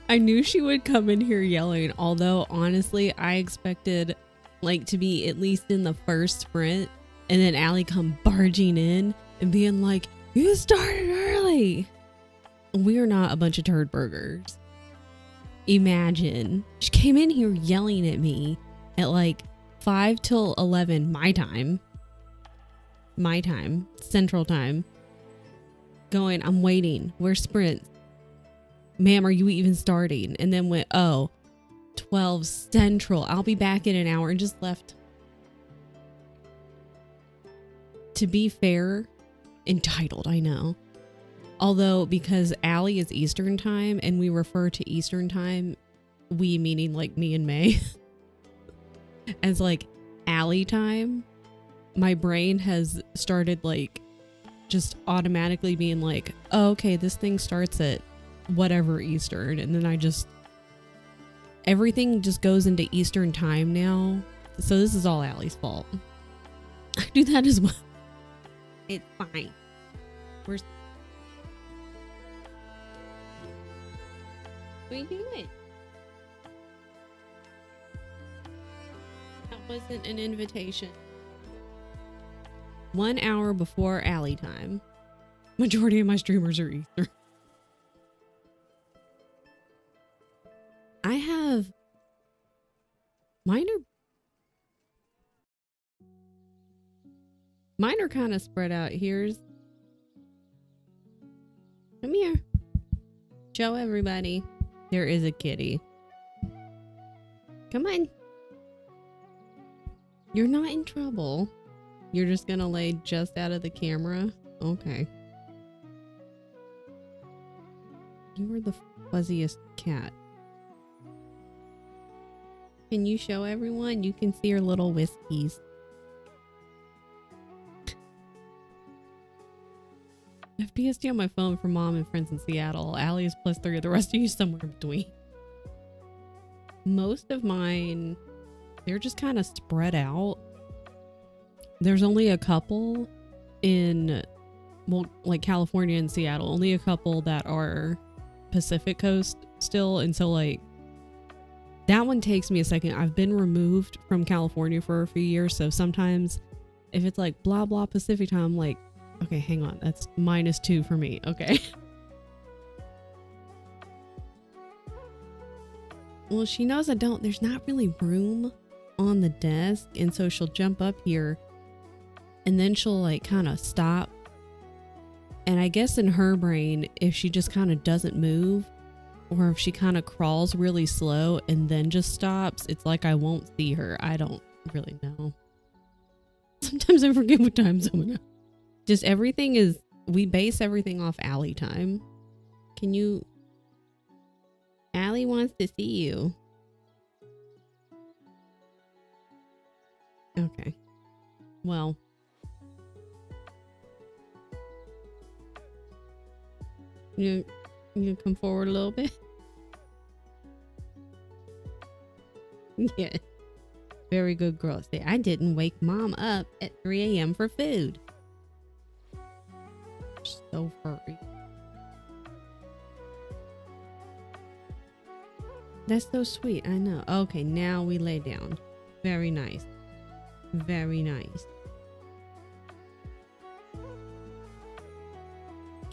I knew she would come in here yelling, although honestly, I expected like to be at least in the first sprint and then Allie come barging in and being like, you started early. We are not a bunch of turd burgers. Imagine. She came in here yelling at me at like 5 till 11 my time, Central Time, going, I'm waiting. We're sprints. Ma'am, are you even starting? And then went, oh, 12 Central. I'll be back in an hour, and just left. To be fair, entitled, I know. Although, because Allie is Eastern time and we refer to Eastern time, we meaning like me and May, as like Allie time, my brain has started like just automatically being like, oh, okay, this thing starts at whatever Eastern. And then everything just goes into Eastern time now. So this is all Allie's fault. I do that as well. It's fine. What are you doing? That wasn't an invitation. 1 hour before Allie time. Majority of my streamers are Eastern. I have mine are kind of spread out. Come here. Show everybody. There is a kitty. Come on. You're not in trouble. You're just gonna lay just out of the camera? Okay. You are the fuzziest cat. Can you show everyone? You can see her little whiskies. FPSD on my phone for mom and friends in Seattle. Allie is +3. The rest of you somewhere in between. Most of mine, they're just kind of spread out. There's only a couple in, well, like California and Seattle. Only a couple that are Pacific Coast still. And so like, that one takes me a second. I've been removed from California for a few years. So sometimes if it's like blah, blah Pacific time, I'm like, okay, hang on. That's -2 for me. Okay. Well, she knows there's not really room on the desk. And so she'll jump up here and then she'll like kind of stop. And I guess in her brain, if she just kind of doesn't move, or if she kind of crawls really slow and then just stops, it's like I won't see her. I don't really know. Sometimes I forget what time zone it is. Just everything is, we base everything off Allie time. Allie wants to see you. Okay. Well. You come forward a little bit? Yeah. Very good girl. Say, I didn't wake mom up at 3 a.m. for food. So furry. That's so sweet. I know. Okay, now we lay down. Very nice. Very nice.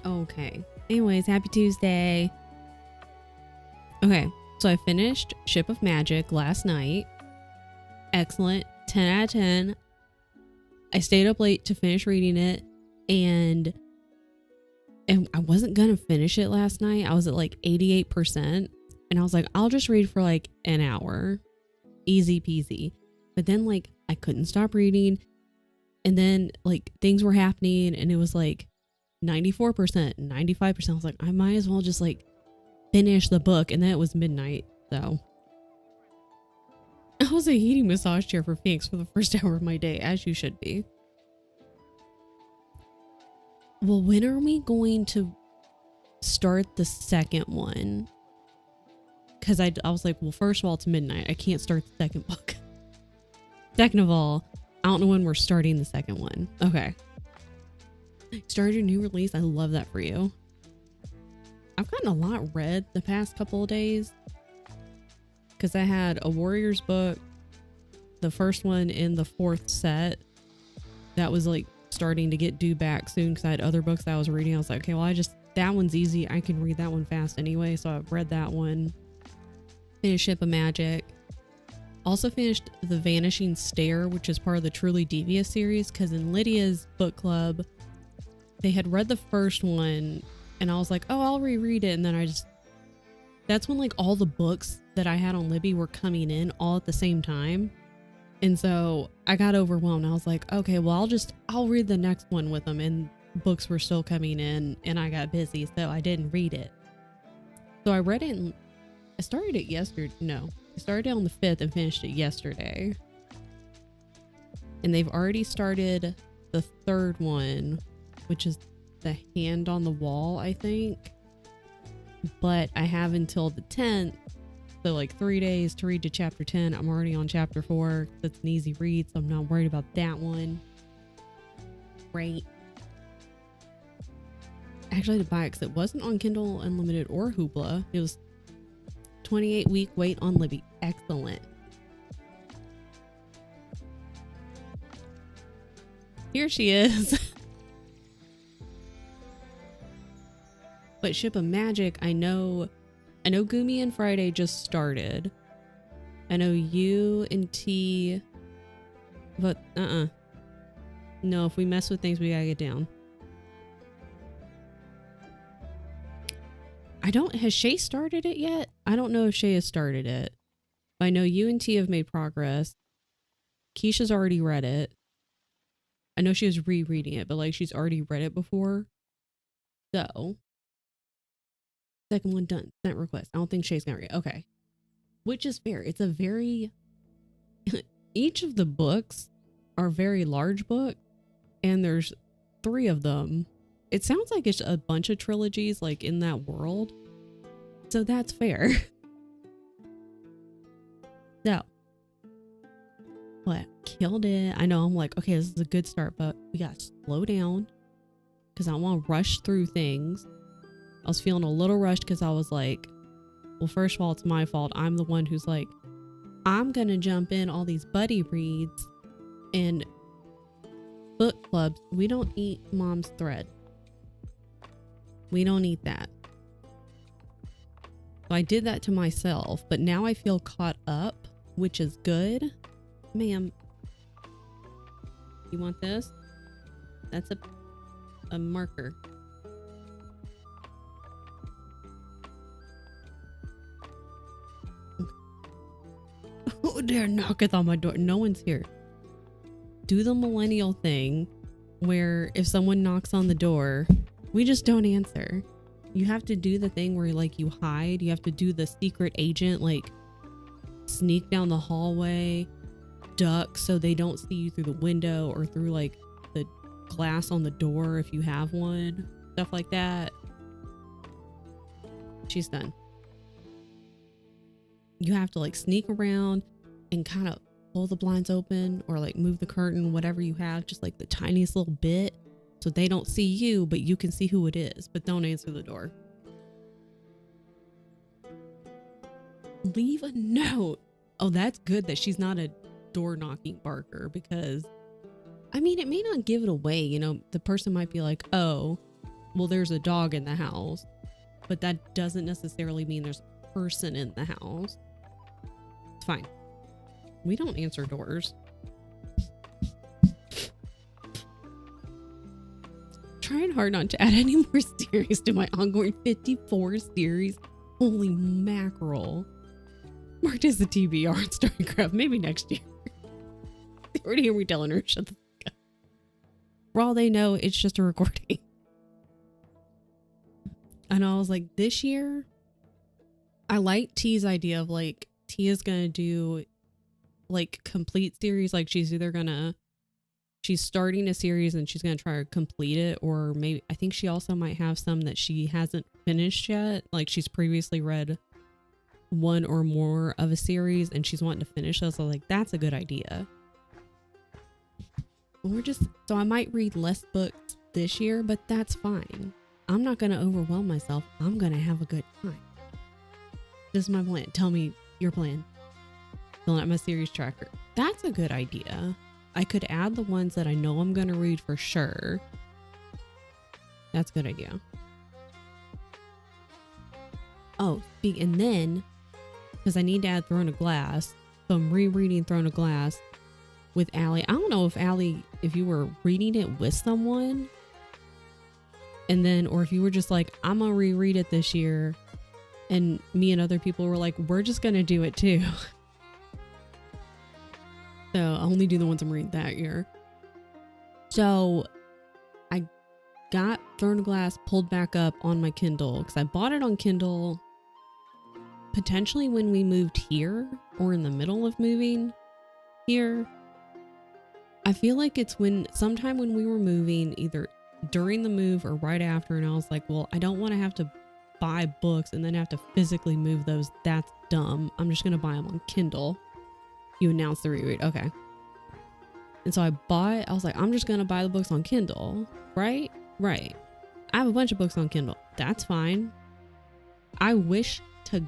Okay. Anyways, happy Tuesday. Okay, so I finished Ship of Magic last night. Excellent. 10 out of 10. I stayed up late to finish reading it, and I wasn't gonna finish it last night. I was at like 88%, and I was like, I'll just read for like an hour. Easy peasy. But then like I couldn't stop reading, and then like things were happening, and it was like 94%, 95%. I was like, I might as well just like finish the book. And then it was midnight, so I was a heating massage chair for Phoenix for the first hour of my day, as you should be. Well, when are we going to start the second one? Because I was like, well, first of all, it's midnight. I can't start the second book. Second of all, I don't know when we're starting the second one. Okay. Started a new release. I love that for you. I've gotten a lot read the past couple of days because I had a Warriors book, the first one in the 4th set that was like starting to get due back soon because I had other books that I was reading. I was like, okay, well, that one's easy. I can read that one fast anyway. So I've read that one. Finished Ship of Magic. Also finished The Vanishing Stare, which is part of the Truly Devious series, because in Lydia's book club, they had read the first one and I was like, oh, I'll reread it. And then that's when like all the books that I had on Libby were coming in all at the same time. And so I got overwhelmed. I was like, okay, well, I'll read the next one with them. And books were still coming in and I got busy, so I didn't read it. So I read it and I started it yesterday. No, I started it on the 5th and finished it yesterday. And they've already started the 3rd one, which is The Hand on the Wall, I think. But I have until the 10th, so like 3 days to read to chapter 10. I'm already on chapter 4. That's an easy read, so I'm not worried about that one. Great. Actually, to buy it because it wasn't on Kindle Unlimited or Hoopla. It was 28-week wait on Libby. Excellent. Here she is. But Ship of Magic, I know Gumi and Friday just started. I know you and T, but no, if we mess with things, we gotta get down. Has Shay started it yet? I don't know if Shay has started it. But I know you and T have made progress. Keisha's already read it. I know she was rereading it, but like she's already read it before. So, second one done. Sent request. I don't think Shay's gonna read it. Okay. Which is fair. It's a very... Each of the books are very large books, and there's 3 of them. It sounds like it's a bunch of trilogies like in that world. So that's fair. So. What? Killed it. I know I'm like, okay, this is a good start, but we gotta slow down because I don't want to rush through things. I was feeling a little rushed because I was like, well, first of all, it's my fault. I'm the one who's like, I'm gonna jump in all these buddy reads and book clubs. We don't eat mom's thread. We don't eat that. So I did that to myself, but now I feel caught up, which is good. Ma'am, you want this? That's a marker. Oh, dare knocketh on my door. No one's here. Do the millennial thing where if someone knocks on the door, we just don't answer. You have to do the thing where like you hide. You have to do the secret agent, like sneak down the hallway, duck so they don't see you through the window or through like the glass on the door if you have one. Stuff like that. She's done. You have to like sneak around and kind of pull the blinds open or like move the curtain, whatever you have, just like the tiniest little bit. So they don't see you, but you can see who it is, but don't answer the door. Leave a note. Oh, that's good that she's not a door knocking barker because, I mean, it may not give it away. You know, the person might be like, oh, well, there's a dog in the house, but that doesn't necessarily mean there's a person in the house. It's fine. We don't answer doors. Trying hard not to add any more series to my ongoing 54 series. Holy mackerel. Marked as a TBR and StarCraft. Maybe next year. They already hear me telling her shut the fuck up. For all they know, it's just a recording. And I was like, this year, I like T's idea of like, T is gonna do like complete series. Like she's starting a series and she's going to try to complete it, or maybe I think she also might have some that she hasn't finished yet. Like she's previously read one or more of a series and she's wanting to finish those. So like, that's a good idea. So I might read less books this year, but that's fine. I'm not going to overwhelm myself. I'm going to have a good time. This is my plan. Tell me your plan. Filling out my series tracker. That's a good idea. I could add the ones that I know I'm going to read for sure. That's a good idea. Oh, and then, because I need to add Throne of Glass, so I'm rereading Throne of Glass with Allie. I don't know if Allie, if you were reading it with someone, and then, or if you were just like, I'm gonna reread it this year, and me and other people were like, we're just gonna do it too. So I only do the ones I'm reading that year. So I got Throne of Glass pulled back up on my Kindle because I bought it on Kindle potentially when we moved here or in the middle of moving here. I feel like it's sometime when we were moving, either during the move or right after, and I was like, well, I don't want to have to buy books and then have to physically move those. That's dumb. I'm just going to buy them on Kindle. You announced the reread. Okay. And so I was like, I'm just going to buy the books on Kindle. Right? Right. I have a bunch of books on Kindle. That's fine. I wish to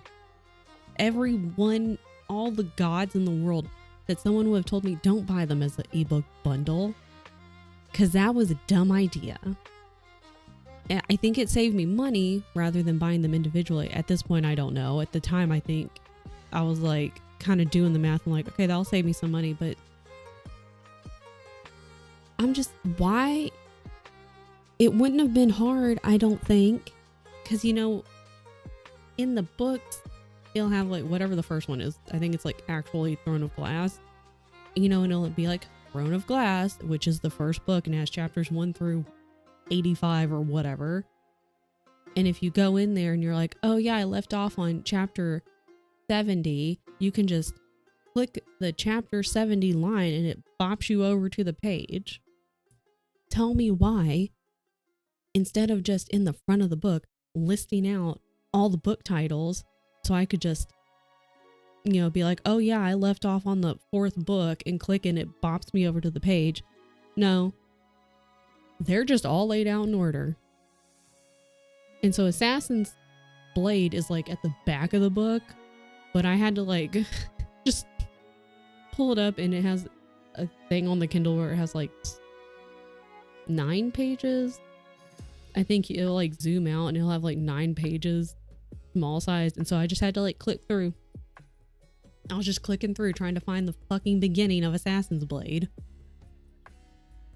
everyone, all the gods in the world, that someone would have told me, don't buy them as an ebook bundle. Because that was a dumb idea. I think it saved me money rather than buying them individually. At this point, I don't know. At the time, I think I was like, kind of doing the math. I'm like, okay, that'll save me some money, but why? It wouldn't have been hard, I don't think, because in the books it'll have like whatever the first one is. I think it's like actually Throne of Glass, and it'll be like Throne of Glass, which is the first book and has chapters 1 through 85 or whatever. And if you go in there and you're like, oh yeah, I left off on chapter 70, you can just click the chapter 70 line and it bops you over to the page. Tell me why, instead of just in the front of the book listing out all the book titles, so I could just be like, oh yeah, I left off on the 4th book, and click and it bops me over to the page. No, they're just all laid out in order. And so Assassin's Blade is like at the back of the book, but I had to like just pull it up, and it has a thing on the Kindle where it has like 9 pages. I think it'll like zoom out and it'll have like 9 pages, small size. And so I just had to like click through. I was just clicking through trying to find the fucking beginning of Assassin's Blade.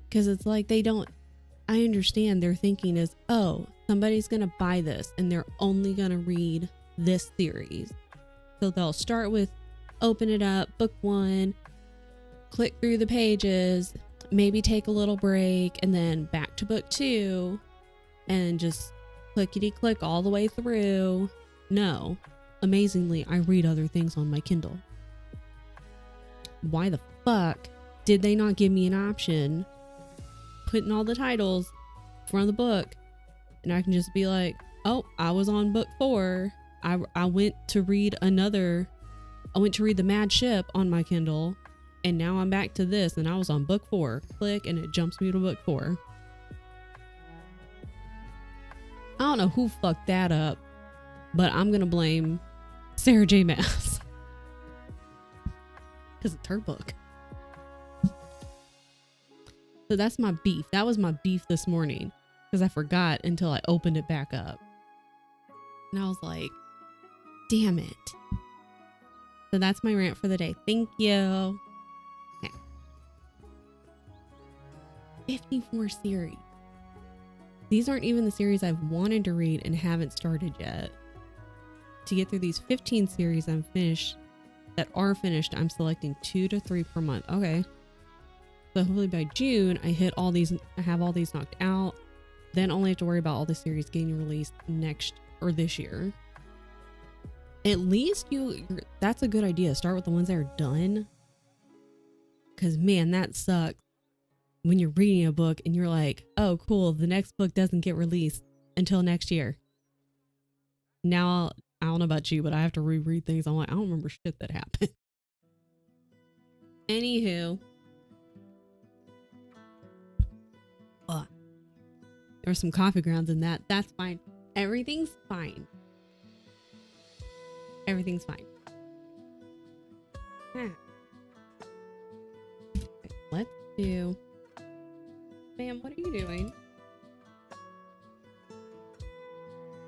Because it's like I understand their thinking is, oh, somebody's going to buy this and they're only going to read this series. So they'll start with, open it up, book 1, click through the pages, maybe take a little break, and then back to book 2, and just clickety click all the way through. No. Amazingly, I read other things on my Kindle. Why the fuck did they not give me an option putting all the titles in front of the book, and I can just be like, oh, I was on book 4. I went to read the Mad Ship on my Kindle, and now I'm back to this, and I was on book 4. Click, and it jumps me to book 4. I don't know who fucked that up, but I'm gonna blame Sarah J. Maas. Because it's her book. So that's my beef. That was my beef this morning, because I forgot until I opened it back up. And I was like, damn it. So that's my rant for the day. Thank you. Okay. 54 series. These aren't even the series I've wanted to read and haven't started yet. To get through these 15 series I'm finished, I'm selecting 2 to 3 per month. Okay. So hopefully by June, I have all these knocked out. Then only have to worry about all the series getting released this year. At least that's a good idea. Start with the ones that are done. Because man, that sucks when you're reading a book and you're like, oh cool, the next book doesn't get released until next year. Now, I don't know about you, but I have to reread things. I'm like, I don't remember shit that happened. Anywho. There were some coffee grounds in that. That's fine. Everything's fine. Everything's fine. Okay, let's do... Ma'am, what are you doing?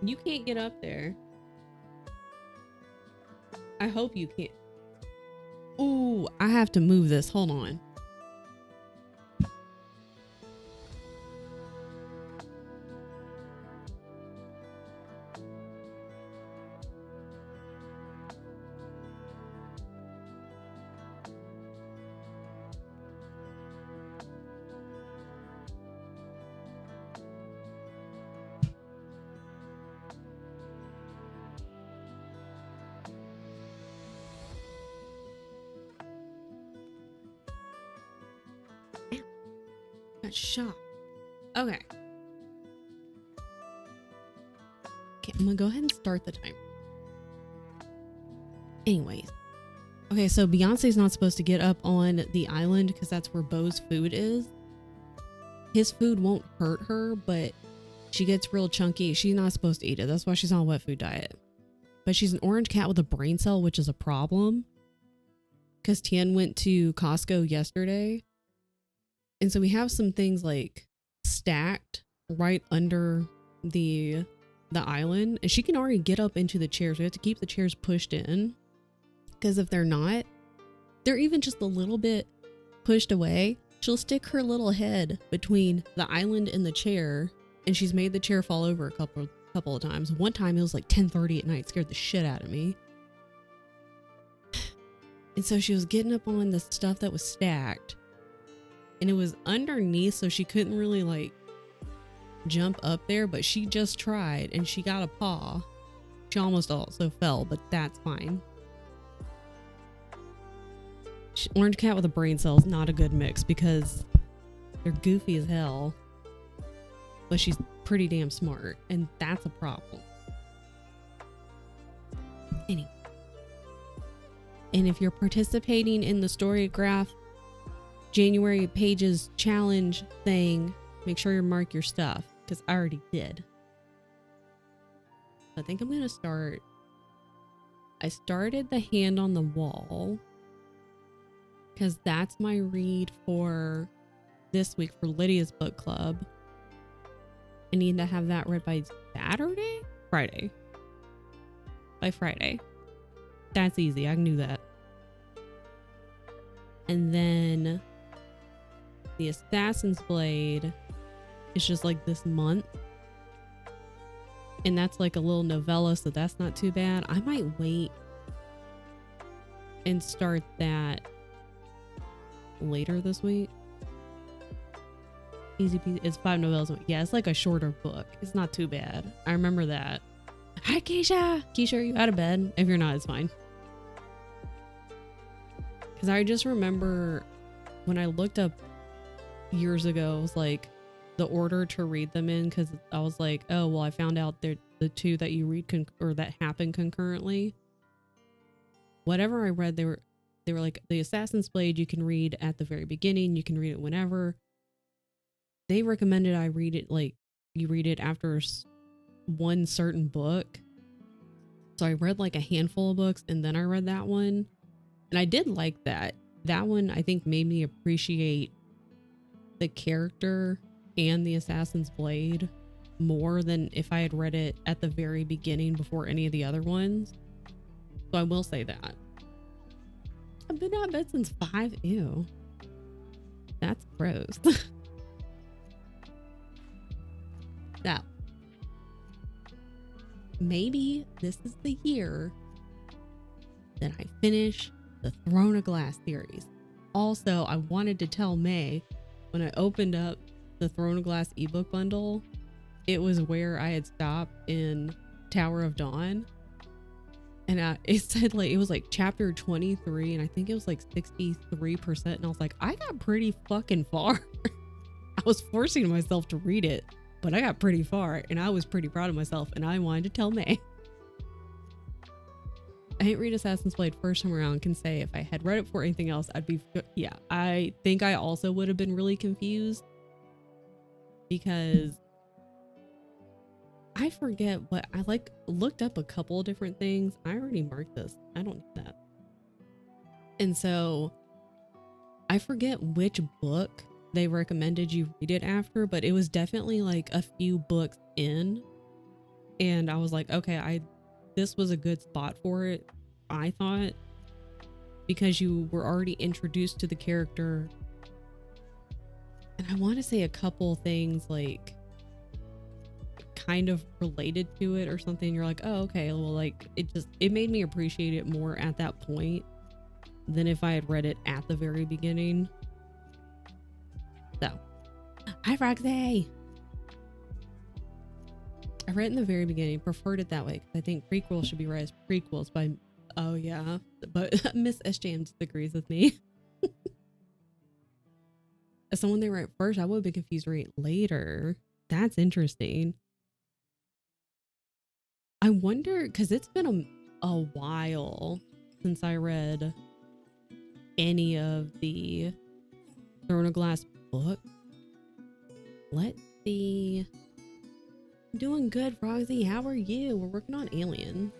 You can't get up there. I hope you can't. Ooh, I have to move this. Hold on. Shot. Okay. Okay, I'm gonna go ahead and start the timer. Anyways. Okay, so Beyonce's not supposed to get up on the island because that's where Beau's food is. His food won't hurt her, but she gets real chunky. She's not supposed to eat it. That's why she's on a wet food diet. But she's an orange cat with a brain cell, which is a problem. Because Tien went to Costco yesterday. And so we have some things like stacked right under the island, and she can already get up into the chairs. We have to keep the chairs pushed in, because if they're not, they're even just a little bit pushed away, she'll stick her little head between the island and the chair, and she's made the chair fall over a couple of times. One time it was like 10:30 at night, scared the shit out of me. And so she was getting up on the stuff that was stacked, and it was underneath, so she couldn't really like jump up there, but she just tried and she got a paw. She almost also fell, but that's fine. Orange cat with a brain cell is not a good mix because they're goofy as hell, but she's pretty damn smart, and that's a problem. Anyway. And if you're participating in the Storygraph January Pages challenge thing, make sure you mark your stuff, because I already did. I think I'm gonna start. I started The Hand on the Wall because that's my read for this week for Lydia's book club. I need to have that read by Friday. By Friday. That's easy. I can do that. And then The Assassin's Blade is just like this month. And that's like a little novella, so that's not too bad. I might wait and start that later this week. Easy peasy. It's 5 novellas. Yeah, it's like a shorter book. It's not too bad. I remember that. Hi, Keisha. Keisha, are you out of bed? If you're not, it's fine. Because I just remember when I looked up years ago, it was like the order to read them in, because I was like, oh, well, I found out they're the two that you read or that happen concurrently. Whatever I read, they were like The Assassin's Blade you can read at the very beginning, you can read it whenever. They recommended I read it like you read it after one certain book. So I read like a handful of books and then I read that one. And I did like that. That one, I think, made me appreciate the character and the Assassin's Blade more than if I had read it at the very beginning before any of the other ones. So I will say that. I've been out of bed since 5. Ew. That's gross. Now, maybe this is the year that I finish the Throne of Glass series. Also, I wanted to tell May, when I opened up the Throne of Glass ebook bundle, it was where I had stopped in Tower of Dawn. And it said like, it was like chapter 23, and I think it was like 63%. And I was like, I got pretty fucking far. I was forcing myself to read it, but I got pretty far, and I was pretty proud of myself, and I wanted to tell May. I didn't read Assassin's Blade first time around. Can say if I had read it for anything else, I'd be, yeah, I think I also would have been really confused, because I forget what I like looked up a couple of different things. I already marked this. I don't need that. And so I forget which book they recommended you read it after, but it was definitely like a few books in. And I was like, okay, this was a good spot for it, I thought, because you were already introduced to the character. And I want to say a couple things like kind of related to it or something. You're like, oh, okay, well, like it made me appreciate it more at that point than if I had read it at the very beginning. So, hi Roxy. I read it in the very beginning, preferred it that way because I think prequels should be read as prequels by, oh yeah, but Miss SJM disagrees with me. As someone they write first, I would have been confused right later. That's interesting. I wonder, because it's been a while since I read any of the Throne of Glass book. Let's see. Doing good, Roxy. How are you? We're working on Alien.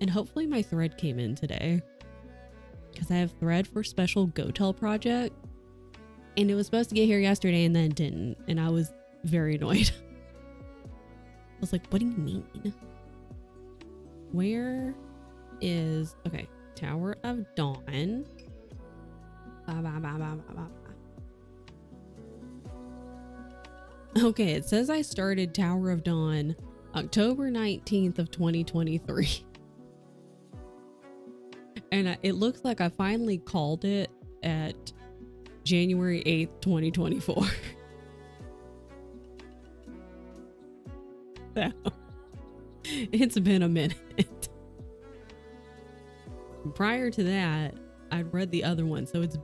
And hopefully my thread came in today. Because I have thread for special GoTel project. And it was supposed to get here yesterday and then it didn't. And I was very annoyed. I was like, what do you mean? Where is... Okay. Tower of Dawn. Okay, it says I started Tower of Dawn October 19th of 2023. And it looks like I finally called it at January 8th, 2024. So, it's been a minute. Prior to that, I'd read the other one, so it's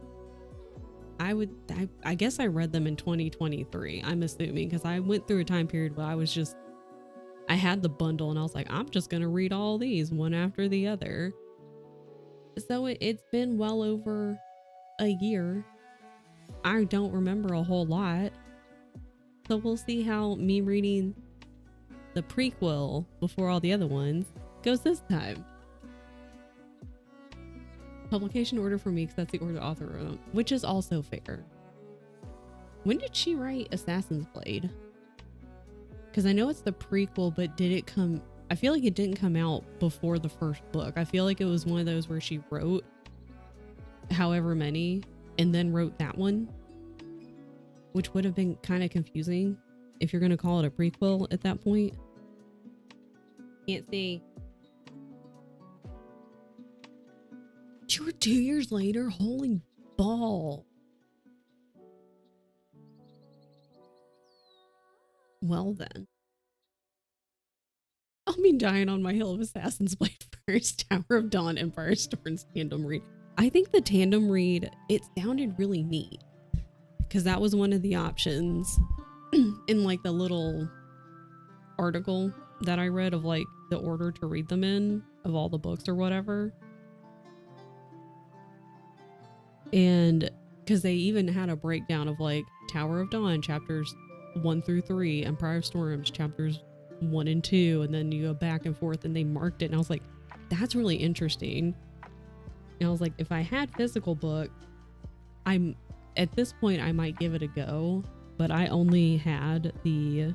I guess I read them in 2023, I'm assuming, because I went through a time period where I had the bundle and I was like, I'm just gonna read all these one after the other. So it's been well over a year. I don't remember a whole lot, so we'll see how me reading the prequel before all the other ones goes this time. Publication order for me because that's the order the author wrote, which is also fair. When did she write Assassin's Blade? Because I know it's the prequel, but did it come... I feel like it didn't come out before the first book. I feel like it was one of those where she wrote however many and then wrote that one, which would have been kind of confusing if you're going to call it a prequel at that point. Can't see. You were 2 years later? Holy ball. Well then. I'll be dying on my hill of Assassin's Blade first, Tower of Dawn, Empire Storms tandem read. I think the tandem read, it sounded really neat. Because that was one of the options in like the little article that I read of like the order to read them in of all the books or whatever. And because they even had a breakdown of like Tower of Dawn chapters 1 through 3, Empire of Storms chapters 1 and 2, and then you go back and forth, and they marked it, and I was like, that's really interesting. And I was like, if I had physical book, at this point I might give it a go, but I only had the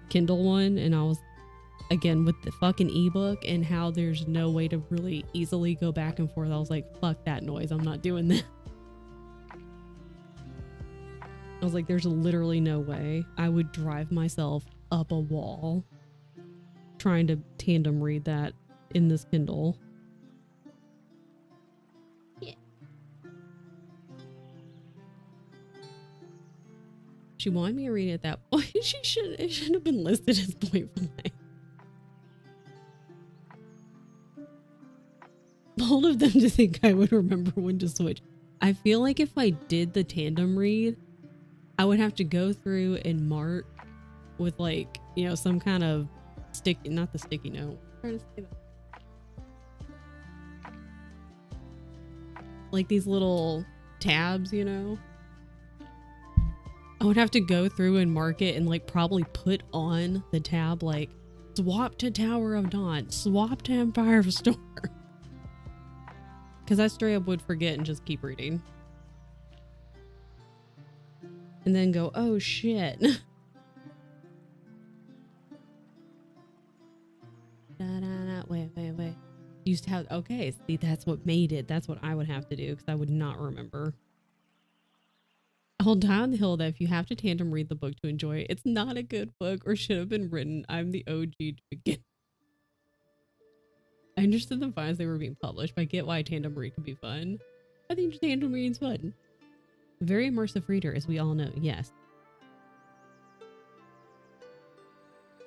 Kindle one, and I was, again, with the fucking ebook and how there's no way to really easily go back and forth, I was like, fuck that noise, I'm not doing that. I was like, there's literally no way I would drive myself up a wall trying to tandem read that in this Kindle. Yeah. She wanted me to read it at that point. It should have been listed as point blank. Bold of them to think I would remember when to switch. I feel like if I did the tandem read, I would have to go through and mark with like, you know, some kind of sticky, not the sticky note. I'm trying to say that. Like these little tabs, you know? I would have to go through and mark it and like probably put on the tab like swap to Tower of Dawn, swap to Empire of Storm. Because I straight up would forget and just keep reading. And then go, oh shit. Wait. Used to have, okay, see, that's what made it. That's what I would have to do because I would not remember. I'll die on the hill that if you have to tandem read the book to enjoy it, it's not a good book or should have been written. I'm the OG to begin. I understood them fine as they were being published, but I get why tandem read could be fun. I think tandem reading's fun. A very immersive reader, as we all know, yes.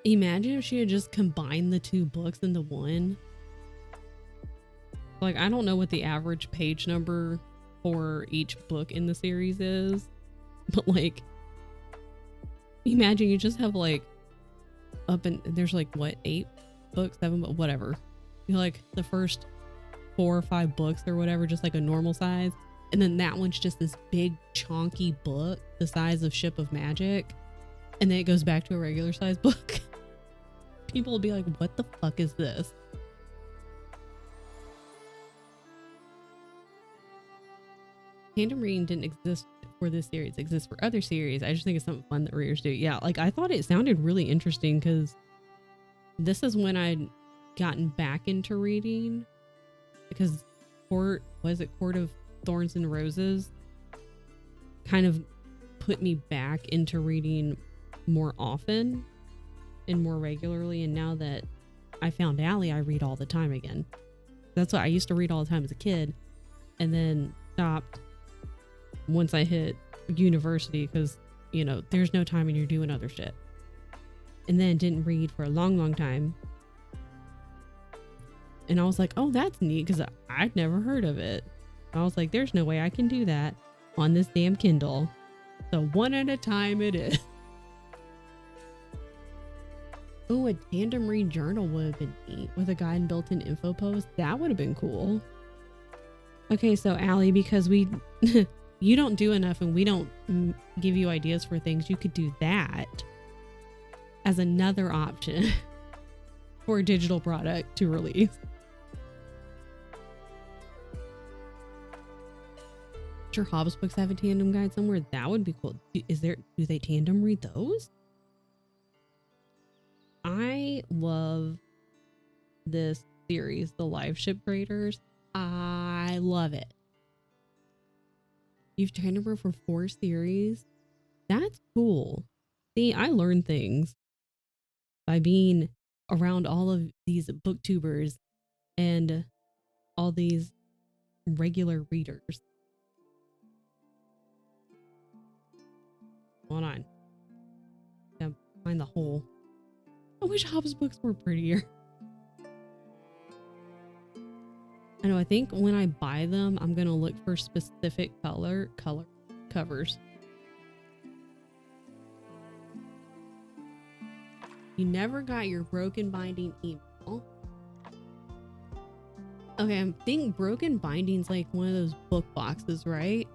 Imagine if she had just combined the two books into one. Like, I don't know what the average page number for each book in the series is, but like, imagine you just have like there's like what, 8 books, 7, but whatever. You know, like the first 4 or 5 books or whatever, just like a normal size. And then that one's just this big chonky book the size of Ship of Magic. And then it goes back to a regular size book. People will be like, what the fuck is this? Tandem reading didn't exist for this series. It exists for other series. I just think it's something fun that readers do. Yeah, like I thought it sounded really interesting because this is when I'd gotten back into reading because Court of Thorns and Roses kind of put me back into reading more often and more regularly. And now that I found Allie, I read all the time again. That's what I used to read all the time as a kid and then stopped once I hit university because, you know, there's no time and you're doing other shit. And then didn't read for a long time. And I was like, oh, that's neat because I'd never heard of it. I was like, there's no way I can do that on this damn Kindle. So one at a time it is. Oh, a tandem read journal would have been neat with a guide and built-in info post. That would have been cool. Okay, so Allie, because we... you don't do enough and we don't give you ideas for things, you could do that as another option for a digital product to release. Sure, Hobbs books have a tandem guide somewhere. That would be cool. Do they tandem read those? I love this series, the Live Ship Creators. I love it. You've tandem read for 4 series. That's cool. See, I learn things by being around all of these booktubers and all these regular readers. Hold on. Gotta find the hole. I wish Hobbs books were prettier. I know, I think when I buy them, I'm gonna look for specific color covers. You never got your broken binding email. Okay, I think broken binding's like one of those book boxes, right?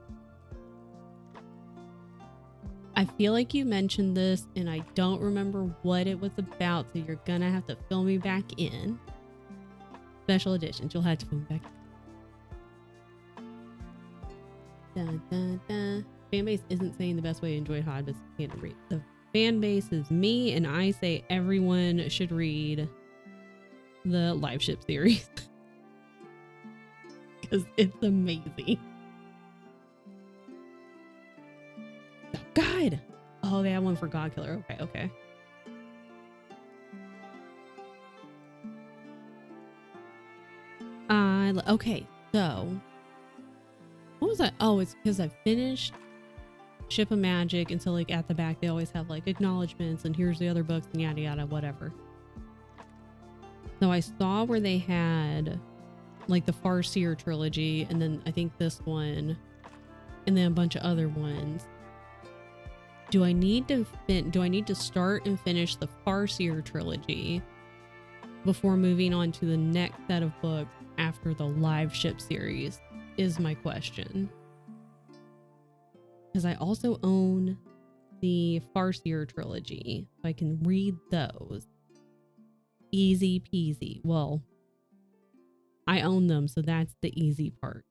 I feel like you mentioned this and I don't remember what it was about, so you're gonna have to fill me back in. Special editions, you'll have to fill me back in. Dun, dun, dun. Fanbase isn't saying the best way to enjoy Hobbs is to read. The fan base is me, and I say everyone should read the Live Ship series because it's amazing. Oh, God. Oh, they have one for God Killer. Okay. Okay, so what was that? Oh, it's because I finished Ship of Magic, and so like at the back they always have like acknowledgements and here's the other books and yada yada whatever. So I saw where they had like the Farseer trilogy, and then I think this one, and then a bunch of other ones. Do I need to start and finish the Farseer trilogy before moving on to the next set of books after the Live Ship series is my question. Because I also own the Farseer trilogy. So I can read those. Easy peasy. Well, I own them, so that's the easy part.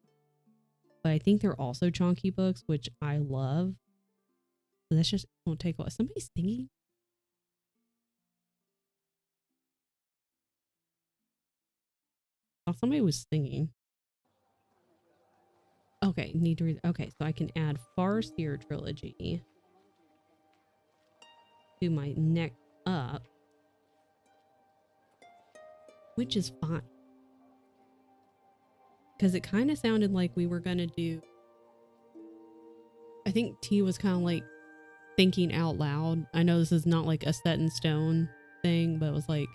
But I think they're also chunky books, which I love. So that's just won't take a while. Somebody's singing. Oh, somebody was singing. Okay, need to read. Okay, so I can add Farseer trilogy to my next up, which is fine. Because it kind of sounded like we were going to do, I think T was kind of like thinking out loud. I know this is not like a set in stone thing, but it was like,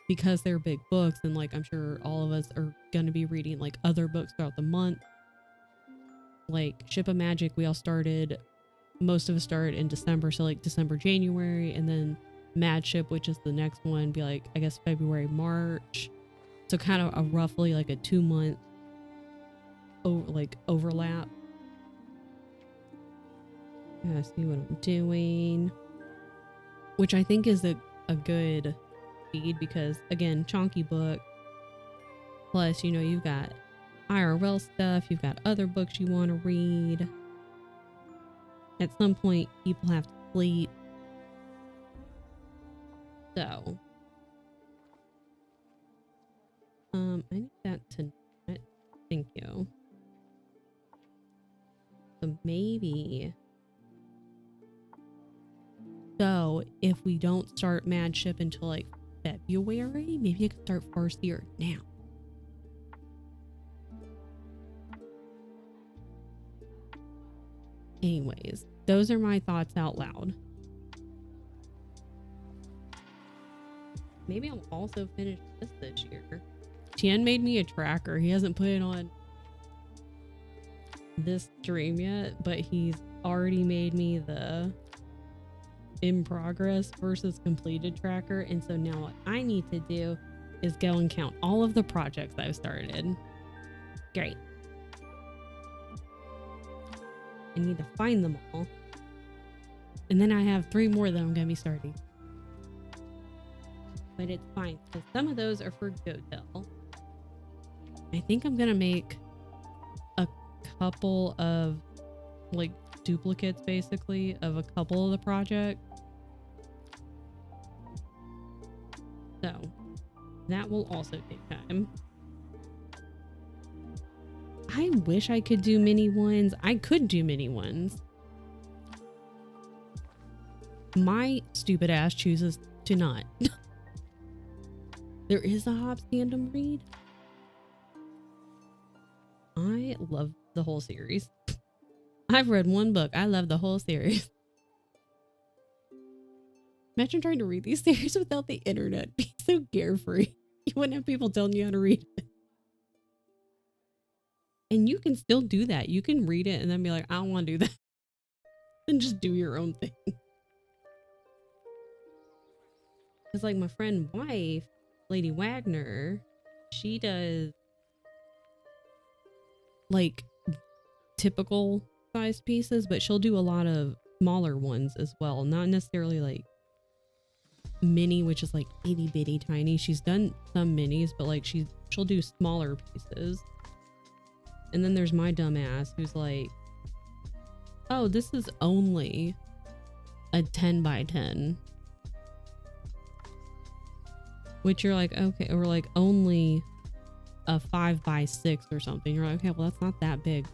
because they're big books and like I'm sure all of us are going to be reading like other books throughout the month. Like Ship of Magic, we all started, most of us started in December, so like December, January, and then Mad Ship, which is the next one, be like I guess February, March. So kind of a roughly like a 2-month overlap. Yeah, see what I'm doing, which I think is a good speed because again, chonky book. Plus, you know, you've got IRL stuff, you've got other books you want to read. At some point, people have to sleep. So, I need that to not. Thank you. So maybe. So if we don't start Mad Ship until like February, maybe I could start Farseer now. Anyways, those are my thoughts out loud. Maybe I'll also finish this year. Tian made me a tracker. He hasn't put it on this stream yet, but he's already made me the in progress versus completed tracker. And so now what I need to do is go and count all of the projects I've started. Great. I need to find them all. And then I have 3 more that I'm going to be starting. But it's fine because some of those are for GoTel. I think I'm going to make a couple of like duplicates basically of a couple of the projects. So that will also take time. I wish I could do mini ones. I could do mini ones. My stupid ass chooses to not. There is a Hobbs tandem read. I love the whole series. I've read 1 book. I love the whole series. Imagine trying to read these series without the internet. Be so carefree. You wouldn't have people telling you how to read it. And you can still do that. You can read it and then be like, I don't want to do that. Then just do your own thing. Because like my friend wife, Lady Wagner, she does like typical sized pieces, but she'll do a lot of smaller ones as well. Not necessarily like mini, which is like itty bitty tiny. She's done some minis, but like she'll do smaller pieces. And then there's my dumb ass who's like, oh, this is only a 10 by 10. Which you're like, okay, or like only a 5 by 6 or something. You're like, okay, well, that's not that big.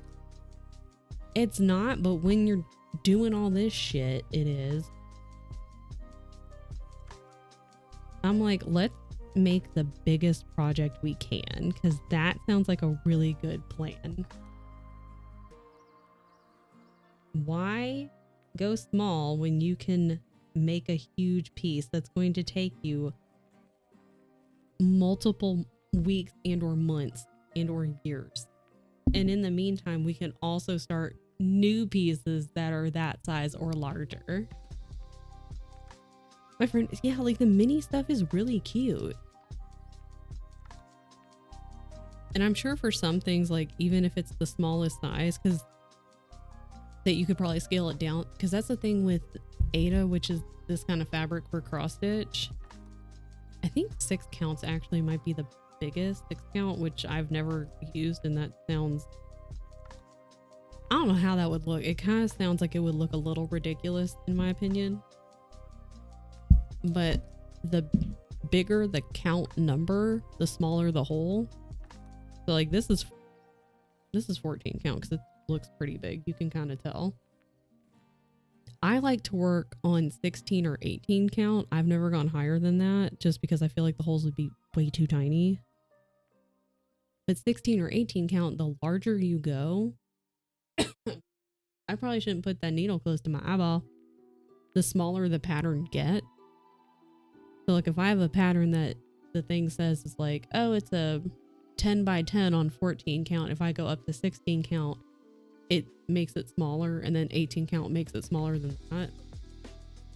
It's not, but when you're doing all this shit, it is. I'm like, let's make the biggest project we can, because that sounds like a really good plan. Why go small when you can make a huge piece that's going to take you multiple weeks and or months and or years? And in the meantime, we can also start new pieces that are that size or larger. My friend, yeah, like the mini stuff is really cute. And I'm sure for some things, like even if it's the smallest size, because that you could probably scale it down, because that's the thing with Ada, which is this kind of fabric for cross stitch. I think 6 counts actually might be the biggest 6 count, which I've never used, and that sounds, I don't know how that would look. It kind of sounds like it would look a little ridiculous in my opinion, but the bigger the count number, the smaller the hole. So like this is 14 count because it looks pretty big. You can kind of tell. I like to work on 16 or 18 count. I've never gone higher than that just because I feel like the holes would be way too tiny. But 16 or 18 count, the larger you go, I probably shouldn't put that needle close to my eyeball, the smaller the pattern get. So like if I have a pattern that the thing says is like, oh, it's a 10 by 10 on 14 count. If I go up to 16 count, it makes it smaller, and then 18 count makes it smaller than that.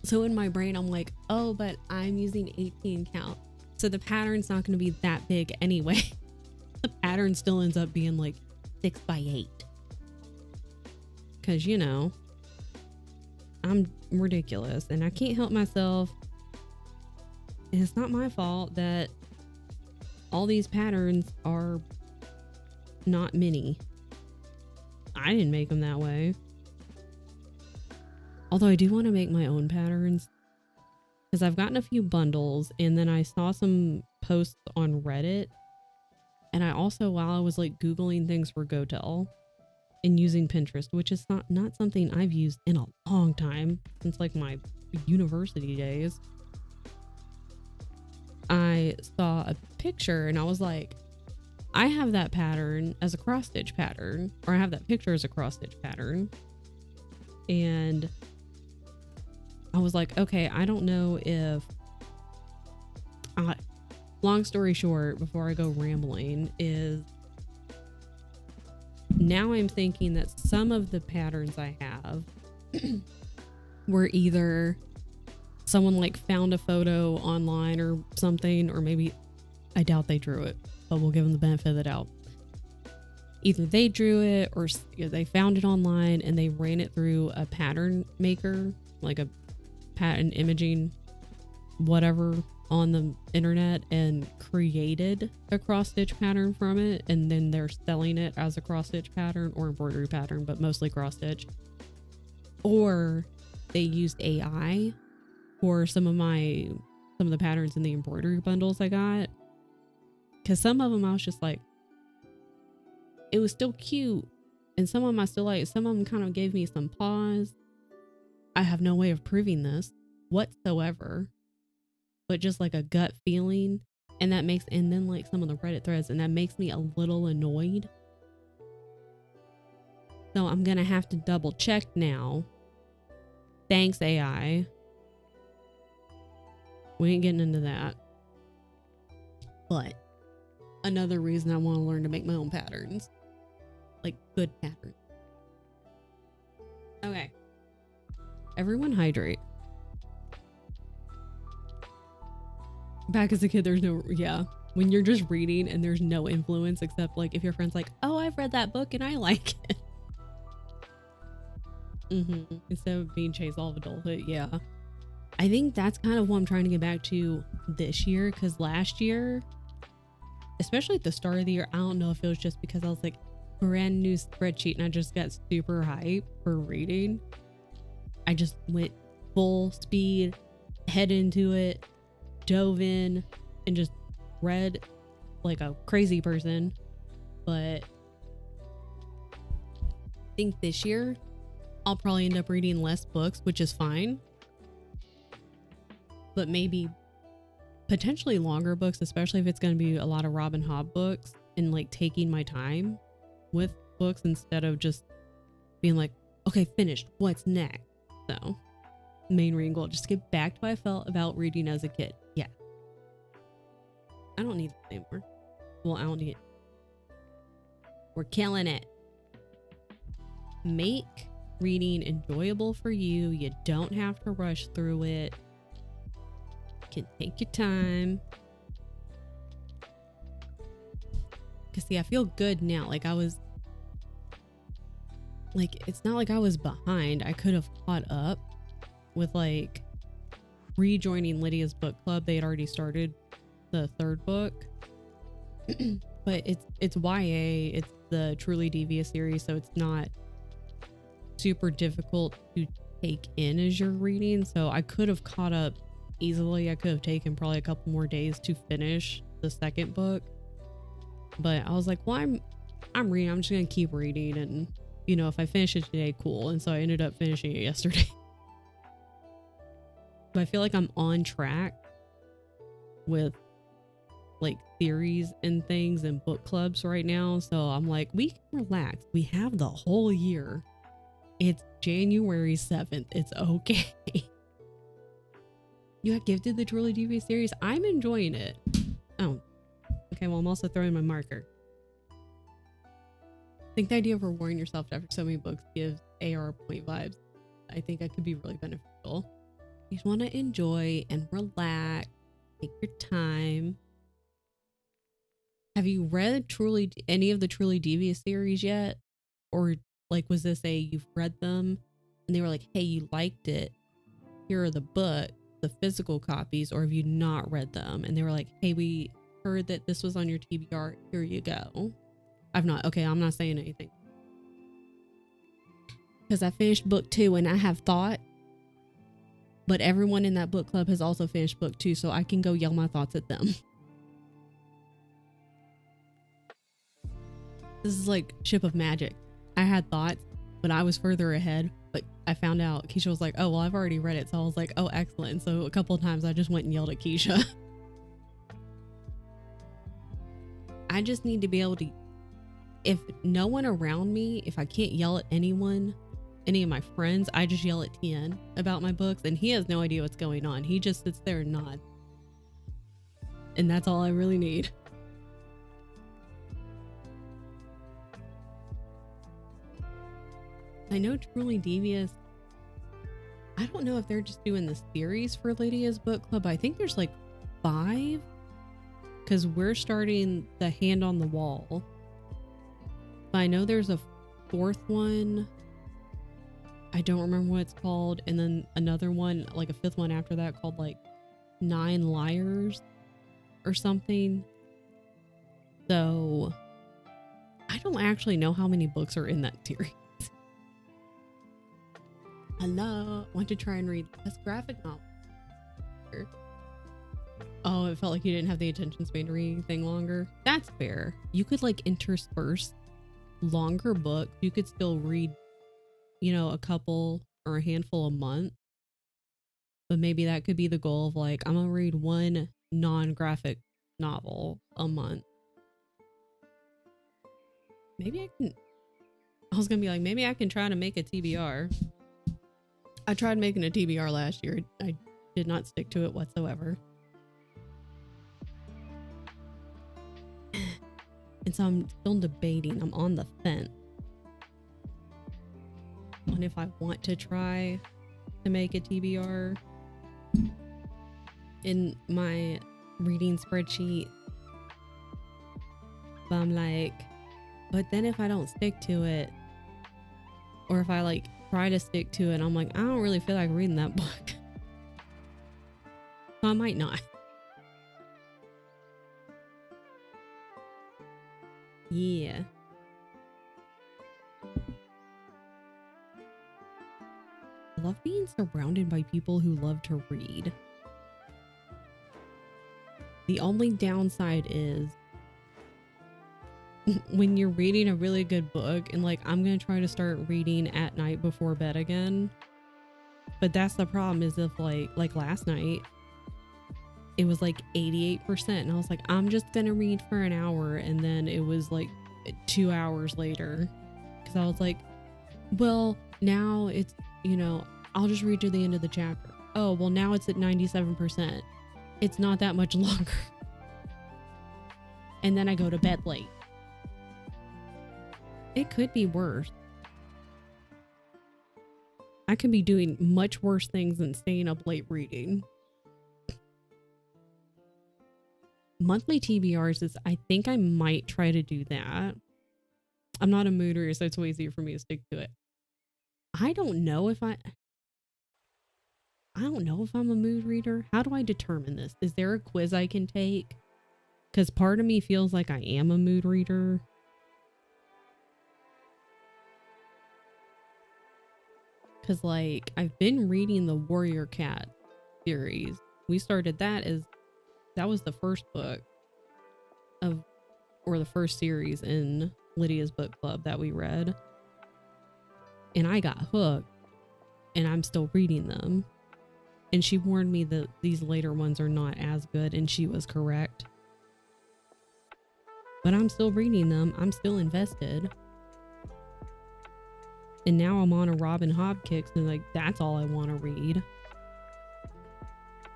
So in my brain, I'm like, oh, but I'm using 18 count. So the pattern's not going to be that big anyway. The pattern still ends up being like 6 by 8. Cause you know, I'm ridiculous and I can't help myself. And it's not my fault that all these patterns are not mini. I didn't make them that way. Although I do want to make my own patterns because I've gotten a few bundles, and then I saw some posts on Reddit, and I also, while I was like Googling things for GoTel and using Pinterest, which is not something I've used in a long time, since like my university days, I saw a picture and I was like, I have that pattern as a cross stitch pattern, or I have that picture as a cross stitch pattern. And I was like, okay, I don't know if, long story short, before I go rambling, is now I'm thinking that some of the patterns I have were either someone like found a photo online or something, or maybe, I doubt they drew it, but we'll give them the benefit of the doubt. Either they drew it or they found it online and they ran it through a pattern maker, like a pattern imaging, whatever, on the internet, and created a cross stitch pattern from it. And then they're selling it as a cross stitch pattern or embroidery pattern, but mostly cross stitch. Or they used AI for some of the patterns in the embroidery bundles I got. Cause some of them I was just like, it was still cute, and some of them I still like. Some of them kind of gave me some pause. I have no way of proving this whatsoever, but just like a gut feeling, and then like some of the Reddit threads, and that makes me a little annoyed. So I'm gonna have to double check now. Thanks, AI. We ain't getting into that. But another reason I want to learn to make my own patterns. Like good patterns. Okay. Everyone hydrate. Back as a kid, there's no, yeah. When you're just reading and there's no influence except like if your friend's like, oh, I've read that book and I like it. Instead of being chased all of adulthood, yeah. I think that's kind of what I'm trying to get back to this year, because last year, especially at the start of the year, I don't know if it was just because I was like brand new spreadsheet and I just got super hyped for reading. I just went full speed, head into it, dove in, and just read like a crazy person. But I think this year I'll probably end up reading less books, which is fine. But maybe potentially longer books, especially if it's going to be a lot of Robin Hobb books, and like taking my time with books instead of just being like, okay, finished, what's next? So main goal, just get back to how I felt about reading as a kid. Yeah. I don't need that anymore. Well, I don't need it. We're killing it. Make reading enjoyable for you. You don't have to rush through it. You can take your time. Cause see, I feel good now. Like like, it's not like I was behind. I could have caught up with like rejoining Lydia's book club. They had already started the third book. But it's YA, it's the Truly Devious series, so it's not super difficult to take in as you're reading. So I could have caught up easily. I could have taken probably a couple more days to finish the second book. But I was like, well, I'm reading. I'm just gonna keep reading, and you know, if I finish it today, cool. And so I ended up finishing it yesterday. But I feel like I'm on track with like theories and things and book clubs right now. So I'm like, we can relax. We have the whole year. It's January 7th. It's okay. You got gifted the Truly Devious series. I'm enjoying it. Oh, okay. Well, I'm also throwing my marker. I think the idea of rewarding yourself after so many books gives AR point vibes. I think that could be really beneficial. You just want to enjoy and relax. Take your time. Have you read any of the Truly Devious series yet? Or like, was this you've read them and they were like, hey, you liked it, here are the books, the physical copies, or have you not read them? And they were like, hey, we heard that this was on your TBR, here you go. I've not. Okay, I'm not saying anything. Because I finished book 2 and I have thought, but everyone in that book club has also finished book 2, so I can go yell my thoughts at them. This is like Ship of Magic. I had thoughts, but I was further ahead. But I found out Keisha was like, oh, well, I've already read it. So I was like, oh, excellent. So a couple of times I just went and yelled at Keisha. I just need to be able to, if no one around me, if I can't yell at anyone, any of my friends, I just yell at Tien about my books, and he has no idea what's going on. He just sits there and nods. And that's all I really need. I know Truly Devious, I don't know if they're just doing the series for Lydia's book club. I think there's like 5, because we're starting the Hand on the Wall. But I know there's a 4th one. I don't remember what it's called. And then another one, like a 5th one after that, called like 9 Liars or something. So I don't actually know how many books are in that series. Hello, want to try and read this graphic novel? Oh, it felt like you didn't have the attention span to read anything longer. That's fair. You could like intersperse longer books. You could still read, you know, a couple or a handful a month. But maybe that could be the goal of like, I'm gonna read one non-graphic novel a month. Maybe I was gonna be like, maybe I can try to make a TBR. I tried making a TBR last year. I did not stick to it whatsoever. And so I'm still debating. I'm on the fence on if I want to try to make a TBR. In my reading spreadsheet, but I'm like, but then if I don't stick to it, or if I like try to stick to it, I'm like, I don't really feel like reading that book. So I might not. Yeah. I love being surrounded by people who love to read. The only downside is when you're reading a really good book, and like, I'm gonna try to start reading at night before bed again. But that's the problem, is if like last night, it was like 88%, and I was like, I'm just gonna read for an hour, and then it was like 2 hours later, because I was like, well, now it's, you know, I'll just read to the end of the chapter. Oh, well, now it's at 97%. It's not that much longer. And then I go to bed late. It could be worse. I could be doing much worse things than staying up late reading. Monthly TBRs is, I think I might try to do that. I'm not a mooder, so it's way easier for me to stick to it. I don't know if I don't know if I'm a mood reader. How do I determine this? Is there a quiz I can take? Because part of me feels like I am a mood reader. Because, like, I've been reading the Warrior Cat series. We started that that was the first book or the first series in Lydia's book club that we read. And I got hooked, and I'm still reading them. And she warned me that these later ones are not as good, and she was correct. But I'm still reading them. I'm still invested. And now I'm on a Robin Hobb kick, and like, that's all I want to read.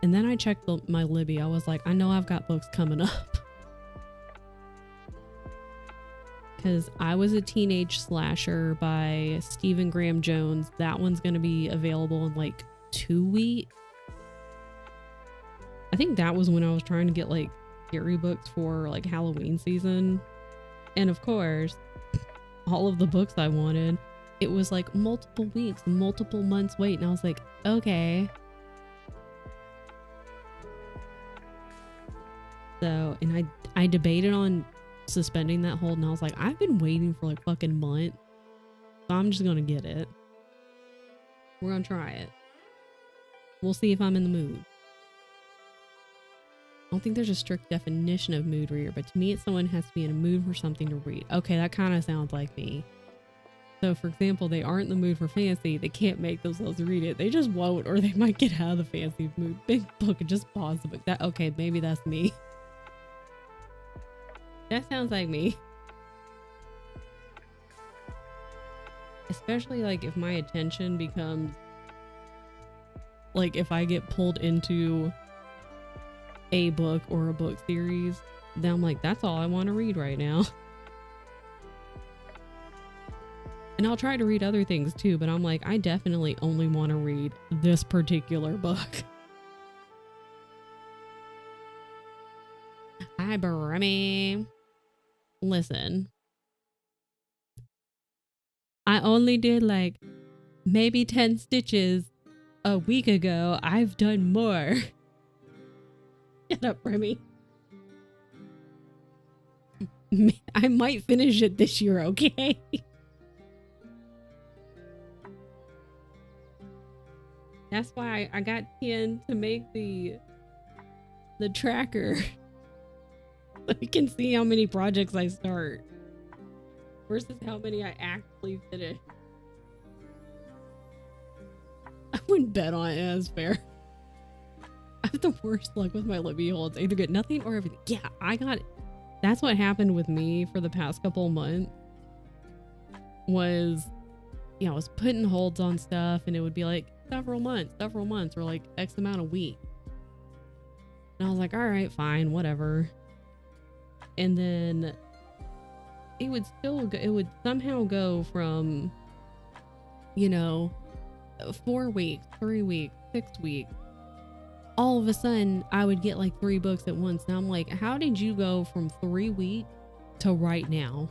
And then I checked my Libby. I was like, I know I've got books coming up. Because I Was a Teenage Slasher by Stephen Graham Jones. That one's going to be available in like 2 weeks. I think that was when I was trying to get like scary books for like Halloween season. And of course, all of the books I wanted, it was like multiple weeks, multiple months wait. And I was like, okay. So, and I debated on suspending that hold, and I was like, I've been waiting for like fucking months. So I'm just gonna get it. We're gonna try it. We'll see if I'm in the mood. I don't think there's a strict definition of mood reader, but to me it's someone who has to be in a mood for something to read. Okay, that kind of sounds like me. So for example, they aren't in the mood for fantasy. They can't make themselves read it. They just won't, or they might get out of the fantasy mood. Big book and just pause the book. Okay, maybe that's me. That sounds like me. Especially like if my attention becomes like, if I get pulled into a book or a book series, then I'm like, that's all I want to read right now. And I'll try to read other things too, but I'm like, I definitely only want to read this particular book. Hi, Brummy. Listen, I only did like maybe 10 stitches a week ago. I've done more. Shut up, Remy. I might finish it this year, okay? That's why I got Ken to make the tracker. So you can see how many projects I start versus how many I actually finish. I wouldn't bet on it. That's fair. I have the worst luck with my Libby holds. I either get nothing or everything. Yeah, I got it. That's what happened with me for the past couple of months. Was, you know, I was putting holds on stuff, and it would be like several months, or like X amount of weeks. And I was like, all right, fine, whatever. And then it would still go, it would somehow go from, you know, 4 weeks, 3 weeks, 6 weeks. All of a sudden I would get like 3 books at once. Now I'm like, how did you go from 3 weeks to right now?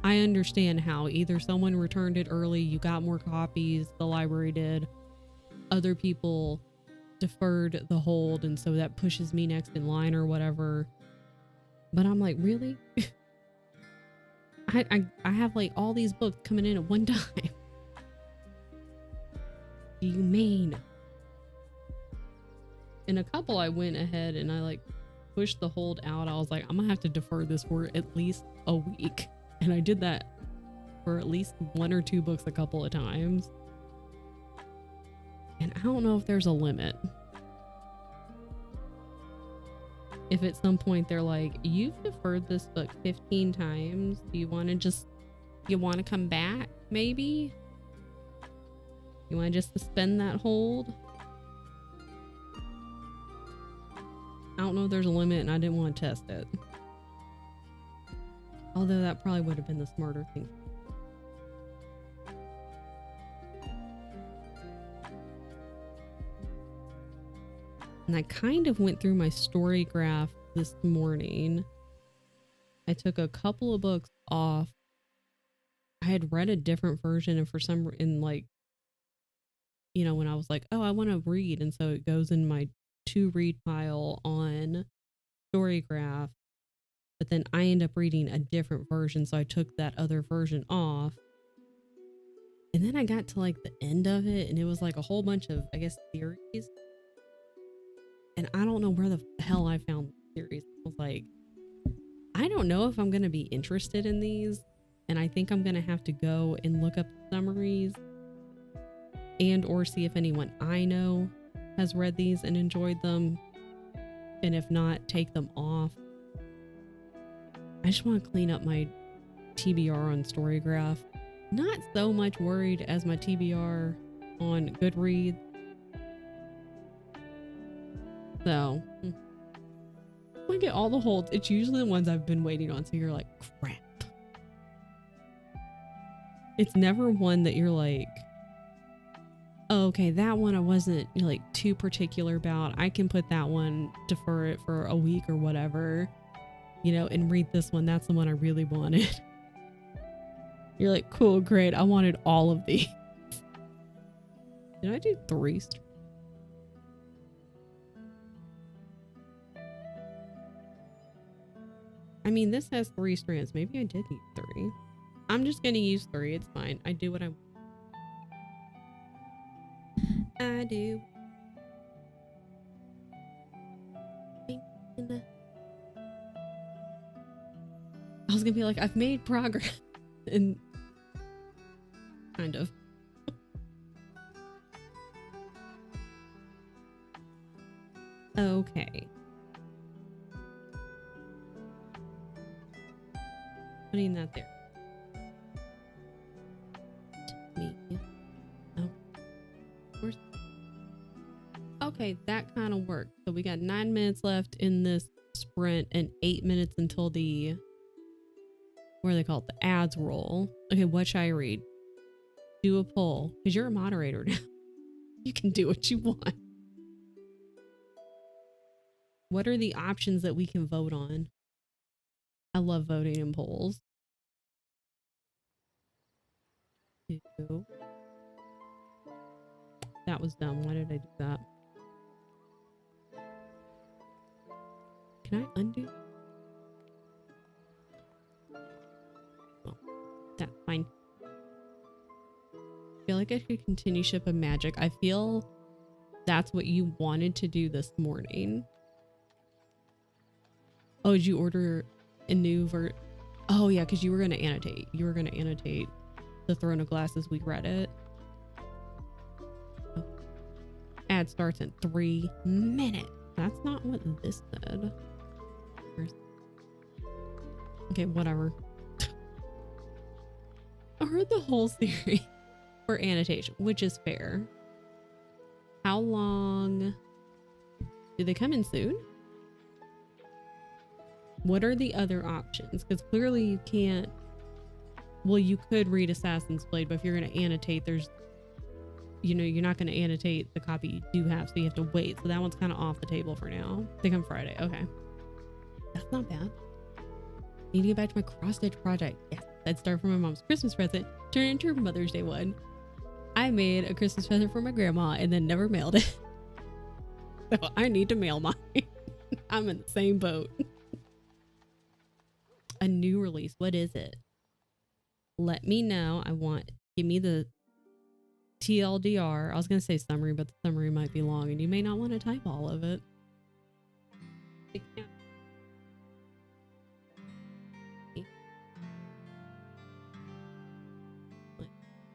I understand how either someone returned it early, you got more copies, the library did, other people deferred the hold, and so that pushes me next in line or whatever. But I'm like, really? I have like all these books coming in at one time. Do you mean? In a couple, I went ahead and I like pushed the hold out. I was like, I'm gonna have to defer this for at least a week. And I did that for at least 1 or 2 books a couple of times. And I don't know if there's a limit. If at some point they're like, you've deferred this book 15 times, do you want to come back? Maybe? You want to just suspend that hold? I don't know if there's a limit, and I didn't want to test it. Although that probably would have been the smarter thing. And I kind of went through my story graph this morning. I took a couple of books off. had read a different version, and for some in like, you know, when I was like, oh, I want to read, and so it goes in my to read pile on Storygraph, but then I end up reading a different version, so I took that other version off. And then I got to like the end of it, and it was like a whole bunch of, I guess, theories. And I don't know where the hell I found the theories. I was like, I don't know if I'm going to be interested in these. And I think I'm going to have to go and look up summaries and or see if anyone I know has read these and enjoyed them. And if not, take them off. I just want to clean up my TBR on Storygraph. Not so much worried as my TBR on Goodreads. So, I get all the holds. It's usually the ones I've been waiting on. So you're like, crap. It's never one that you're like, oh, okay, that one I wasn't like too particular about. I can put that one, defer it for a week or whatever, you know, and read this one. That's the one I really wanted. You're like, cool, great. I wanted all of these. Did I do 3? I mean, this has 3 strands. Maybe I did use 3. I'm just going to use 3. It's fine. I do what I want. I do. I was going to be like, I've made progress. And kind of. Okay. Putting that there. Me. Oh. Where's... Okay, that kind of worked. So we got 9 minutes left in this sprint and 8 minutes until the, what do they call it? The ads roll. Okay, what should I read? Do a poll. Because you're a moderator now. You can do what you want. What are the options that we can vote on? I love voting in polls. 2. That was dumb. Why did I do that? Can I undo? Oh, that's fine. I feel like I could continue Ship of Magic. I feel that's what you wanted to do this morning. Oh, did you order a new Oh yeah, because you were going to annotate. You were going to annotate the Throne of Glass as we read it. Oh. Ad starts in 3 minutes. That's not what this said. Okay, whatever. I heard the whole series for annotation, which is fair. How long? Do they come in soon? What are the other options? Because clearly you can't. Well, you could read Assassin's Blade, but if you're going to annotate, there's, you know, you're not going to annotate the copy you do have, so you have to wait. So that one's kind of off the table for now. They come Friday. Okay. That's not bad. Need to get back to my cross stitch project. Yes, I'd start from my mom's Christmas present, turn it into her Mother's Day one. I made a Christmas present for my grandma and then never mailed it. So I need to mail mine. I'm in the same boat. A new release. What is it? Let me know. Give me the TLDR. I was going to say summary, but the summary might be long and you may not want to type all of it. 1,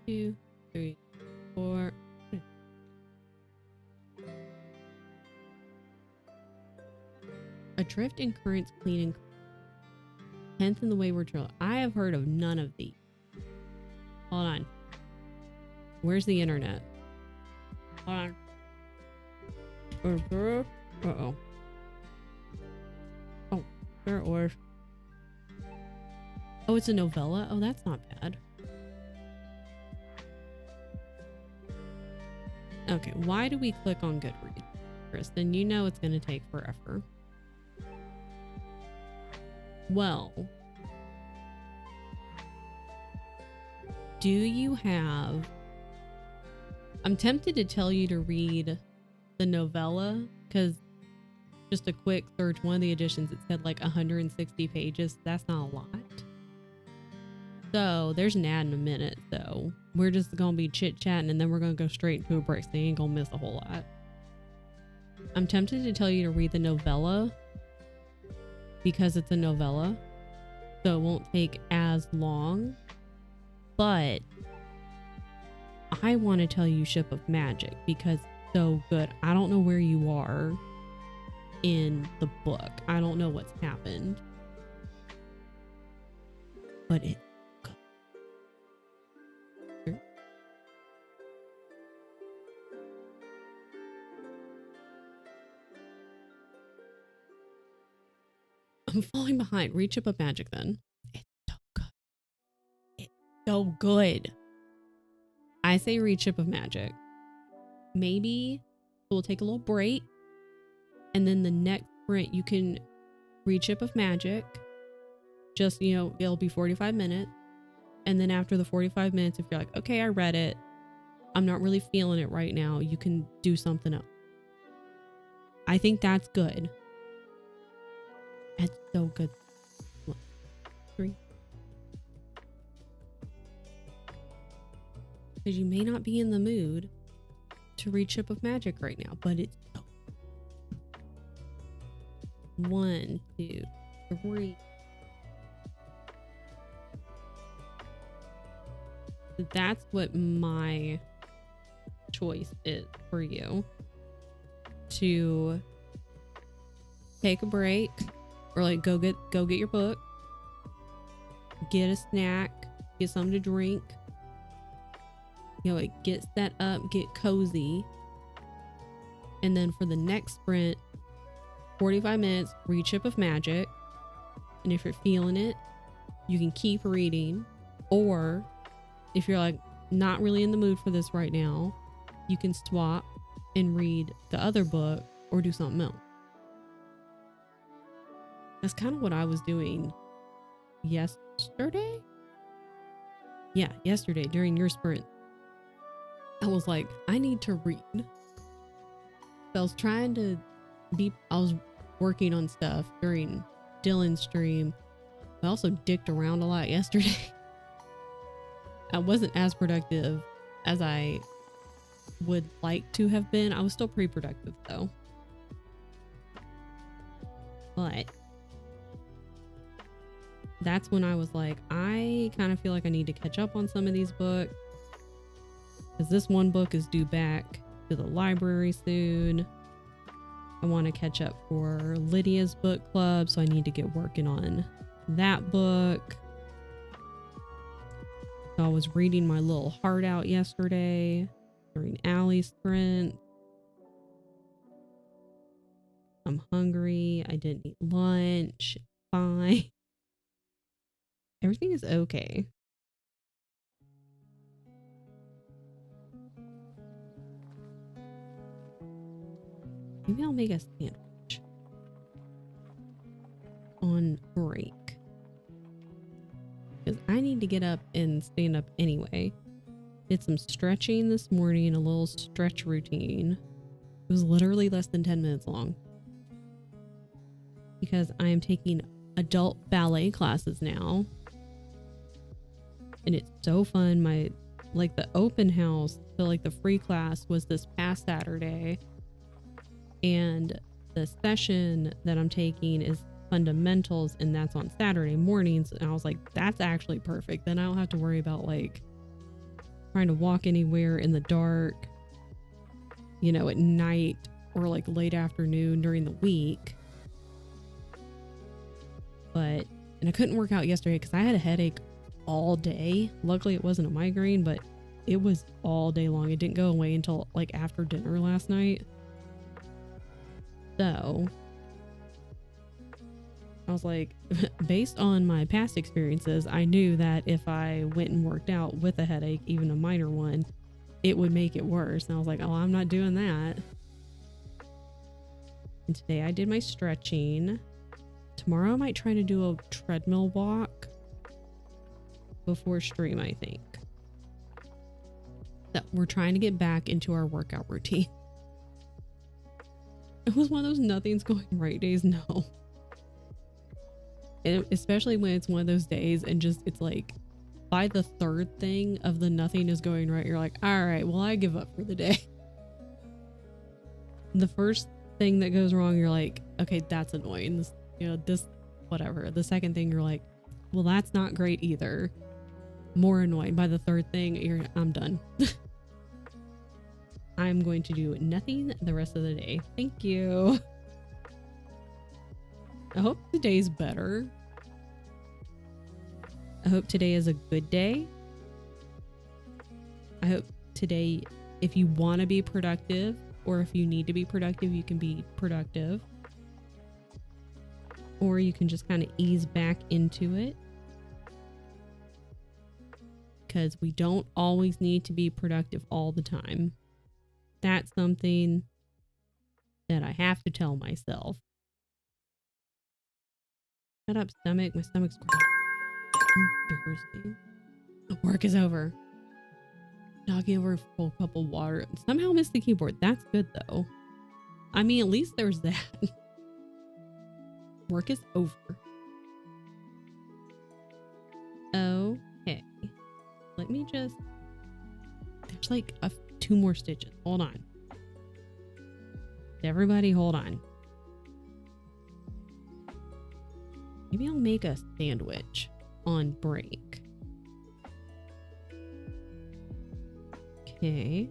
2, 3, 4. Adrift in currents cleaning. 10th in the Wayward Trail. I have heard of none of these. Hold on. Where's the internet? Hold on. Uh-oh. Oh, there it was. Oh, it's a novella? Oh, that's not bad. Okay, why do we click on Goodreads, Kristen? You know it's going to take forever. Well, Do you have... I'm tempted to tell you to read the novella, because just a quick search, one of the editions, it said like 160 pages. That's not a lot. So there's an ad in a minute, so we're just gonna be chit-chatting and then we're gonna go straight into a break, so you ain't gonna miss a whole lot. I'm tempted to tell you to read the novella because it's a novella, so it won't take as long, but I want to tell you Ship of Magic because it's so good. I don't know where you are in the book. I don't know what's happened, but it's good. I'm falling behind. Read Ship of Magic then. It's so good. It's so good. I say read Ship of Magic. Maybe we'll take a little break, and then the next sprint you can read Ship of Magic. Just, you know, it'll be 45 minutes. And then after the 45 minutes, if you're like, okay, I read it, I'm not really feeling it right now, you can do something else. I think that's good. It's so good. 3. Because you may not be in the mood to read Ship of Magic right now, but it's so 1, 2, 3. That's what my choice is for you. To take a break, or like go get your book, get a snack, get something to drink, you know, like get set up, get cozy, and then for the next sprint, 45 minutes, read Ship of Magic. And if you're feeling it, you can keep reading, or if you're like not really in the mood for this right now, you can swap and read the other book or do something else. That's kind of what I was doing yesterday. Yeah, yesterday during your sprint. I was like, I need to read. So I was trying to I was working on stuff during Dylan's stream. I also dicked around a lot yesterday. I wasn't as productive as I would like to have been. I was still pretty productive though. But that's when I was like, I kind of feel like I need to catch up on some of these books, because this one book is due back to the library soon. I want to catch up for Lydia's book club, so I need to get working on that book. So I was reading my little heart out yesterday during Allie's sprint. I'm hungry. I didn't eat lunch. Fine. Everything is okay. Maybe I'll make a sandwich on break, because I need to get up and stand up anyway. Did some stretching this morning, a little stretch routine. It was literally less than 10 minutes long, because I am taking adult ballet classes now. And it's so fun. The open house, so like the free class was this past Saturday. And the session that I'm taking is fundamentals, and that's on Saturday mornings. And I was like, that's actually perfect. Then I don't have to worry about like trying to walk anywhere in the dark, you know, at night or like late afternoon during the week. And I couldn't work out yesterday because I had a headache all day. Luckily it wasn't a migraine, but it was all day long. It didn't go away until like after dinner last night. So I was like, based on my past experiences, I knew that if I went and worked out with a headache, even a minor one, it would make it worse. And I was like, oh, I'm not doing that. And today I did my stretching. Tomorrow I might try to do a treadmill walk before stream, I think. that we're trying to get back into our workout routine. It was one of those nothing's going right days. No. Especially when it's one of those days and just it's like by the third thing of the nothing is going right, you're like, all right, well, I give up for the day. The first thing that goes wrong, you're like, okay, that's annoying. This, you know, this, whatever. The second thing, you're like, well, that's not great either. More annoying. By the third thing, I'm done. I'm going to do nothing the rest of the day. Thank you. I hope today's better. I hope today is a good day. I hope today, if you want to be productive or if you need to be productive, you can be productive. Or you can just kind of ease back into it. Because we don't always need to be productive all the time. That's something that I have to tell myself. Shut up, stomach. My stomach's embarrassing. Work is over. Knocking over a full cup of water. Somehow missed the keyboard. That's good though. I mean, at least there's that. Work is over. Okay. Let me just... There's like 2 more stitches. Hold on. Everybody hold on. Maybe I'll make a sandwich on break. Okay.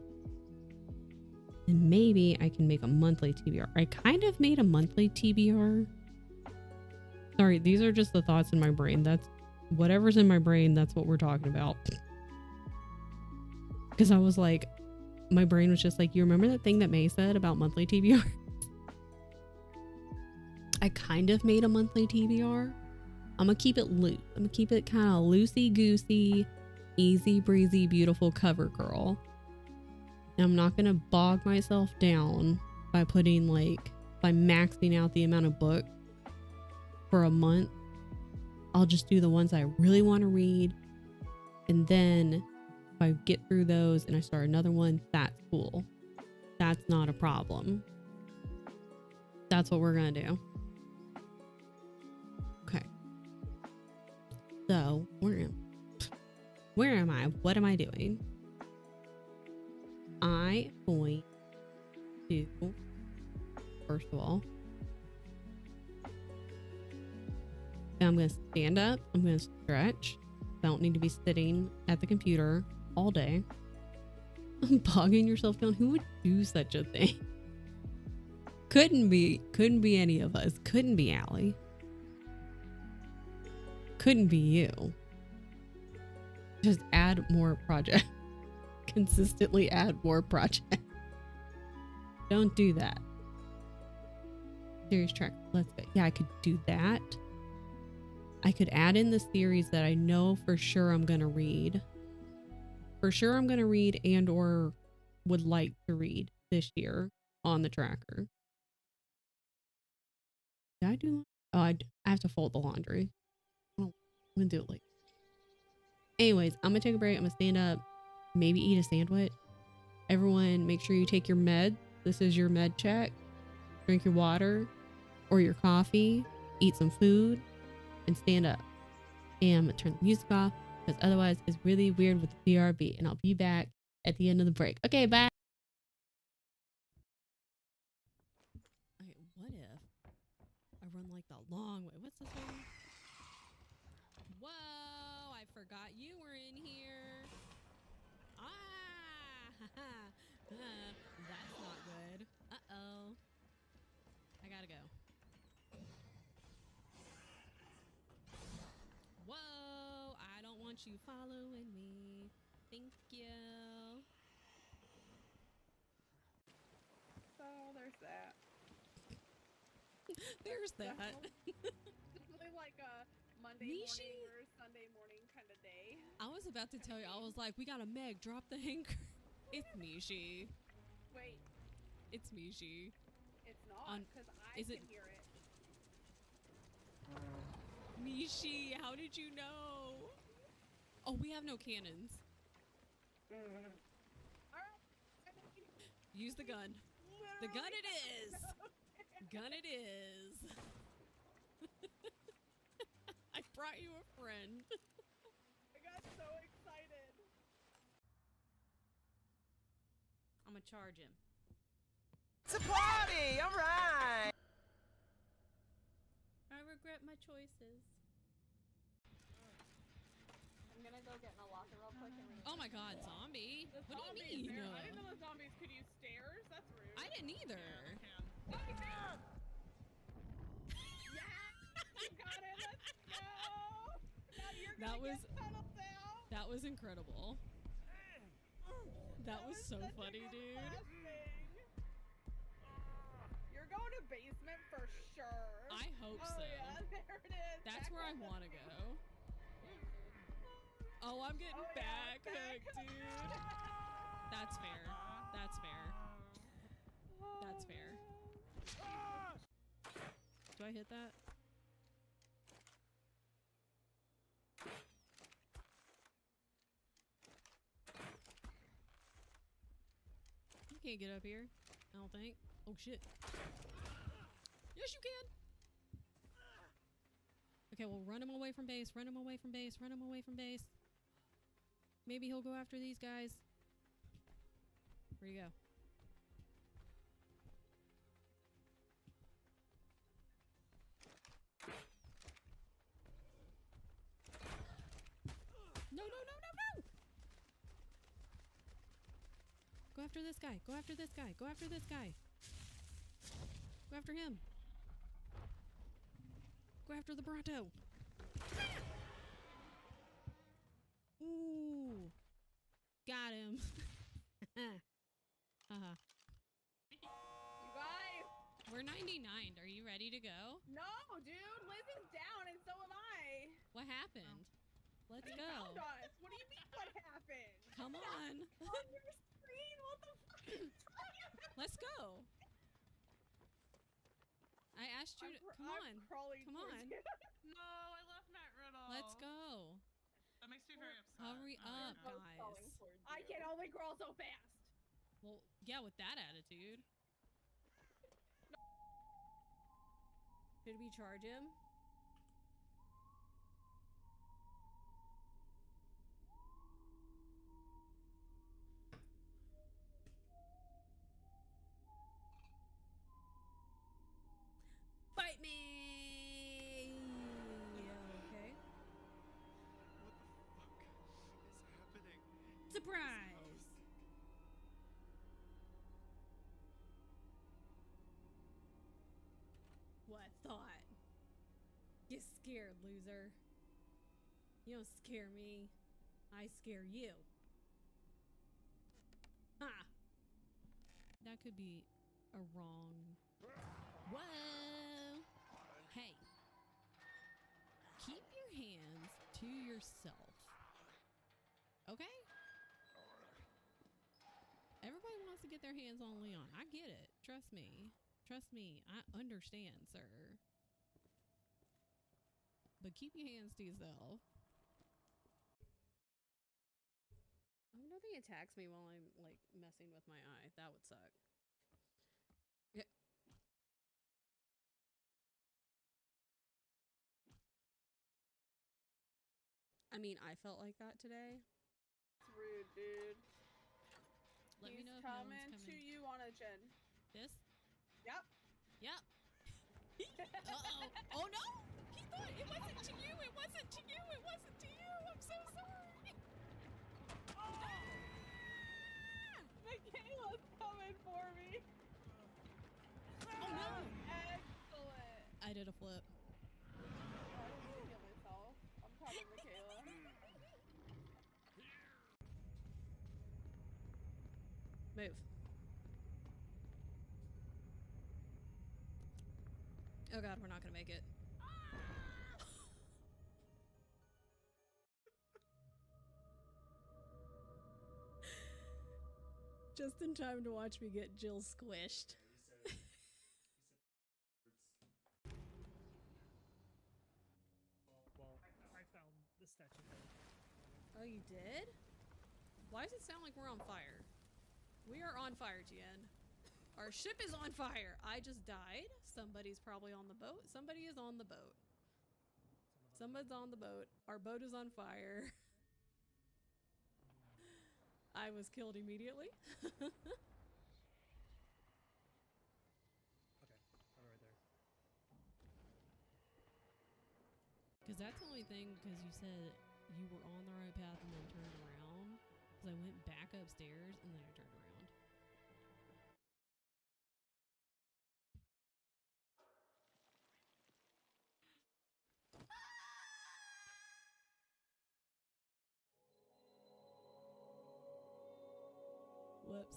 And maybe I can make a monthly TBR. I kind of made a monthly TBR. Sorry, these are just the thoughts in my brain. That's whatever's in my brain, that's what we're talking about. Because I was like, my brain was just like, you remember that thing that May said about monthly TBR? I kind of made a monthly TBR. I'm gonna keep it loose. I'm gonna keep it kind of loosey-goosey, easy breezy, beautiful cover girl. And I'm not gonna bog myself down by putting by maxing out the amount of book for a month. I'll just do the ones I really want to read. And then if I get through those and I start another one, that's cool. That's not a problem. That's what we're gonna do. Okay. So where am I? What am I doing? I'm going to, first of all, I'm going to stand up. I'm going to stretch. I don't need to be sitting at the computer all day. Bogging yourself down. Who would do such a thing? Couldn't be any of us. Couldn't be Allie. Couldn't be you. Just add more projects. Consistently add more projects. Don't do that. Series track. Let's go. Yeah, I could do that. I could add in the series that I know for sure I'm going to read. For sure I'm going to read and or would like to read this year on the tracker. Did I do? Oh, I have to fold the laundry. Oh, I'm going to do it later. Anyways, I'm going to take a break. I'm going to stand up. Maybe eat a sandwich. Everyone, make sure you take your med. This is your med check. Drink your water or your coffee. Eat some food. And stand up. And I'm gonna turn the music off because otherwise it's really weird with the BRB. And I'll be back at the end of the break. Okay, bye. Okay, what if I run like the long way? What's this one? Whoa, I forgot you were in here. That's not good. Uh-oh. I gotta go. Whoa, I don't want you following me. Thank you. So there's that. There's that. Definitely like a Monday morning or Sunday morning kind of day. I was about to tell you, I was like, we got a Meg, drop the anchor. It's Mishi. Wait. It's Mishi. It's not, because I can hear it. Mishi, how did you know? Oh, we have no cannons. Use the gun. The gun it is. Gun it is. I brought you a friend. I got so excited. I'm gonna charge him. It's a party! Alright! I regret my choices. I'm gonna go get in a locker real quick and Oh my god, zombie. The What do you zombies mean? there. I didn't know the zombies could use stairs. That's rude. I didn't either. Yeah! You got it! Let's go! Now you're gonna get tunneled down! That was incredible. That was so such a funny, good dude. flash thing. You're going to basement for sure. I hope oh, so. Yeah, there it is. That's where I want to go. Oh, I'm getting back hooked, dude. That's fair. That's fair. That's fair. Do I hit that? You can't get up here. I don't think. Oh shit. Yes, you can. Okay, well, run him away from base. Run him away from base. Run him away from base. Maybe he'll go after these guys. Where you go? No, no, no, no, no! Go after this guy. Go after this guy. Go after this guy. Go after him. Go after the Bronto. Ooh. Got him. Uh-huh. You guys! We're 99. Are you ready to go? No, dude! Liz is down and so am I! What happened? Let's They go. found us! What do you mean what happened? Come on. On your screen? What the fuck? Let's go. I asked you to come I'm on. crawling Come towards on. you. No, I left Matt Riddle. Let's go. That makes me very upset. Hurry up, Yeah. guys. I can only crawl so fast. Well, yeah, with that attitude. Should we charge him? Bite me! Okay. What the fuck is happening? Surprise! What thought? Get scared, loser. You don't scare me. I scare you. Ha! That could be a wrong... Whoa! Hey. Keep your hands to yourself. Okay? Everybody wants to get their hands on Leon. I get it. Trust me. Trust me. I understand, sir. But keep your hands to yourself. I hope nothing attacks me while I'm, like, messing with my eye. That would suck. Yeah. I mean, I felt like that today. It's rude, dude. Let me He's know if no one's coming coming. to you on a chin. This? Yep. Yep. Uh-oh. Oh no! He thought it wasn't to you! It wasn't to you! It wasn't to you! I'm so sorry! Oh! Michaela's coming for me! Oh no! Excellent! I did a flip. I didn't mean to kill myself. I'm coming, Michaela. Move. Oh god, we're not gonna make it. Just in time to watch me get Jill squished. Well, I found the statue. Oh, you did? Why does it sound like we're on fire? We are on fire, Tien. Our ship is on fire. I just died. Somebody's probably on the boat. Somebody is on the boat. Someone's on the boat. Our boat is on fire. I was killed immediately. Okay, I'm right there. Because that's the only thing, because you said you were on the right path and then turned around. Because I went back upstairs and then I turned around. Whoops.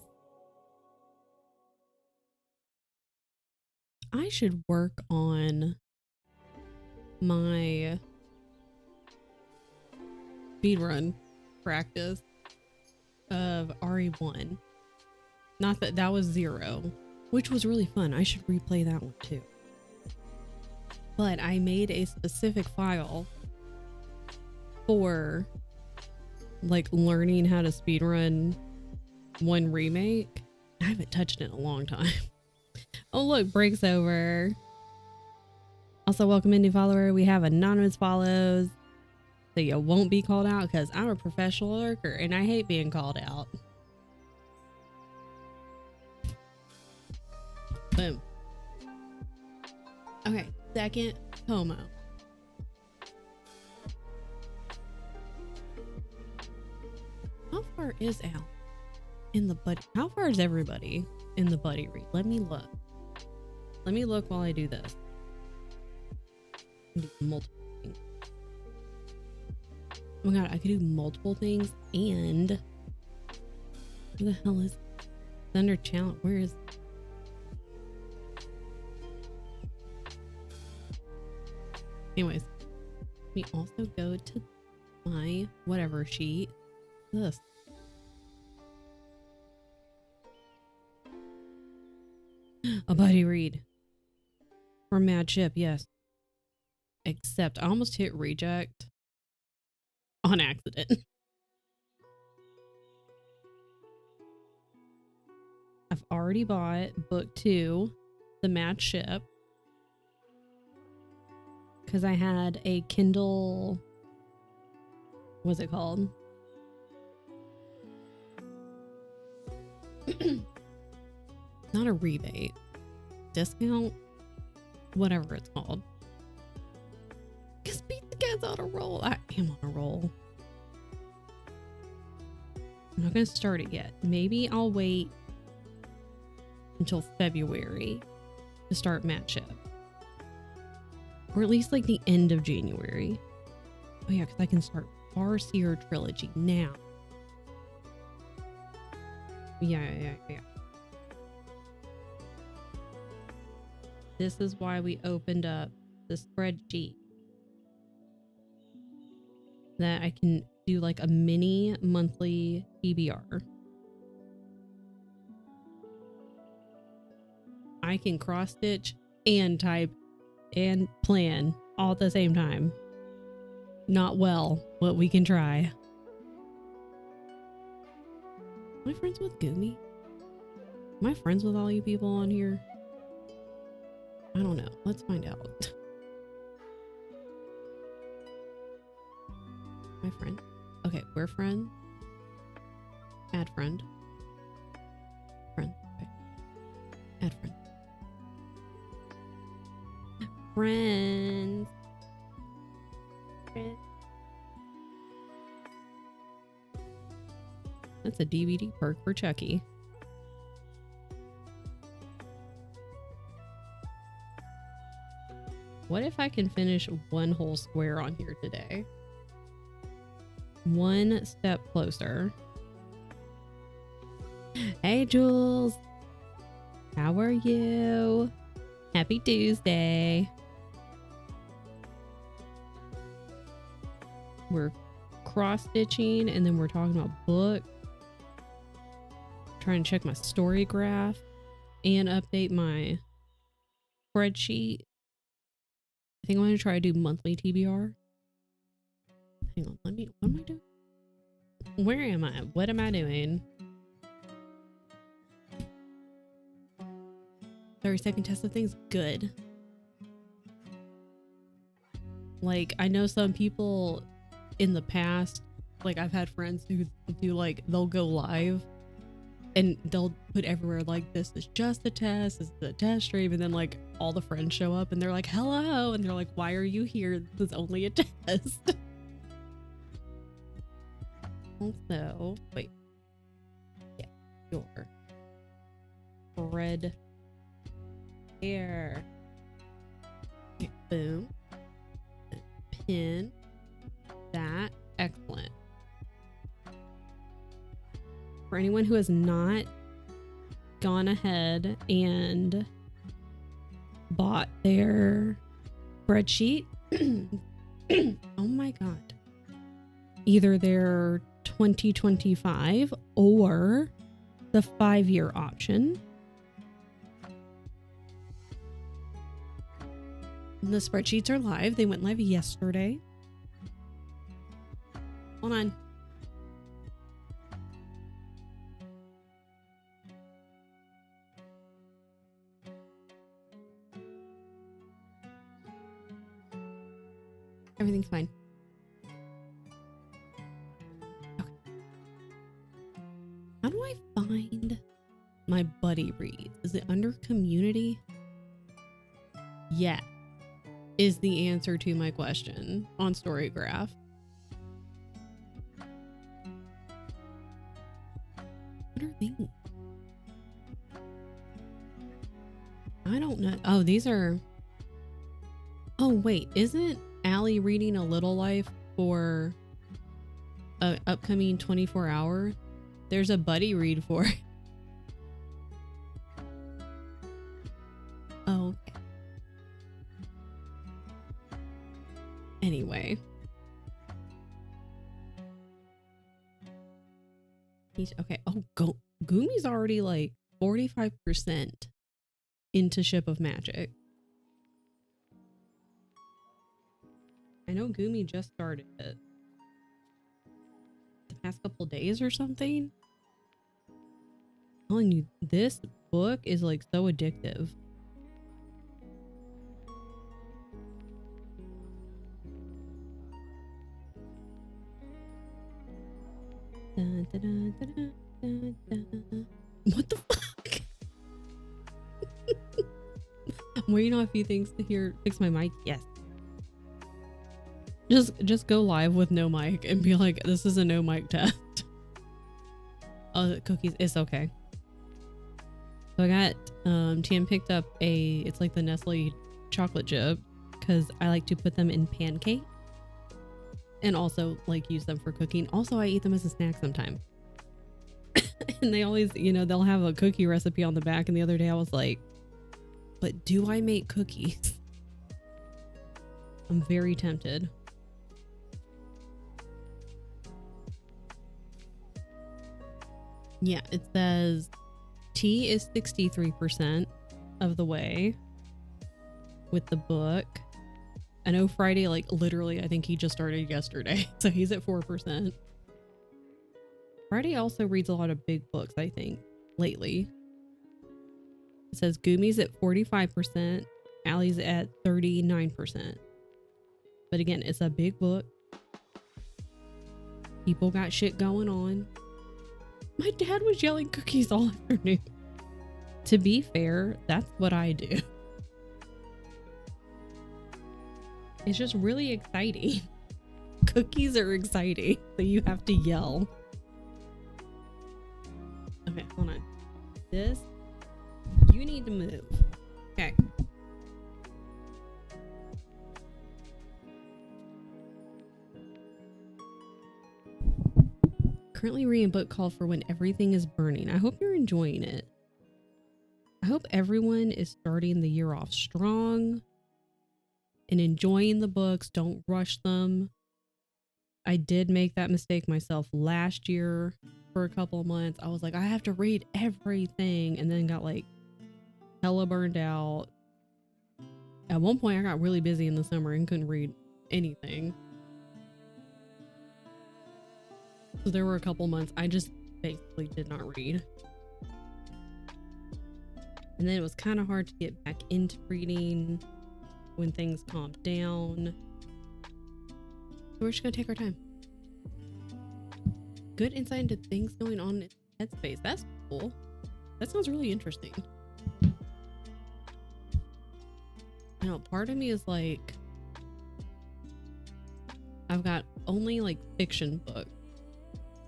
I should work on my speedrun practice of RE1. Not that that was 0, which was really fun. I should replay that one too. But I made a specific file for like learning how to speedrun one remake. I haven't touched it in a long time. Oh look, breaks over. Also, welcome in new follower. We have anonymous follows, so you won't be called out because I'm a professional lurker and I hate being called out. Boom. Okay, second homo. How far is Al in the buddy? How far is everybody in the buddy read? Let me look. Let me look while I do this. I can do multiple things. Oh my god, I could do multiple things and where the hell is Thunder Challenge? Where is anyways, let me also go to my whatever sheet. This a buddy read for Mad Ship, yes. Except I almost hit reject on accident. I've already bought book 2, The Mad Ship, because I had a Kindle, what's it called? Not a rebate, discount, whatever it's called. Just beat the guys on a roll. I am on a roll. I'm not gonna start it yet. Maybe I'll wait until February to start Mad Ship. Or at least like the end of January. Oh yeah, because I can start Farseer Trilogy now. Yeah. This is why we opened up the spreadsheet. That I can do like a mini monthly TBR. I can cross stitch and type and plan all at the same time. Not well, but we can try. Am I friends with Goomy? Am I friends with all you people on here? I don't know. Let's find out. My friend. Okay, we're friends. Add friend. Friend. Okay. Add friend. Friends. That's a DVD perk for Chucky. What if I can finish one whole square on here today? One step closer. Hey Jules, how are you? Happy Tuesday. We're cross stitching and then we're talking about book. Trying to check my story graph and update my spreadsheet. I think I'm going to try to do monthly TBR. Hang on, what am I doing? Where am I? What am I doing? Sorry, second test of things, good. Like, I know some people in the past, like I've had friends who do like, they'll go live and they'll put everywhere like, this is just a test, this is a test stream, and then like all the friends show up and they're like, hello, and they're like, why are you here? This is only a test. Also, wait. Yeah, your red hair. Okay, boom. Pin that. Excellent. For anyone who has not gone ahead and bought their spreadsheet, oh my god, either their 2025 or the 5-year option. And the spreadsheets are live. They went live yesterday. Hold on. Everything's fine. Okay. How do I find my buddy reads? Is it under community? Yeah, is the answer to my question on Storygraph. What are these? I don't know. Oh, these are... Oh, wait. Isn't Allie reading A Little Life for a upcoming 24 hour? There's a buddy read for it. Oh, okay. Anyway. Okay. Oh, Gumi's already like 45% into Ship of Magic. I know Gumi just started it the past couple days or something. I'm telling you, this book is like so addictive. What the fuck? I'm waiting on a few things to hear. Fix my mic. Yes. Just go live with no mic and be like, this is a no mic test. Oh, cookies. It's okay. So I got Tam picked up it's like the Nestle chocolate chip because I like to put them in pancake and also like use them for cooking. Also, I eat them as a snack sometime. And they always, you know, they'll have a cookie recipe on the back. And the other day I was like, but do I make cookies? I'm very tempted. Yeah, it says tea is 63% of the way with the book. I know Friday, like literally, I think he just started yesterday. So he's at 4%. Friday also reads a lot of big books, I think, lately. It says Gumi's at 45%. Allie's at 39%. But again, it's a big book. People got shit going on. My dad was yelling cookies all afternoon. To be fair, that's what I do. It's just really exciting. Cookies are exciting, so you have to yell. Okay, hold on. This, you need to move. Okay. Currently reading a book called For When Everything is Burning. I hope you're enjoying it. I hope everyone is starting the year off strong and enjoying the books. Don't rush them. I did make that mistake myself last year for a couple of months. I was like, I have to read everything, and then got like hella burned out. At one point, I got really busy in the summer and couldn't read anything. So there were a couple months I just basically did not read. And then it was kind of hard to get back into reading when things calmed down. So we're just gonna take our time. Good insight into things going on in Headspace. That's cool. That sounds really interesting. I know part of me is like, I've got only like fiction books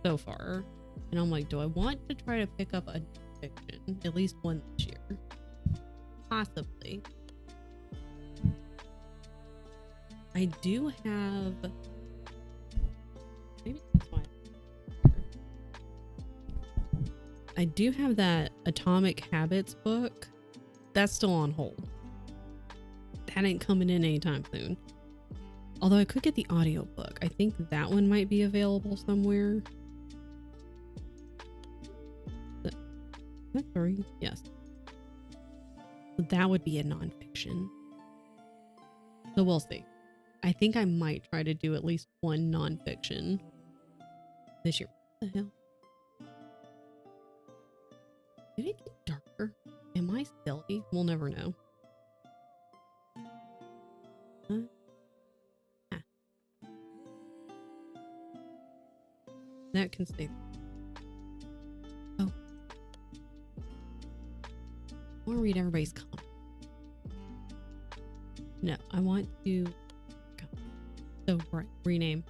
so far. And I'm like, do I want to try to pick up a fiction? At least one this year. Possibly. I do have... Maybe that's why. I do have that Atomic Habits book. That's still on hold. That ain't coming in anytime soon. Although I could get the audiobook. I think that one might be available somewhere. Is that 3? Yes. So that would be a nonfiction. So we'll see. I think I might try to do at least one nonfiction this year. What the hell? Did it get darker? Am I silly? We'll never know. That can stay. Oh. I want to read everybody's comment. No, I want to go. So, right, rename.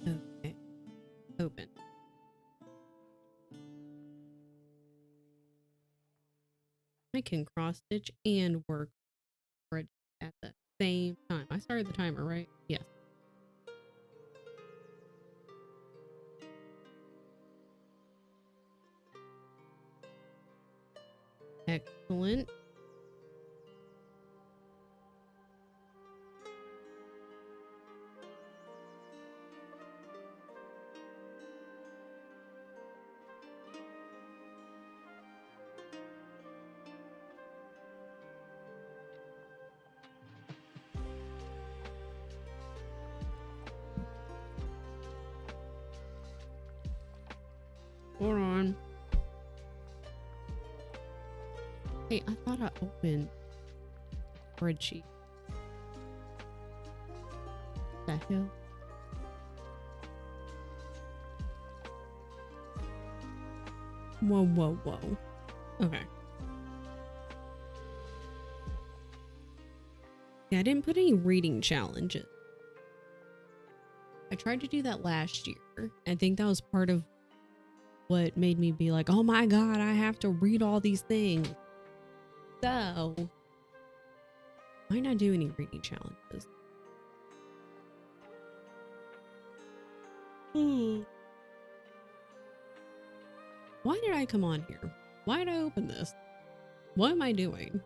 Okay. Open. I can cross stitch and work at the same time. I started the timer, right? Yes. Excellent. Hold on. Hey, I thought I opened spreadsheet. The hell? Whoa, whoa, whoa. Okay. Yeah, I didn't put any reading challenges. I tried to do that last year. I think that was part of what made me be like, oh my god, I have to read all these things. So, why not do any reading challenges? Why did I come on here? Why did I open this? What am I doing?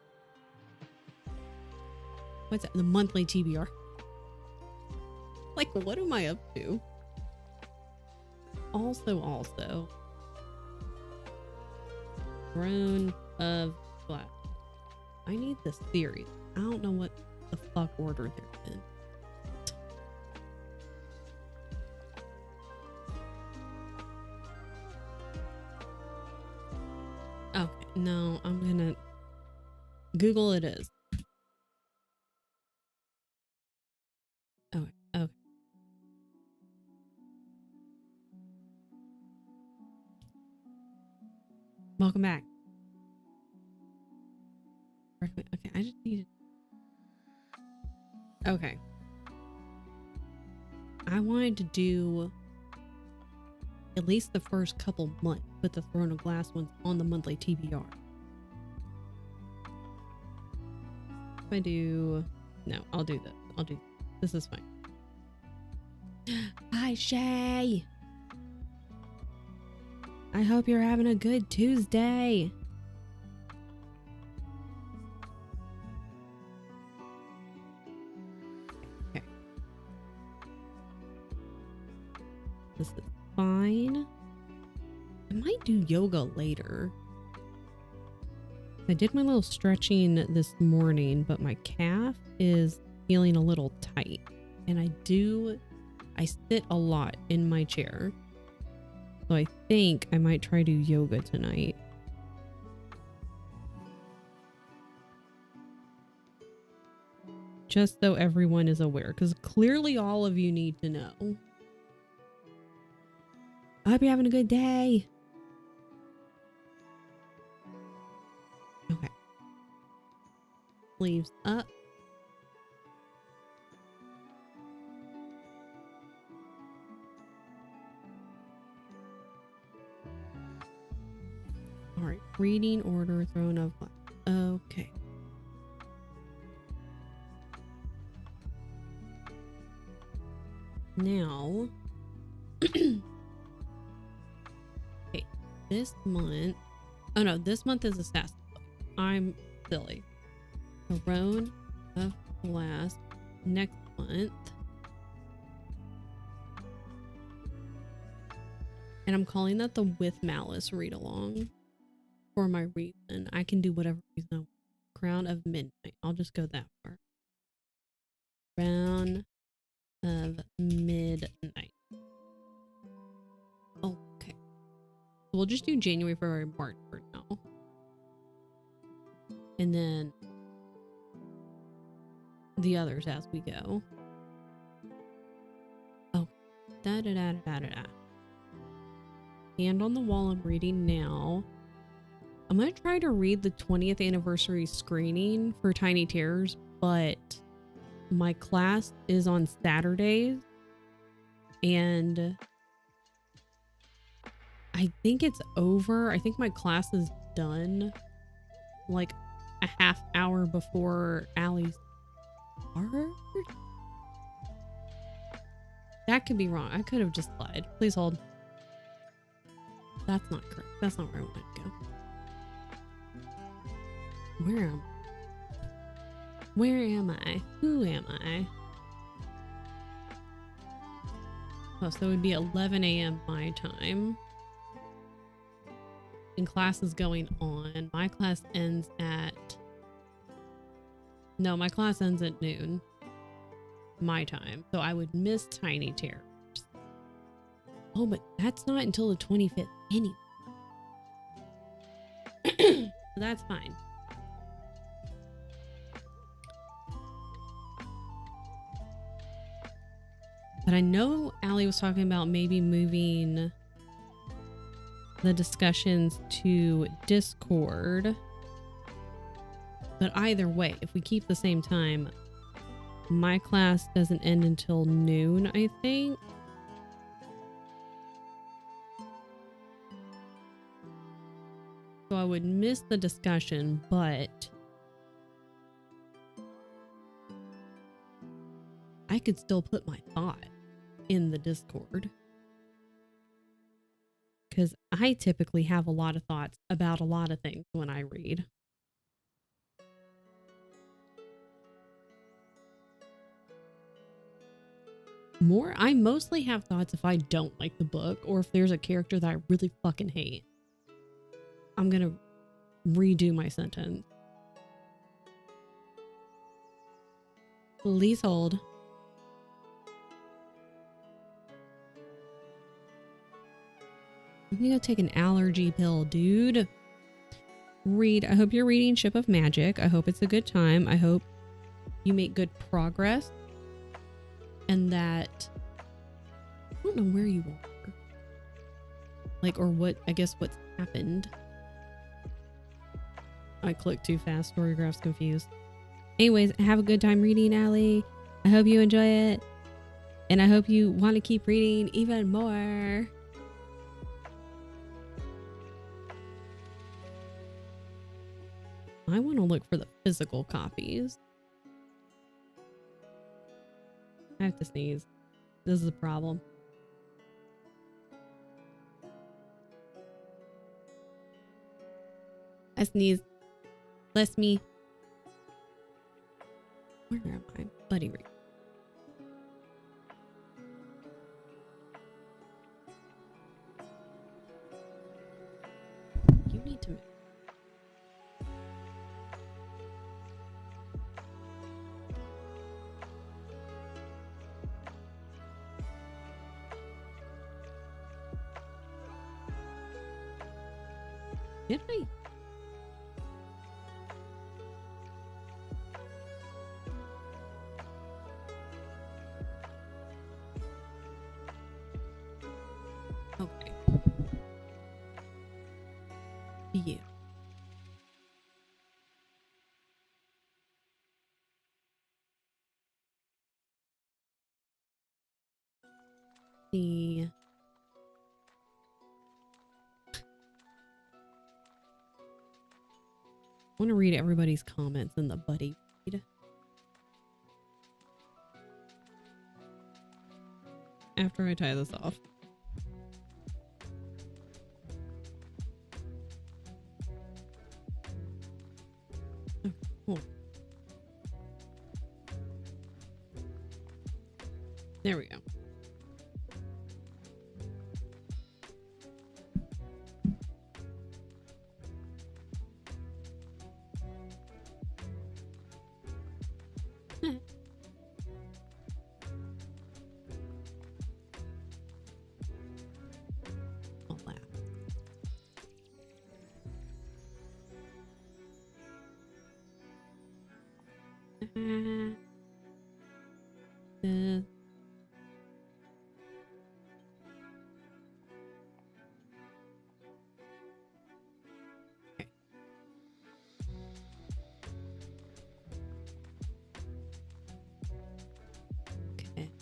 What's that? The monthly TBR? Like, what am I up to? Also, Throne of Glass. I need this series. I don't know what the fuck order they're in. Okay, no, I'm gonna Google it is. Okay, okay. Welcome back. Okay, I just needed. Okay. I wanted to do at least the first couple months, put the Throne of Glass ones on the monthly TBR. If I do, no, I'll do this. I'll do this. Is fine. Hi, Shay. I hope you're having a good Tuesday. Okay. This is fine. I might do yoga later. I did my little stretching this morning, but my calf is feeling a little tight. And I sit a lot in my chair. So I think I might try to do yoga tonight. Just so everyone is aware, because clearly all of you need to know. I hope you're having a good day. Okay. Sleeves up. All right. Reading order, throne of glass. Okay. Now, okay, this month, oh no, this month is assassin. I'm silly. Throne of Glass next month. And I'm calling that the With Malice read along for my reason. I can do whatever reason I want. Crown of Midnight. I'll just go that far. Crown of Midnight. Okay. We'll just do January, February, March for now. And then the others as we go. Oh. Da-da-da-da-da-da. Hand on the wall, I'm reading now. I'm going to try to read the 20th anniversary screening for Tiny Terrors, but my class is on Saturdays and I think it's over. I think my class is done like a half hour before Allie's start. That could be wrong. I could have just lied. Please hold. That's not correct. That's not where I want to go. Where am I? Where am I? Who am I? Oh, so it would be 11 a.m. my time. And class is going on. My class ends at... No, my class ends at noon. My time. So I would miss Tiny Terrors. Oh, but that's not until the 25th anyway. So that's fine. But I know Allie was talking about maybe moving the discussions to Discord. But either way, if we keep the same time, my class doesn't end until noon, I think. So I would miss the discussion, but I could still put my thought in the Discord. Because I typically have a lot of thoughts about a lot of things when I read. I mostly have thoughts if I don't like the book or if there's a character that I really fucking hate. I'm gonna redo my sentence. Please hold. I'm gonna go take an allergy pill, dude. Read. I hope you're reading Ship of Magic. I hope it's a good time. I hope you make good progress. And that... I don't know where you are. Like, or what... I guess what's happened. I clicked too fast. Storygraph's confused. Anyways, have a good time reading, Allie. I hope you enjoy it. And I hope you want to keep reading even more. I want to look for the physical copies. I have to sneeze. This is a problem. I sneezed. Bless me. Where am I? Buddy read. You need to move. Did I? Okay. Yeah. See. I want to read everybody's comments in the buddy read. After I tie this off. Okay, hold on. There we go. I'll laugh. Uh,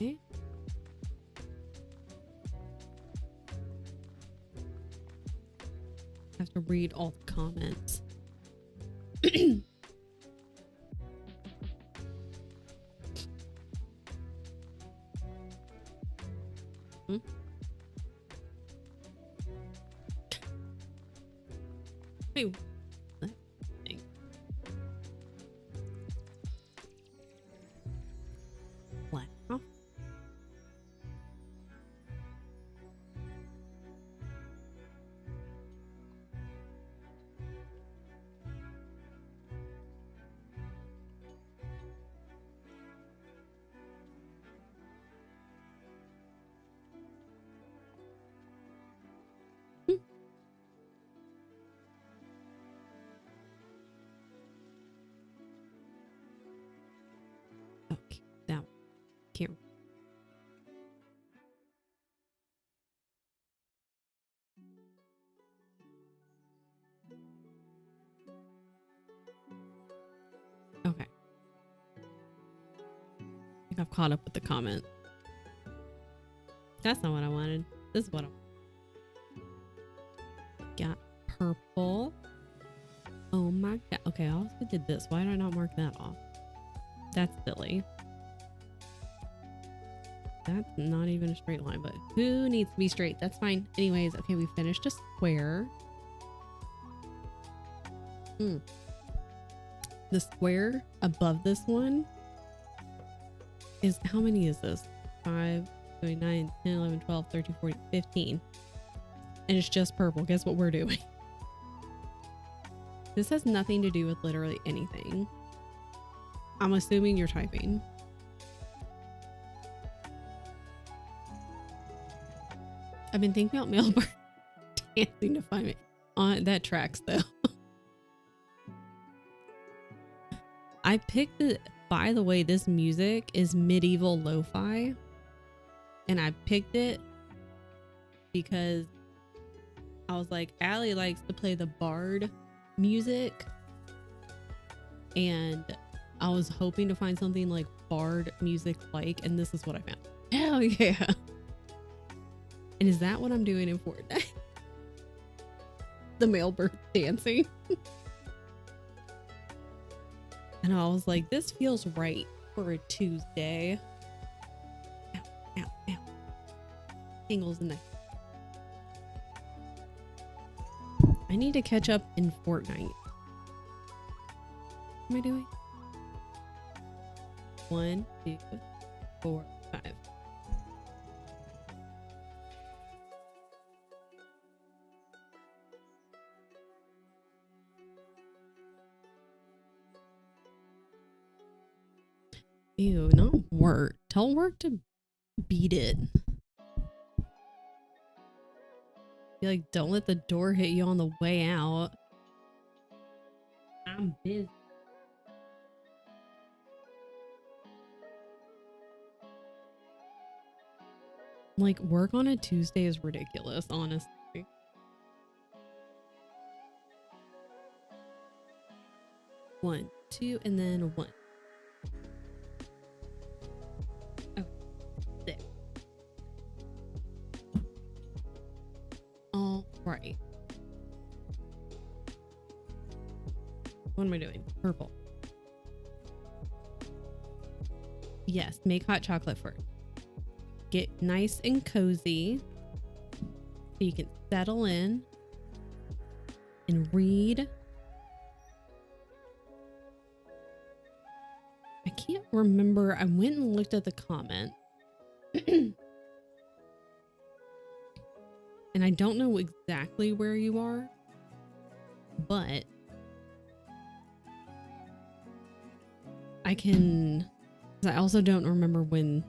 okay. I have to read all the comments. Hmm? Wait, what thing? Laugh? Okay, that one. Can't. Okay. I think I've caught up with the comment. That's not what I wanted. This is what I got. Purple. Oh my god. Okay, I also did this. Why did I not mark that off? That's silly. That's not even a straight line, but who needs to be straight? That's fine. Anyways, okay, we finished a square. The square above this one is, how many is this? 5, 9, 10, 11, 12, 13, 14, 15. And it's just purple. Guess what we're doing? This has nothing to do with literally anything. I'm assuming you're typing. I've been thinking about Melbourne dancing to find me. That tracks though. I picked it, by the way, this music is medieval lo-fi. And I picked it because I was like, Allie likes to play the Bard music. And I was hoping to find something like Bard music like, and this is what I found. Hell yeah. And is that what I'm doing in Fortnite? The male bird dancing. And I was like, this feels right for a Tuesday. Ow, ow, ow. Tingles in there. I need to catch up in Fortnite. What am I doing? 1, 2, 4, 5. Ew, not work. Tell work to beat it. Be like, don't let the door hit you on the way out. I'm busy. Like, work on a Tuesday is ridiculous, honestly. One, two, and then one. Oh, there. All right. What am I doing? Purple. Yes, make hot chocolate first. Get nice and cozy so you can settle in and read. I can't remember. I went and looked at the comment. And I don't know exactly where you are, but I also don't remember when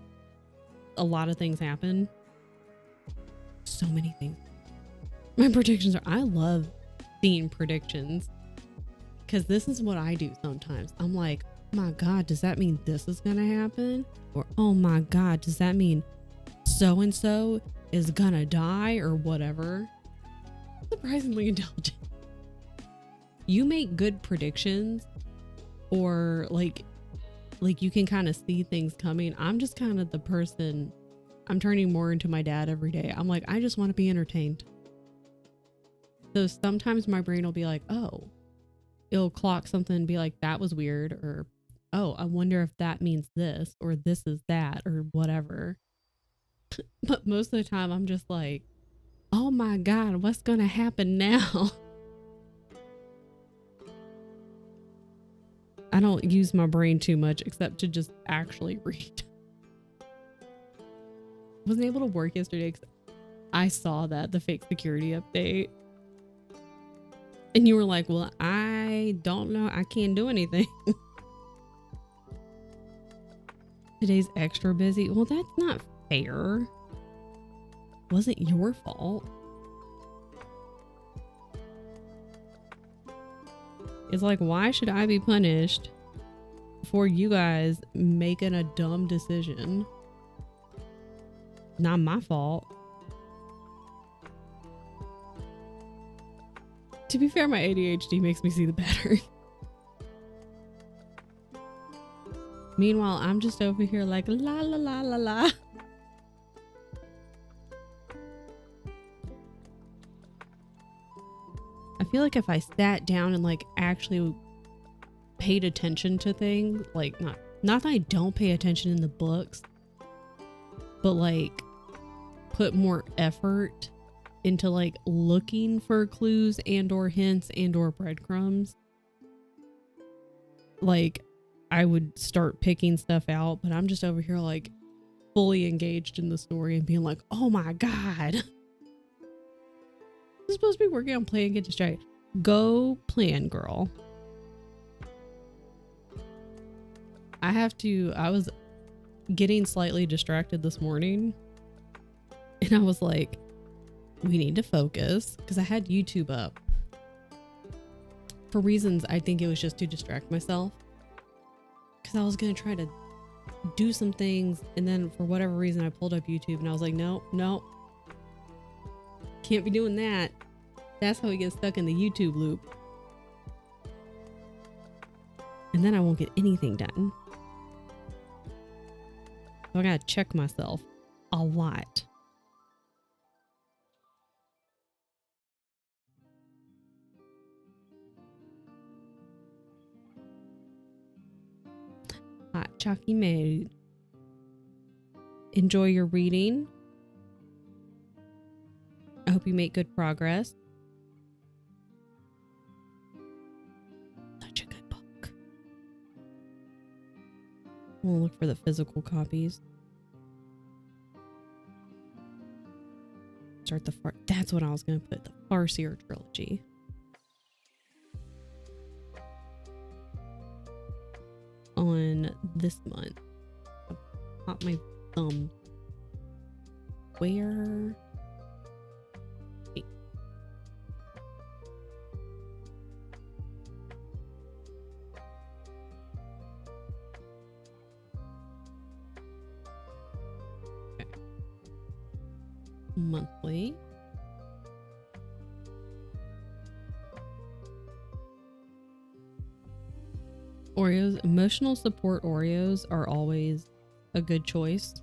a lot of things happen. So many things. My predictions are, I love seeing predictions because this is what I do sometimes. I'm like, my God, does that mean this is gonna happen? Or, oh my God, does that mean so-and-so is gonna die or whatever? Surprisingly intelligent. You make good predictions, or like you can kind of see things coming. I'm just kind of the person, I'm turning more into my dad every day. I'm like, I just want to be entertained. So sometimes my brain will be like, oh, it'll clock something and be like, that was weird. Or, oh, I wonder if that means this, or this is that, or whatever. But most of the time I'm just like, oh my God, what's going to happen now? I don't use my brain too much except to just actually read. Wasn't able to work yesterday because I saw the fake security update. And you were like, well, I don't know. I can't do anything. Today's extra busy. Well, that's not fair. Wasn't your fault. It's like, why should I be punished for you guys making a dumb decision? Not my fault. To be fair, my ADHD makes me see the pattern. Meanwhile, I'm just over here like, la la la la la. I feel like if I sat down and like actually paid attention to things, like not that I don't pay attention in the books, but like put more effort into like looking for clues and or hints and or breadcrumbs, like I would start picking stuff out. But I'm just over here like fully engaged in the story and being like, oh my God. I'm supposed to be working on Play and Get Distracted. Go plan, girl. I was getting slightly distracted this morning and I was like, we need to focus, because I had YouTube up for reasons I think it was just to distract myself, because I was going to try to do some things, and then for whatever reason I pulled up YouTube and I was like, no, can't be doing that. That's how we get stuck in the YouTube loop. And then I won't get anything done. So I gotta check myself a lot. Hot chalky made. Enjoy your reading. I hope you make good progress. Such a good book. We'll look for the physical copies. Start the that's what I was going to put, the Farseer trilogy. On this month. I'll pop my thumb. Where? Wait, monthly. Oreos, emotional support Oreos are always a good choice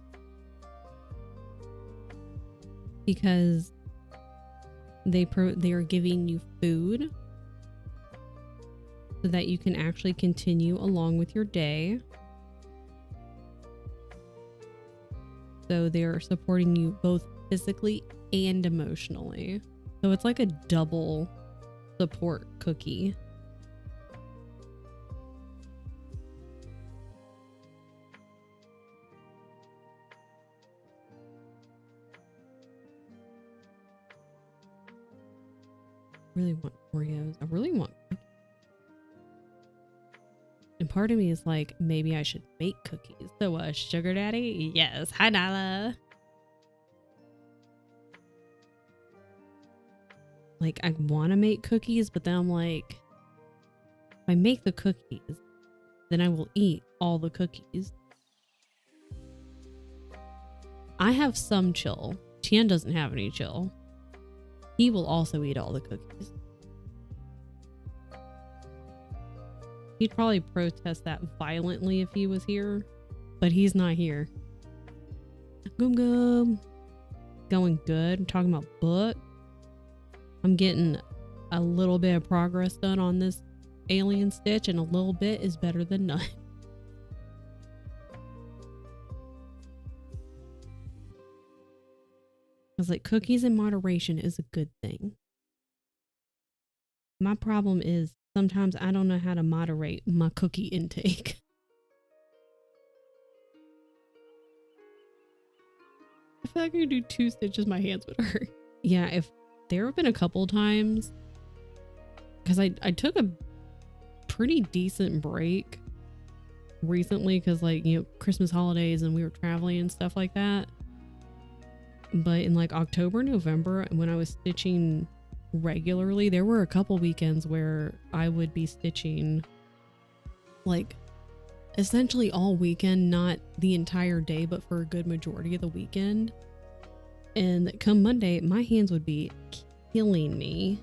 because they are giving you food so that you can actually continue along with your day. So they're supporting you both physically and emotionally. So it's like a double support cookie. I really want Oreos. I really want cookies. And part of me is like, maybe I should make cookies. So, sugar daddy? Yes. Hi, Nyla. Like, I want to make cookies, but then I'm like, if I make the cookies, then I will eat all the cookies. I have some chill. Tian doesn't have any chill. He will also eat all the cookies. He'd probably protest that violently if he was here, but he's not here. Gum gum. Going good. I'm talking about book. I'm getting a little bit of progress done on this alien Stitch, and a little bit is better than none. I was like, cookies in moderation is a good thing. My problem is sometimes I don't know how to moderate my cookie intake. I feel like I could do 2 stitches, my hands would hurt. Yeah, if there have been a couple times, because I took a pretty decent break recently because, like, you know, Christmas holidays and we were traveling and stuff like that. But in like October, November, when I was stitching regularly, there were a couple weekends where I would be stitching like essentially all weekend, not the entire day, but for a good majority of the weekend. And come Monday, my hands would be killing me.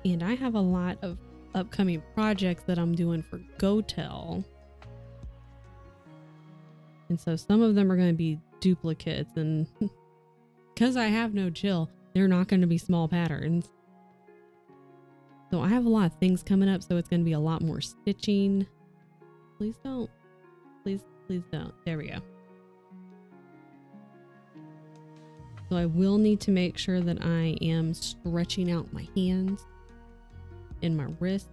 And I have a lot of upcoming projects that I'm doing for GoTel. And so some of them are going to be duplicates, and because I have no chill, they're not going to be small patterns. So I have a lot of things coming up, so it's going to be a lot more stitching. Please don't. Please don't. There we go. So I will need to make sure that I am stretching out my hands and my wrists,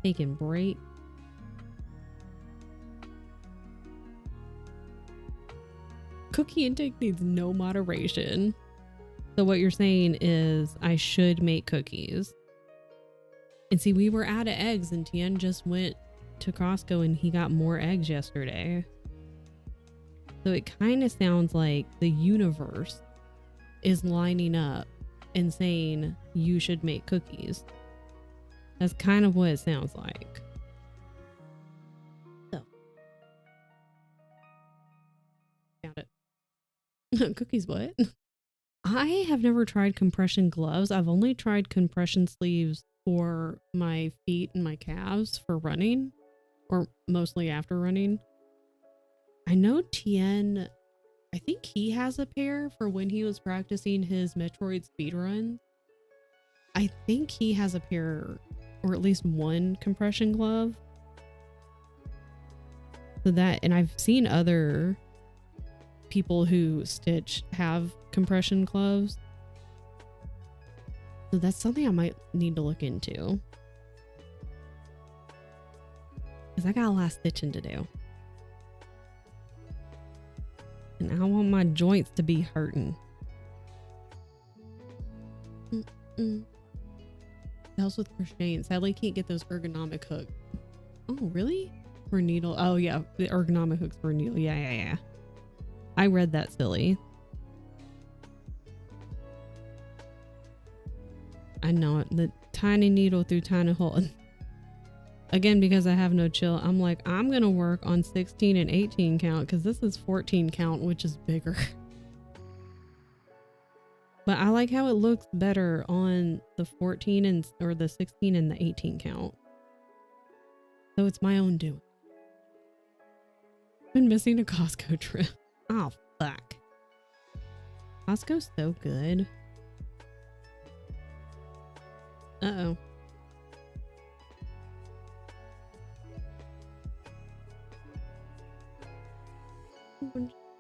taking breaks. Cookie intake needs no moderation. So what you're saying is I should make cookies. And see, we were out of eggs and Tien just went to Costco and he got more eggs yesterday. So it kind of sounds like the universe is lining up and saying you should make cookies. That's kind of what it sounds like. So. Found it. Cookies what? I have never tried compression gloves. I've only tried compression sleeves for my feet and my calves for running, or mostly after running. I know Tien, I think he has a pair for when he was practicing his Metroid speedrun. I think he has a pair, or at least one compression glove. So that, and I've seen other people who stitch have compression gloves. So that's something I might need to look into. Because I got a lot of stitching to do. And I want my joints to be hurting. Helps with crocheting. Sadly, can't get those ergonomic hooks. Oh, really? For needle. Oh, yeah. The ergonomic hooks for needle. Yeah. I read that silly. I know it. The tiny needle through tiny hole. again, because I have no chill, I'm like, I'm gonna work on 16 and 18 count because this is 14 count, which is bigger. But I like how it looks better on the 14 and or the 16 and the 18 count. So it's my own doing. Been missing a Costco trip. Oh fuck. Costco's so good. Uh-oh.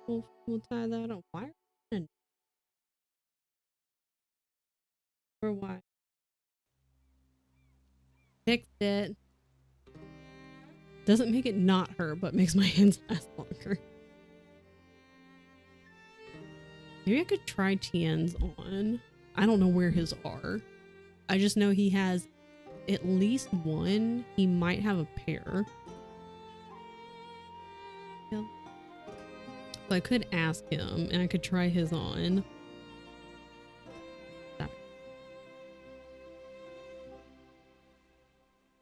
We'll tie that on wire and or why? Fixed it. Doesn't make it not hurt, but makes my hands last longer. Maybe I could try Tien's on. I don't know where his are. I just know he has at least one. He might have a pair. Yeah. So I could ask him and I could try his on.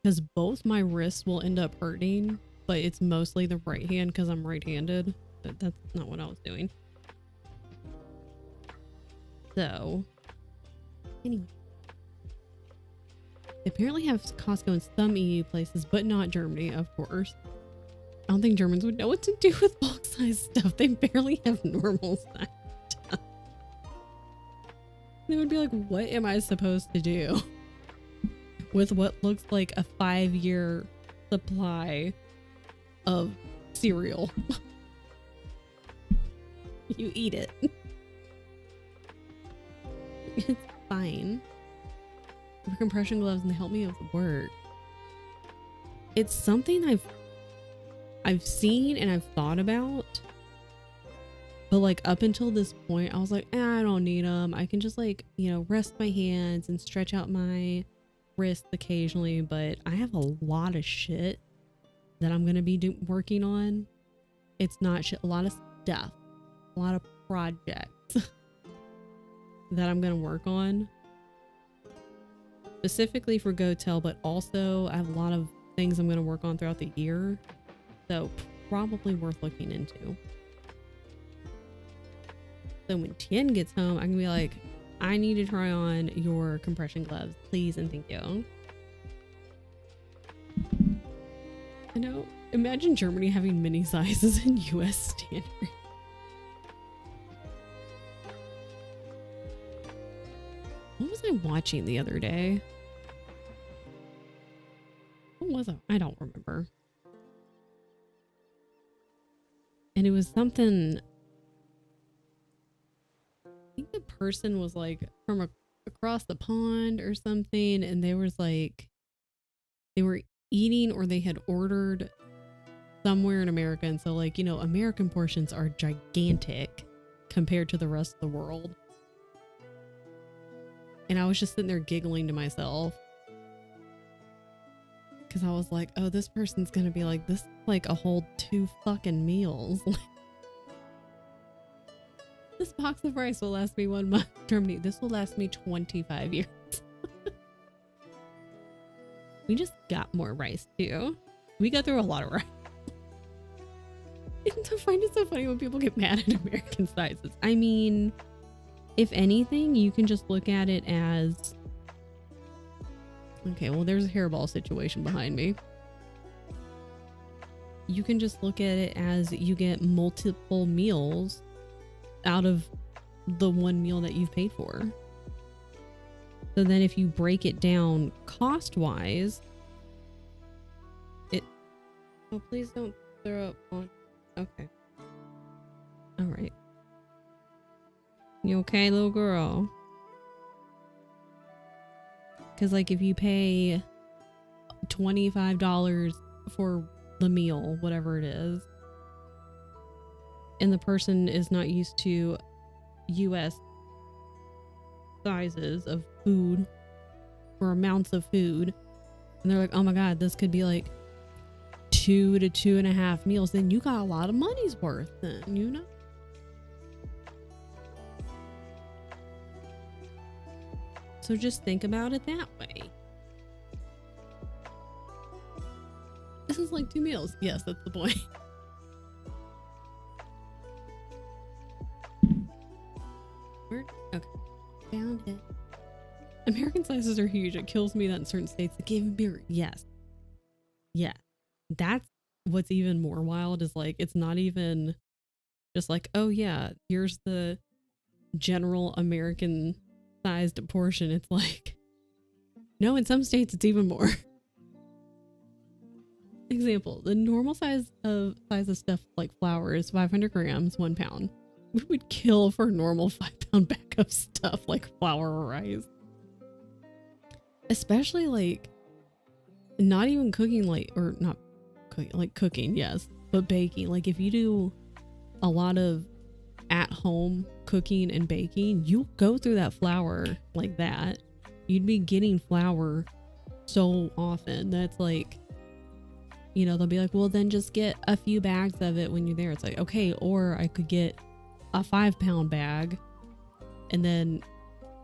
Because both my wrists will end up hurting, but it's mostly the right hand because I'm right-handed. But that's not what I was doing. So, anyway. They apparently have Costco in some EU places, but not Germany, of course. I don't think Germans would know what to do with bulk size stuff. They barely have normal size stuff. They would be like, what am I supposed to do with what looks like a 5-year supply of cereal? You eat it. It's fine. The compression gloves and they help me with work. It's something I've seen and I've thought about, but like up until this point I was like, I don't need them. I can just like, you know, rest my hands and stretch out my wrists occasionally, but I have a lot of shit that I'm gonna be working on. It's not shit, a lot of stuff, a lot of projects that I'm gonna work on specifically for GoTel, but also I have a lot of things I'm gonna work on throughout the year, so probably worth looking into. So when Tien gets home, I can be like, I need to try on your compression gloves, please and thank you. I know, imagine Germany having mini sizes in US standard. What was I watching the other day? What was it? I don't remember. And it was something, I think the person was like from across the pond or something, and they was like, they were eating or they had ordered somewhere in America, and so like, you know, American portions are gigantic compared to the rest of the world. And I was just sitting there giggling to myself because I was like, oh, this person's gonna be like, this is like a whole 2 fucking meals. This box of rice will last me 1 month. Germany, this will last me 25 years. We just got more rice too. We got through a lot of rice. I find it so funny when people get mad at American sizes. I mean, if anything, you can just look at it as, okay, well, there's a hairball situation behind me. You can just look at it as you get multiple meals out of the one meal that you've paid for. So then if you break it down cost-wise, oh, please don't throw up on, okay. All right. You okay, little girl? Because like if you pay $25 for the meal, whatever it is, and the person is not used to US sizes of food or amounts of food, and they're like, oh my god, this could be like 2 to 2.5 meals, then you got a lot of money's worth then, you know? So just think about it that way. This is like 2 meals. Yes, that's the point. Where? Okay. Found it. American sizes are huge. It kills me that in certain states they give beer. Yes. Yeah. That's what's even more wild is like, it's not even just like, oh yeah, here's the general American sized portion. It's like, no, in some states it's even more. Example, the normal size of stuff like flour is 500 grams, 1 pound. We would kill for a normal 5-pound bag of stuff like flour or rice. Especially like not even cooking, like, or not cooking, like cooking, yes, but baking. Like if you do a lot of at home cooking and baking, you'll go through that flour like that. You'd be getting flour so often that's like, you know, they'll be like, well, then just get a few bags of it when you're there. It's like, okay, or I could get a 5-pound bag and then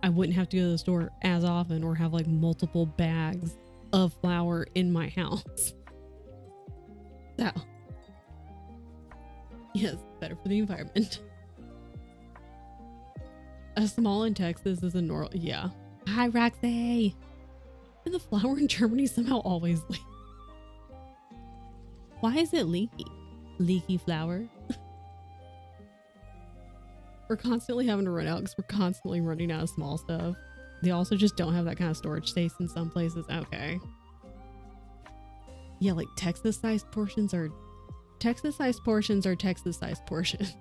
I wouldn't have to go to the store as often or have like multiple bags of flour in my house. So, yes, better for the environment. A small in Texas is a normal, yeah. Hi, Roxy. And the flour in Germany somehow always leaks. Why is it leaky? Leaky flour. We're constantly having to run out because we're constantly running out of small stuff. They also just don't have that kind of storage space in some places. Okay. Yeah, like Texas-sized portions are Texas-sized portions.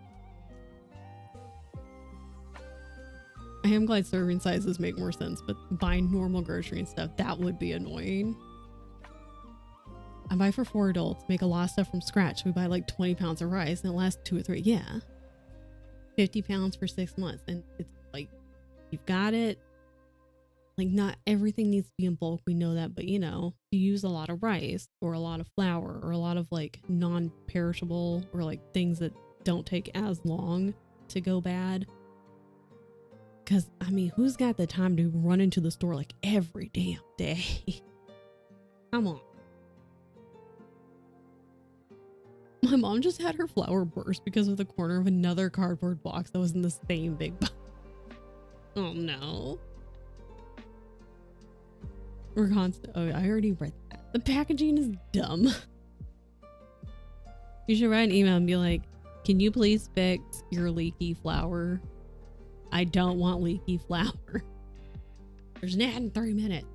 I am glad serving sizes make more sense, but buying normal grocery and stuff, that would be annoying. I buy for 4 adults, make a lot of stuff from scratch. We buy like 20 pounds of rice and it lasts 2 or 3. Yeah. 50 pounds for 6 months. And it's like, you've got it. Like not everything needs to be in bulk. We know that, but you know, you use a lot of rice or a lot of flour or a lot of like non-perishable or like things that don't take as long to go bad. Cause I mean, who's got the time to run into the store like every damn day? Come on. My mom just had her flour burst because of the corner of another cardboard box that was in the same big box. Oh no. We're constant. Oh, I already read that. The packaging is dumb. You should write an email and be like, can you please fix your leaky flour? I don't want leaky flour. There's an ad in 3 minutes.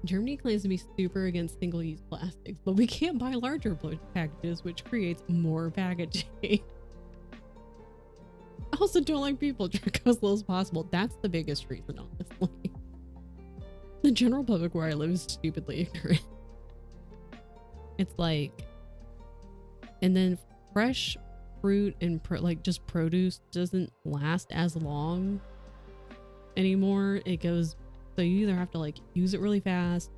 Germany claims to be super against single-use plastics, but we can't buy larger packages, which creates more packaging. I also don't like people drink as little as possible. That's the biggest reason, honestly. The general public where I live is stupidly ignorant. It's like, and then fresh fruit and like just produce doesn't last as long anymore. It goes, so you either have to like use it really fast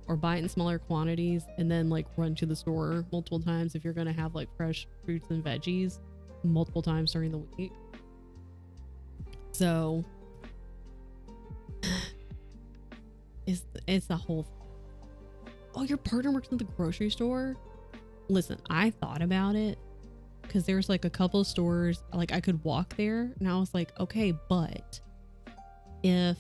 or buy it in smaller quantities and then like run to the store multiple times if you're going to have like fresh fruits and veggies multiple times during the week. So it's a whole oh, your partner works at the grocery store? Listen, I thought about it because there's like a couple of stores like I could walk there and I was like, okay, but if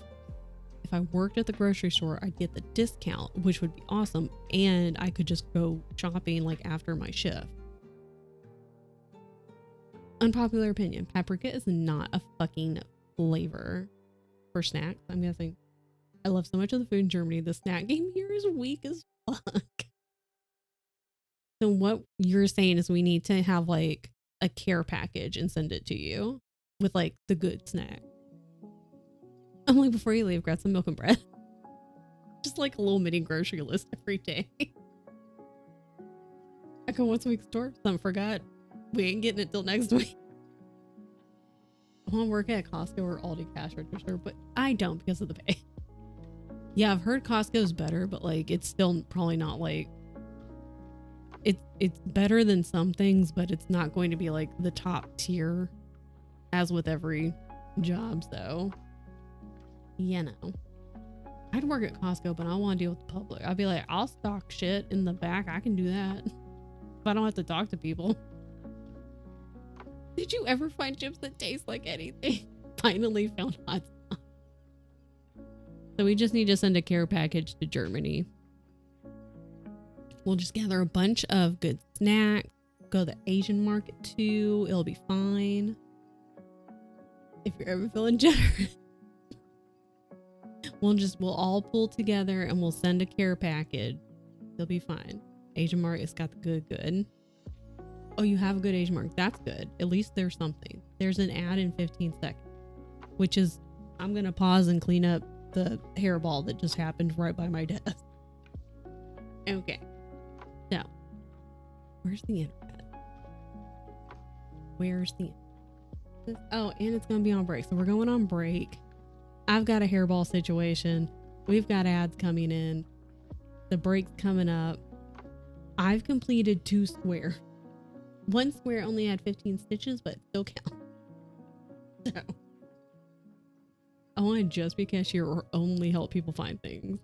I worked at the grocery store, I'd get the discount, which would be awesome, and I could just go shopping like after my shift. Unpopular opinion, paprika is not a fucking flavor for snacks. I'm guessing. I love so much of the food in Germany. The snack game here is weak as fuck. So what you're saying is we need to have like a care package and send it to you with like the good snack. I'm like, before you leave, grab some milk and bread. Just like a little mini grocery list every day. I go once a week store. Something forgot. We ain't getting it till next week. I want to work at Costco or Aldi cash register, but I don't because of the pay. Yeah, I've heard Costco's better, but like it's still probably not like it's better than some things, but it's not going to be like the top tier as with every job, so you know. I'd work at Costco, but I don't want to deal with the public. I'd be like, I'll stock shit in the back. I can do that. If I don't have to talk to people. Did you ever find chips that taste like anything? Finally found hot sauce. So we just need to send a care package to Germany. We'll just gather a bunch of good snacks. Go to the Asian market too. It'll be fine. If you're ever feeling generous. We'll all pull together and we'll send a care package. They'll be fine. Asian market's got the good. Oh, you have a good Asian market. That's good. At least there's something. There's an ad in 15 seconds, which is, I'm going to pause and clean up the hairball that just happened right by my desk. Okay. So, where's the internet? Where's the internet? Oh, and it's going to be on break. So we're going on break. I've got a hairball situation. We've got ads coming in. The break's coming up. I've completed 2 square. 1 square only had 15 stitches, but it still counts. So, I want to just be cashier or only help people find things.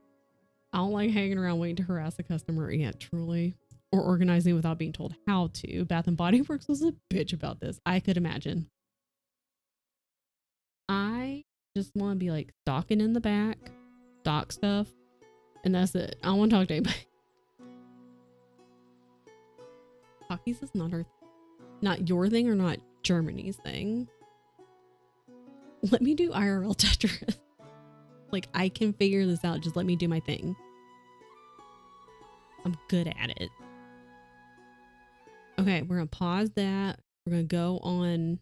I don't like hanging around waiting to harass a customer yet, truly. Or organizing without being told how to. Bath and Body Works was a bitch about this. I could imagine. I just want to be like stocking in the back, stock stuff, and that's it. I don't want to talk to anybody. Talkies is not your thing or not Germany's thing. Let me do IRL Tetris. Like, I can figure this out. Just let me do my thing. I'm good at it. Okay, we're gonna pause that. We're gonna go on.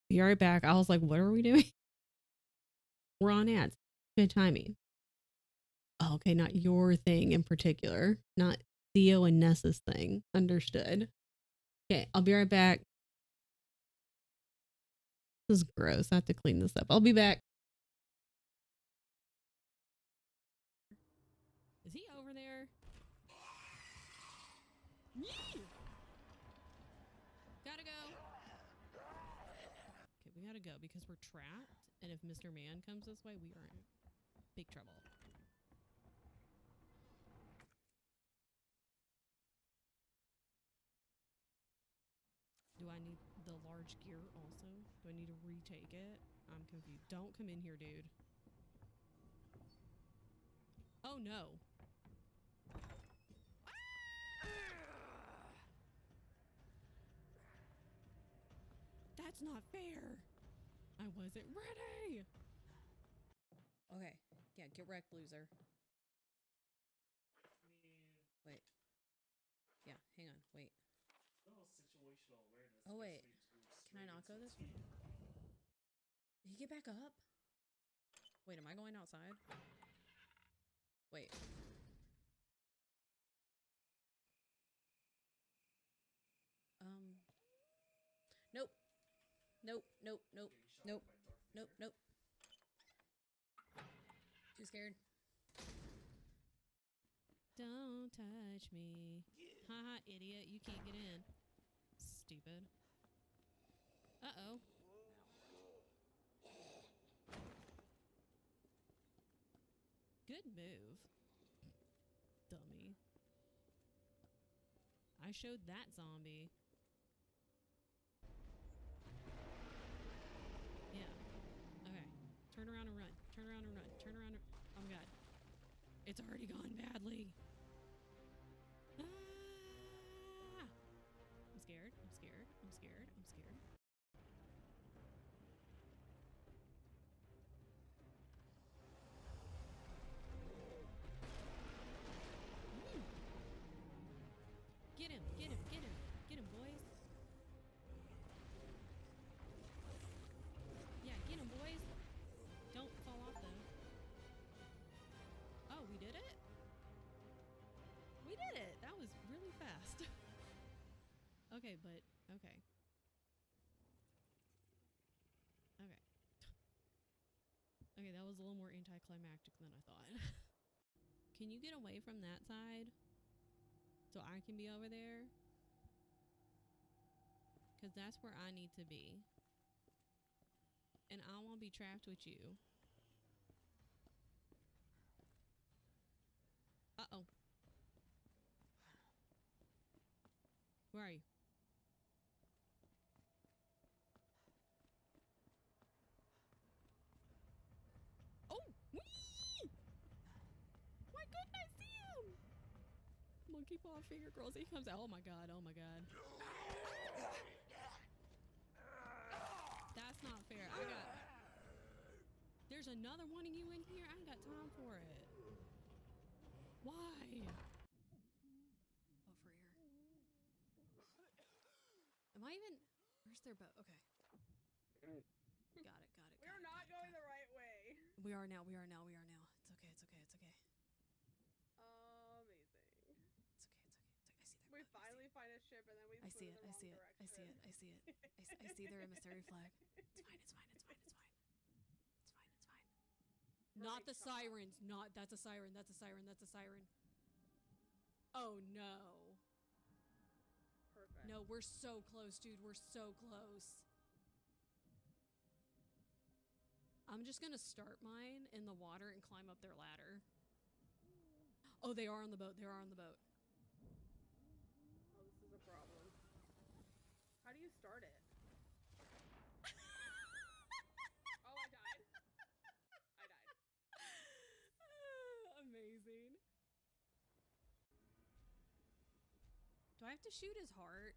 Be right back. I was like, what are we doing? We're on ads. Good timing. Oh, okay, not your thing in particular. Not Theo and Nessa's thing. Understood. Okay, I'll be right back. This is gross. I have to clean this up. I'll be back. Is he over there? Gotta go. Okay, we gotta go because we're trapped. And if Mr. Man comes this way, we are in big trouble. Do I need the large gear also? Do I need to retake it? I'm confused. Don't come in here, dude. Oh no. That's not fair. I wasn't ready. Okay. Yeah, get wrecked, loser. Wait. Yeah, hang on. Wait. Oh, wait. Can I not go this way? Did he get back up? Wait, am I going outside? Wait. Nope. Nope, nope, nope, nope, nope, nope. Too scared. Don't touch me. Haha, idiot. You can't get in. Stupid. Uh-oh. Good move. Dummy. I showed that zombie. Yeah. Okay. Turn around and run. Turn around and run. Turn around and... Oh my god. It's already gone badly. Ah! I'm scared. I'm scared. I'm scared. I'm scared. Get him. Get him. Get him. Get him, boys. Yeah, get him, boys. Don't fall off, though. Oh, we did it? We did it! That was really fast. Okay, but... Okay. Okay. Okay, that was a little more anticlimactic than I thought. Can you get away from that side? So I can be over there? Because that's where I need to be. And I won't be trapped with you. Where are you? Oh! Whee! My goodness, I see him! Monkey paw finger girls. He comes out. Oh my god, oh my god. That's not fair. I got... There's another one of you in here? I ain't got time for it. Why? Over here. Am I even... Where's their boat? Okay. Got it. We are not going the right way. We are now. We are now. We are now. It's okay. It's okay. It's okay. Amazing. It's okay. It's okay. It's okay. I see their We boat. finally find a ship and then we I see flew it. in I the see wrong it. I see it. direction. I see it. I see their emissary flag. It's fine. It's fine. It's fine. It's fine. It's fine. It's fine. Not the Right, shut up. sirens. Not. That's a siren. That's a siren. That's a siren. Oh no. Perfect. No, we're so close, dude. We're so close. I'm just gonna start mine in the water and climb up their ladder. Oh, they are on the boat. They are on the boat. Oh, this is a problem. How do you start it? Oh, I died. I died. Amazing. Do I have to shoot his heart?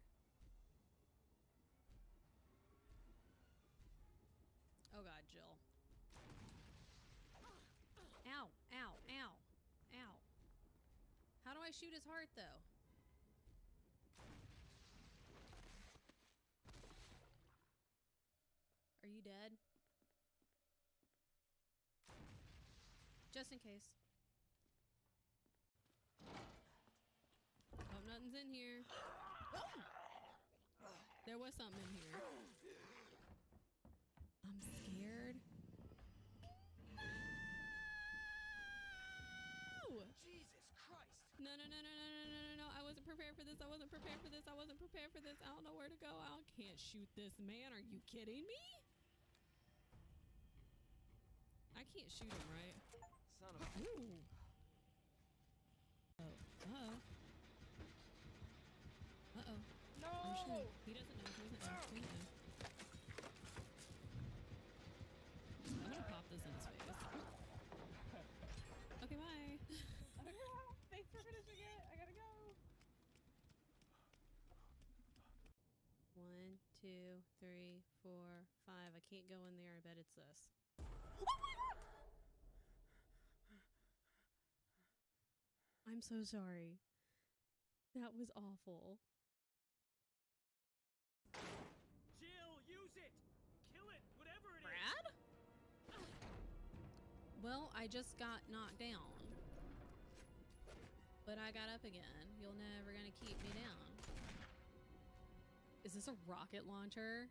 Oh god, Jill. Ow, ow, ow, ow. How do I shoot his heart though? Are you dead? Just in case. Hope nothing's in here. There was something in here. I'm scared. No! Jesus Christ! No, no, no, no, no, no, no, no, no. I wasn't prepared for this. I wasn't prepared for this. I wasn't prepared for this. I don't know where to go. I can't shoot this man. Are you kidding me? I can't shoot him, right? Son of a... Ooh. Oh. Uh-oh. Uh-oh. No! I'm sure he doesn't know. He doesn't know. He doesn't know. I'm gonna pop this in his face. Okay, bye. Thanks for finishing it. I gotta go. 1, 2, 3, 4, 5. I can't go in there. I bet it's this. I'm so sorry. That was awful. Jill, use it! Kill it! Whatever it is! Brad? Well, I just got knocked down. But I got up again. You're never gonna keep me down. Is this a rocket launcher?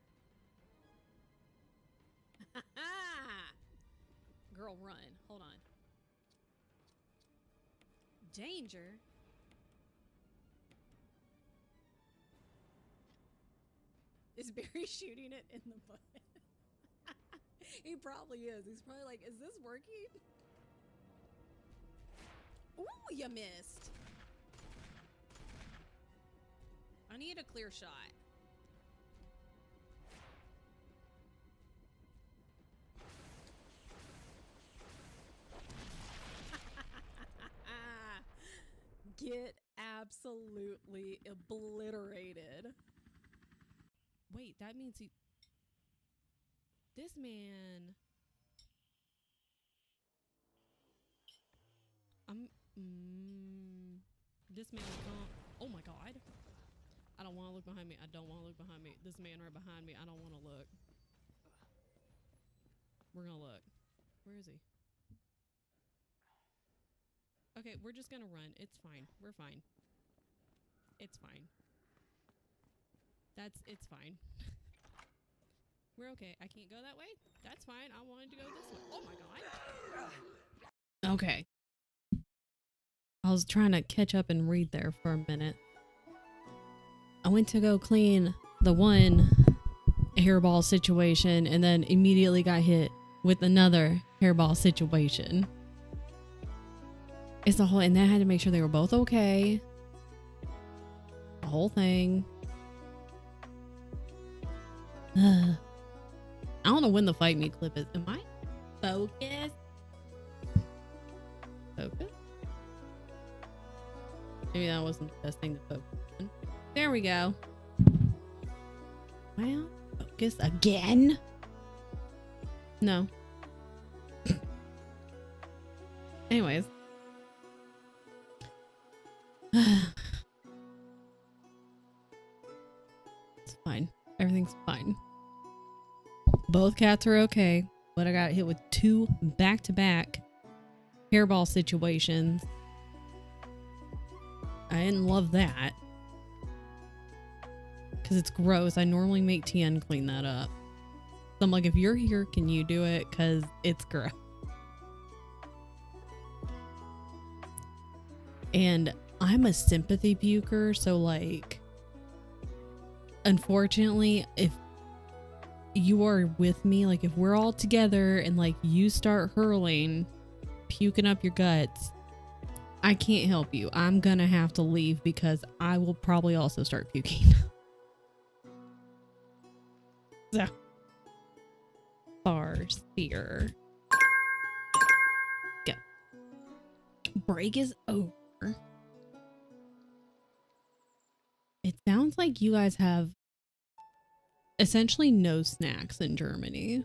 Girl, run. Hold on. Danger? Is Barry shooting it in the butt? He probably is. He's probably like, is this working? Ooh, you missed. I need a clear shot. Get absolutely obliterated. Wait, that means he... This man... This man can't... Oh my god. I don't want to look behind me. I don't want to look behind me. This man right behind me. I don't want to look. We're gonna look. Where is he? Okay, we're just gonna run. It's fine. We're fine. It's fine. It's fine. We're okay. I can't go that way? That's fine. I wanted to go this way. Oh my god. Okay. I was trying to catch up and read there for a minute. I went to go clean the one hairball situation and then immediately got hit with another hairball situation. It's the whole, and then I had to make sure they were both okay. The whole thing. I don't know when the fight me clip is. Am I focused? Focus? Maybe that wasn't the best thing to focus on. There we go. Well, focus again? No. Anyways. It's fine. Everything's fine. Both cats are okay, but I got hit with 2 back-to-back hairball situations. I didn't love that. Because it's gross. I normally make Tien clean that up. So I'm like, if you're here, can you do it? Because it's gross. And I'm a sympathy puker, so like, unfortunately, if you are with me, like if we're all together and like you start hurling, puking up your guts, I can't help you. I'm gonna have to leave because I will probably also start puking. So, Farseer. Go. Break is over. It sounds like you guys have essentially no snacks in Germany.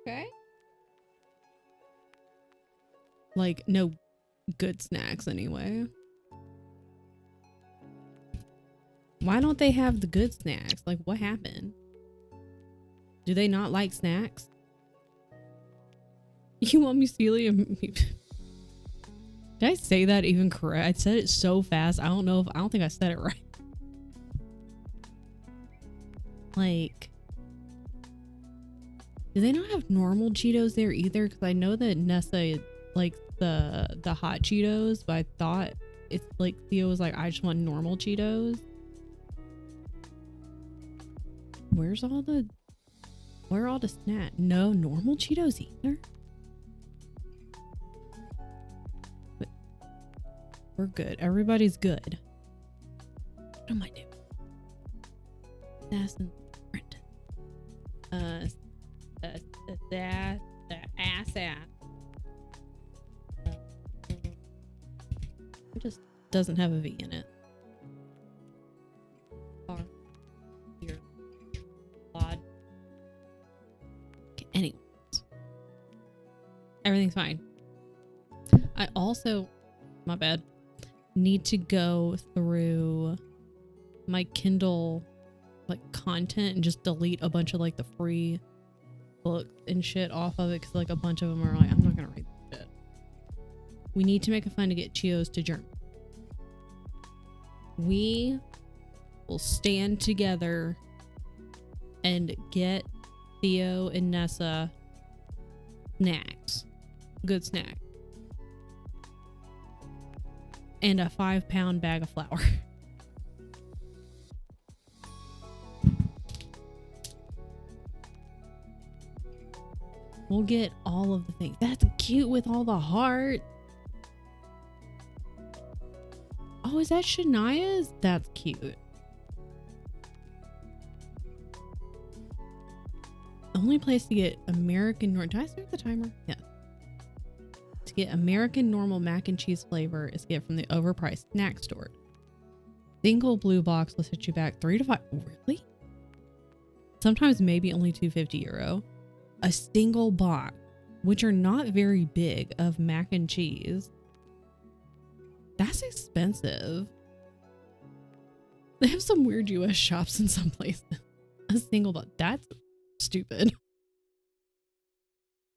Okay. Like, no good snacks anyway. Why don't they have the good snacks? Like, what happened? Do they not like snacks? You want me, Celia? Did I say that even correct? I said it so fast. I don't think I said it right. Like, do they not have normal Cheetos there either? Because I know that Nessa likes the hot Cheetos, but I thought it's like Theo was like, I just want normal Cheetos. Where are all the snacks? No normal Cheetos either. But we're good. Everybody's good. What am I doing? Assassin sprint. The ass. It just doesn't have a V in it. Here. Odd. Okay, anyways. Everything's fine. I also, my bad, need to go through my Kindle like content and just delete a bunch of like the free books and shit off of it, because like a bunch of them are like, I'm not gonna read this shit. We need to make a fund to get Cheetos to Germany. We will stand together and get Theo and Nessa snacks. Good snack. And a 5-pound bag of flour. We'll get all of the things. That's cute with all the hearts. Oh, is that Shania's? That's cute. The only place to get American normal. Did I start the timer? Yeah. To get American normal mac and cheese flavor is get from the overpriced snack store. Single blue box will set you back 3 to 5. Really? Sometimes maybe only €250. A single box, which are not very big, of mac and cheese. That's expensive. They have some weird US shops in some places. A single box. That's stupid.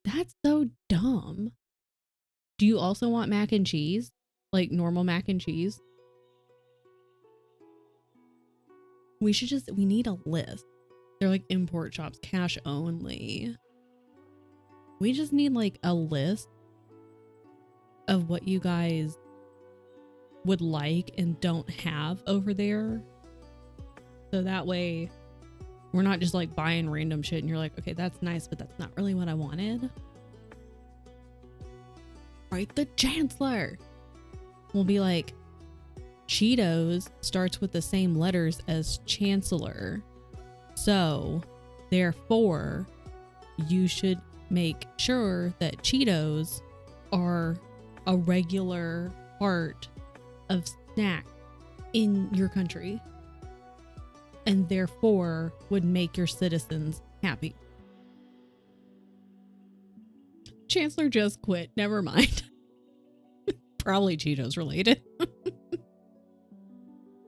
That's so dumb. Do you also want mac and cheese? Like normal mac and cheese? We need a list. They're like import shops, cash only. We just need like a list of what you guys would like and don't have over there. So that way we're not just like buying random shit and you're like, okay, that's nice, but that's not really what I wanted. Right? The Chancellor will be like, Cheetos starts with the same letters as Chancellor. So, therefore, you should make sure that Cheetos are a regular part of snack in your country, and therefore would make your citizens happy. Chancellor just quit. Never mind. Probably Cheetos related.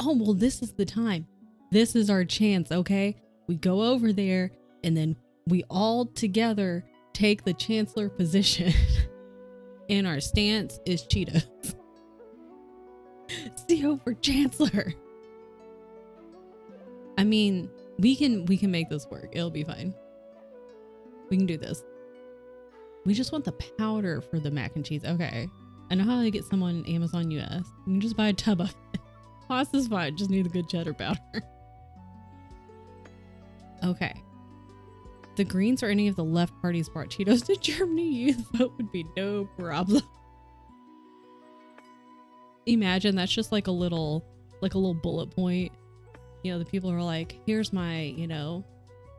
Oh, well, this is the time. This is our chance, okay? We go over there and then we all together take the Chancellor position. And our stance is Cheetos. CO for Chancellor. I mean, we can make this work. It'll be fine. We can do this. We just want the powder for the mac and cheese. Okay. I know how to get some on Amazon US. You can just buy a tub of it. Pasta's fine. Just need the good cheddar powder. Okay. The Greens or any of the left parties brought Cheetos to Germany, youth vote would be no problem. Imagine that's just like a little bullet point. You know, the people are like, here's my, you know,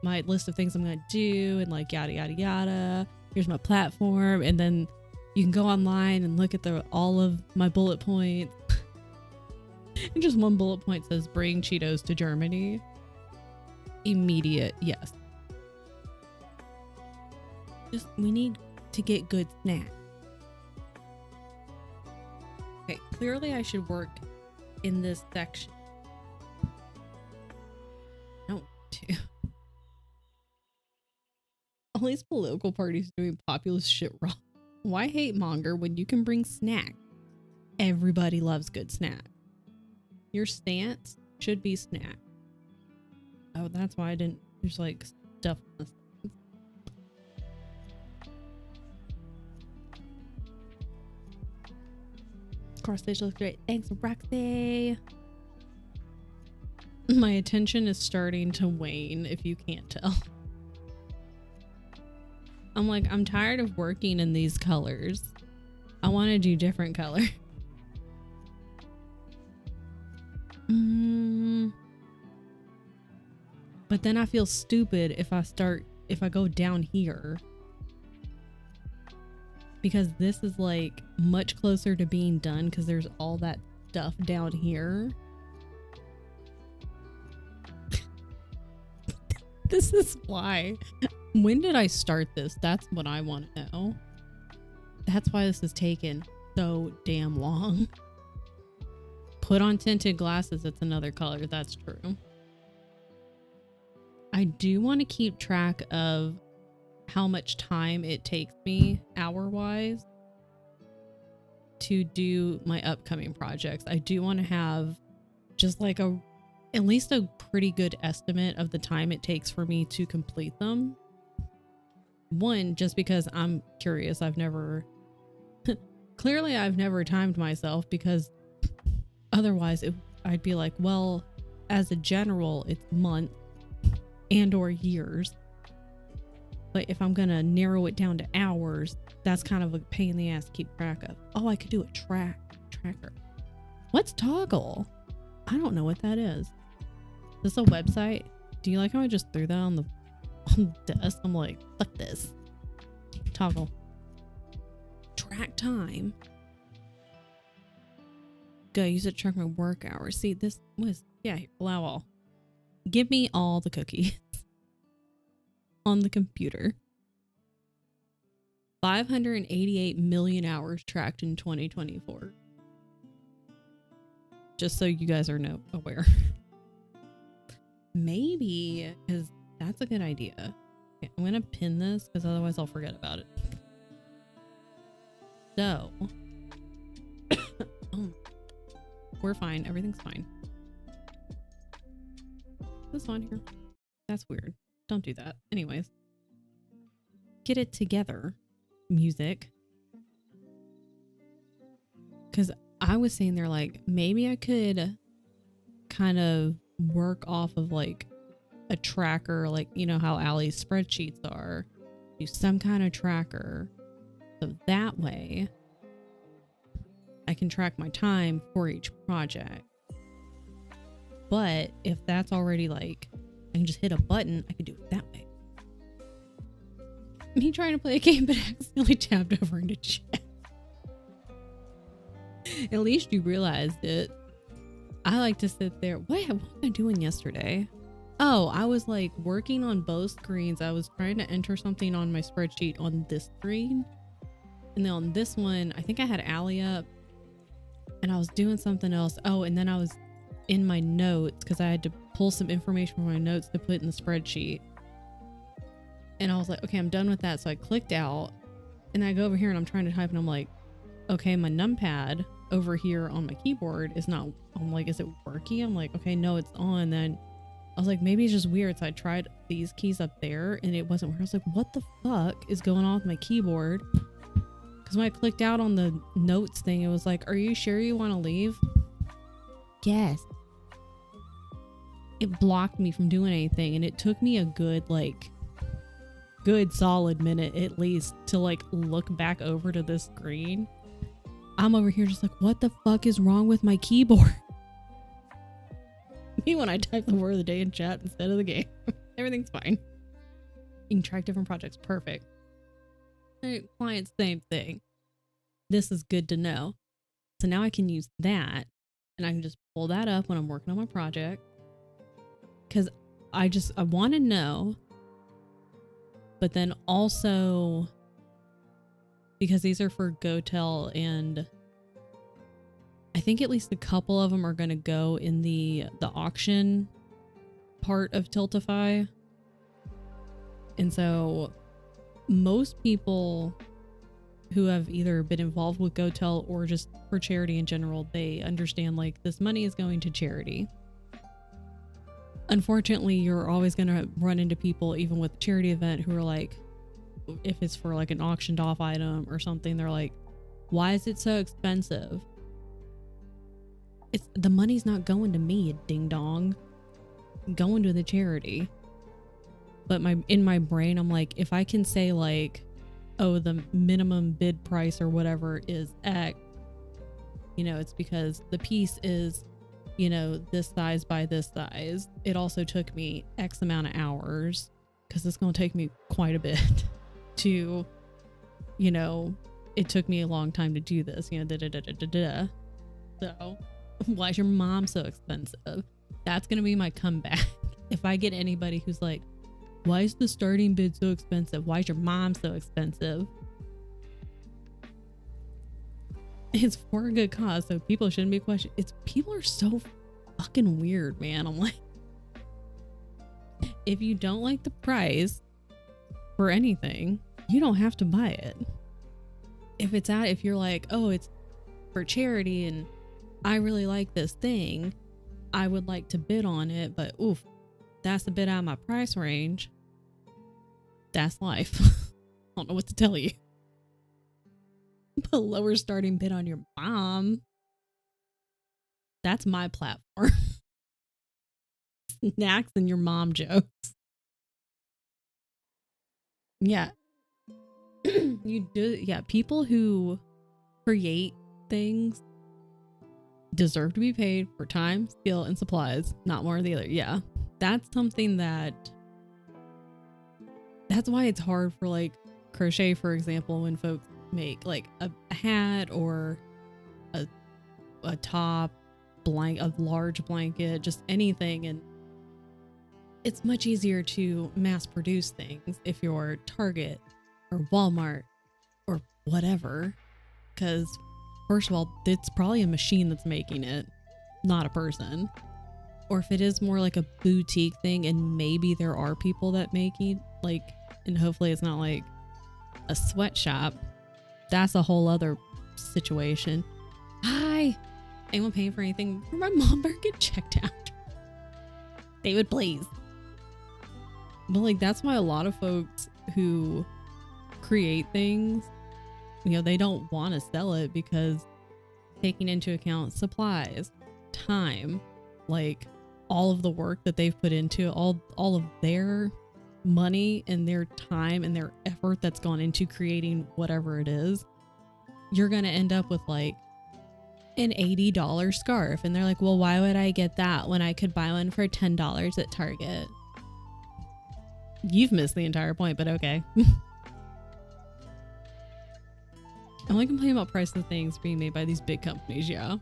my list of things I'm going to do and like yada, yada, yada. Here's my platform. And then you can go online and look at all of my bullet points. And just one bullet point says, bring Cheetos to Germany. Immediate, yes. We need to get good snacks. Okay, clearly I should work in this section. I don't want to. All these political parties doing populist shit wrong. Why hate monger when you can bring snacks? Everybody loves good snacks. Your stance should be snack. Oh, that's why I didn't. There's like stuff on this. Cross stage looks great. Thanks, Roxy. My attention is starting to wane, if you can't tell. I'm like, I'm tired of working in these colors. I want to do different color. But then I feel stupid if I go down here. Because this is like much closer to being done because there's all that stuff down here. This is why. When did I start this? That's what I want to know. That's why this has taken so damn long. Put on tinted glasses. It's another color. That's true. I do want to keep track of how much time it takes me hour-wise to do my upcoming projects. I do want to have just like at least a pretty good estimate of the time it takes for me to complete them. One, just because I'm curious. Clearly I've never timed myself, because otherwise I'd be like, well, as a general, it's months and or years. But if I'm gonna narrow it down to hours, that's kind of a pain in the ass to keep track of. Oh, I could do a tracker. What's Toggle? I don't know what that is. Is this a website? Do you like how I just threw that on the desk? I'm like, fuck this. Toggle. Track time. Go use it to track my work hours. See, this was, yeah, allow all. Give me all the cookies. On the computer. 588 million hours tracked in 2024. Just so you guys are aware. Maybe, because that's a good idea. Okay, I'm gonna pin this because otherwise I'll forget about it. So, oh, we're fine. Everything's fine. This on here. That's weird. Don't do that. Anyways. Get it together, music. Because I was saying there, like, maybe I could kind of work off of like a tracker, like, you know how Allie's spreadsheets are. Do some kind of tracker. So that way I can track my time for each project. But if that's already like, I can just hit a button, I could do it that way. Me trying to play a game but accidentally tapped over into chat. At least you realized it. I like to sit there. What was I doing yesterday? Oh, I was like working on both screens. I was trying to enter something on my spreadsheet on this screen. And then on this one, I think I had Allie up and I was doing something else. Oh, and then I was in my notes because I had to pull some information from my notes to put in the spreadsheet. And I was like, okay, I'm done with that. So I clicked out and I go over here and I'm trying to type and I'm like, okay, my numpad over here on my keyboard is not, I'm like, is it working? I'm like, okay, no, it's on. Then I was like, maybe it's just weird. So I tried these keys up there and it wasn't working. I was like, what the fuck is going on with my keyboard? Because when I clicked out on the notes thing, it was like, are you sure you want to leave? Yes. It blocked me from doing anything. And it took me a good solid minute at least to like look back over to this screen. I'm over here just like, what the fuck is wrong with my keyboard? Me when I type the word of the day in chat instead of the game. Everything's fine. You can track different projects. Perfect. Client, same thing. This is good to know. So now I can use that and I can just pull that up when I'm working on my project. Because I want to know. But then also, because these are for GoTel and I think at least a couple of them are going to go in the auction part of Tiltify. And so most people who have either been involved with GoTel or just for charity in general, they understand like this money is going to charity. Unfortunately, you're always going to run into people, even with a charity event, who are like, if it's for like an auctioned off item or something, they're like, why is it so expensive? It's the money's not going to me, ding dong, going to the charity. But in my brain, I'm like, if I can say like, oh, the minimum bid price or whatever is X, you know, it's because the piece is, you know, this size by this size. It also took me X amount of hours because it's going to take me quite a bit to, you know, it took me a long time to do this, you know, So why is your mom so expensive? That's going to be my comeback. If I get anybody who's like, why is the starting bid so expensive? Why is your mom so expensive? It's for a good cause, so people shouldn't be questioned. People are so fucking weird, man. I'm like, if you don't like the price for anything, you don't have to buy it. If you're like, oh, it's for charity and I really like this thing, I would like to bid on it, but oof, that's a bit out of my price range. That's life. I don't know what to tell you. Put lower starting bid on your mom. That's my platform. Snacks and your mom jokes. Yeah. You do. Yeah. People who create things deserve to be paid for time, skill, and supplies. Not more than the other. Yeah. That's something that's why it's hard for like crochet, for example, when folks make like a hat or a top, a large blanket, just anything. And it's much easier to mass produce things if you're Target or Walmart or whatever, because first of all, it's probably a machine that's making it, not a person. Or if it is more like a boutique thing and maybe there are people that make it, like, and hopefully it's not like a sweatshop, that's a whole other situation. Hi, anyone paying for anything for my mom better get checked out? David, please. But like, that's why a lot of folks who create things, you know, they don't want to sell it because taking into account supplies, time, like all of the work that they've put into all of their money and their time and their effort that's gone into creating whatever it is, you're going to end up with like an $80 scarf. And they're like, well, why would I get that when I could buy one for $10 at Target? You've missed the entire point, but okay. I only complain about price of things being made by these big companies, yeah.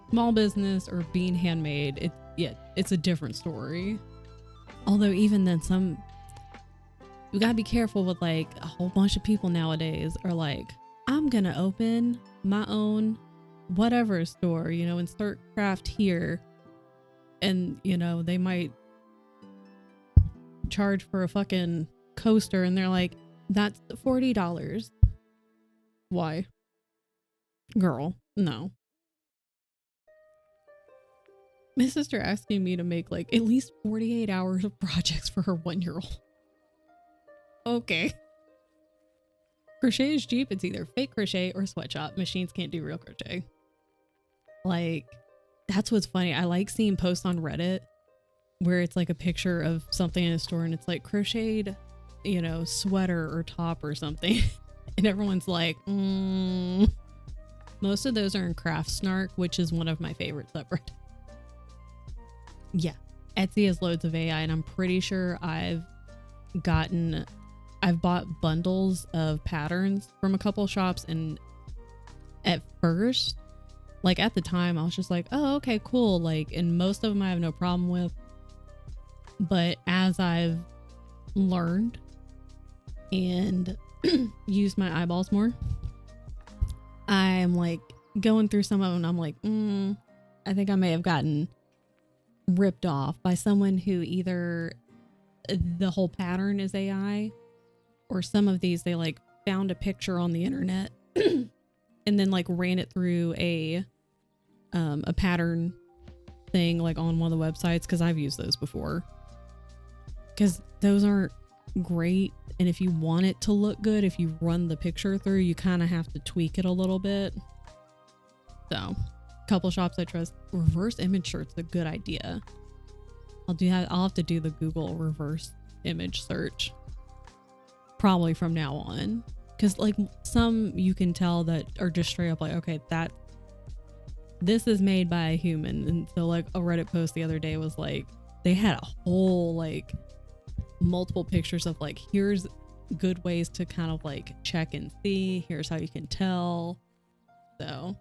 Small business or being handmade, it's a different story. Although even then, you gotta be careful with like a whole bunch of people nowadays are like, I'm gonna open my own whatever store, you know, insert craft here. And, you know, they might charge for a fucking coaster and they're like, that's $40. Why? Girl, no. My sister asking me to make like at least 48 hours of projects for her 1-year-old. Okay. Crochet is cheap. It's either fake crochet or sweatshop. Machines can't do real crochet. Like, that's what's funny. I like seeing posts on Reddit where it's like a picture of something in a store and it's like crocheted, you know, sweater or top or something. And everyone's like, Most of those are in Craft Snark, which is one of my favorite subreddits. Yeah, Etsy has loads of AI, and I'm pretty sure I've bought bundles of patterns from a couple shops, and at first, like at the time, I was just like, oh, okay, cool. Like, and most of them I have no problem with. But as I've learned and used my eyeballs more, I'm like going through some of them and I'm like, I think I may have gotten ripped off by someone who either the whole pattern is AI, or some of these they like found a picture on the internet and then like ran it through a pattern thing like on one of the websites, because I've used those before, because those aren't great. And if you want it to look good, if you run the picture through, you kind of have to tweak it a little bit. So a couple shops I trust. Reverse image search is a good idea. I'll have to do the Google reverse image search probably from now on, because like some you can tell that are just straight up like, okay, this is made by a human. And so like a Reddit post the other day was like, they had a whole like multiple pictures of like, here's good ways to kind of like check and see, here's how you can tell. So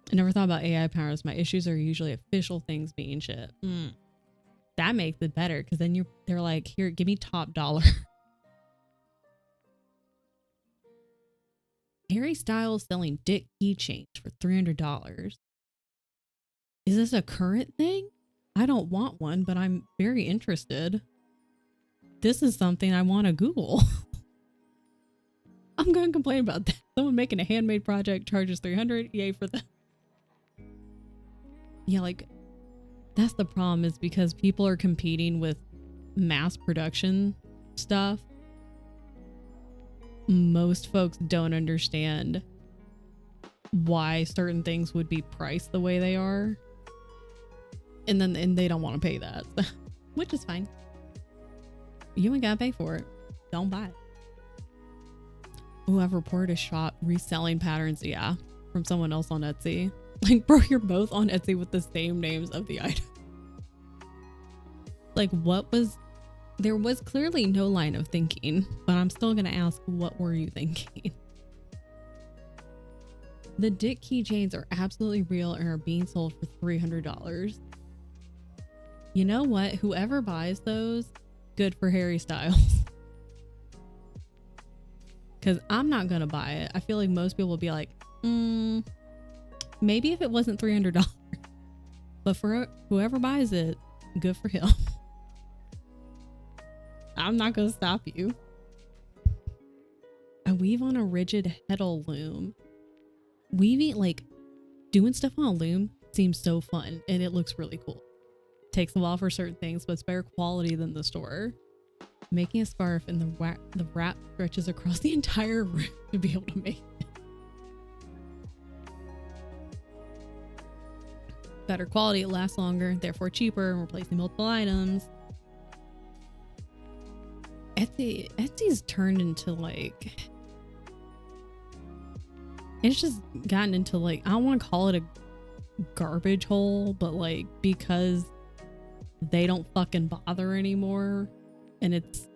I never thought about AI powers. My issues are usually official things being shit. That makes it better, because then they're like, here, give me top dollar. Harry Styles selling dick keychains for $300. Is this a current thing? I don't want one, but I'm very interested. This is something I want to Google. I'm going to complain about that. Someone making a handmade project charges $300. Yay for that. Yeah, like, that's the problem, is because people are competing with mass production stuff. Most folks don't understand why certain things would be priced the way they are. And they don't want to pay that, which is fine. You ain't gotta pay for it. Don't buy it. Oh, I've reported a shop reselling patterns, yeah, from someone else on Etsy. Like, bro, you're both on Etsy with the same names of the item. Like, there was clearly no line of thinking, but I'm still gonna ask, what were you thinking? The dick keychains are absolutely real and are being sold for $300. You know what? Whoever buys those, good for Harry Styles. Because I'm not gonna buy it. I feel like most people will be like, maybe if it wasn't $300. But for whoever buys it, good for him. I'm not gonna stop you. I weave on a rigid heddle loom. Weaving, like, doing stuff on a loom seems so fun, and it looks really cool. Takes a while for certain things, but it's better quality than the store. Making a scarf, and the wrap stretches across the entire room to be able to make it. Better quality, it lasts longer, therefore cheaper, and replacing multiple items. Etsy's turned into like it's just gotten into like, I don't want to call it a garbage hole, but like because they don't fucking bother anymore and it's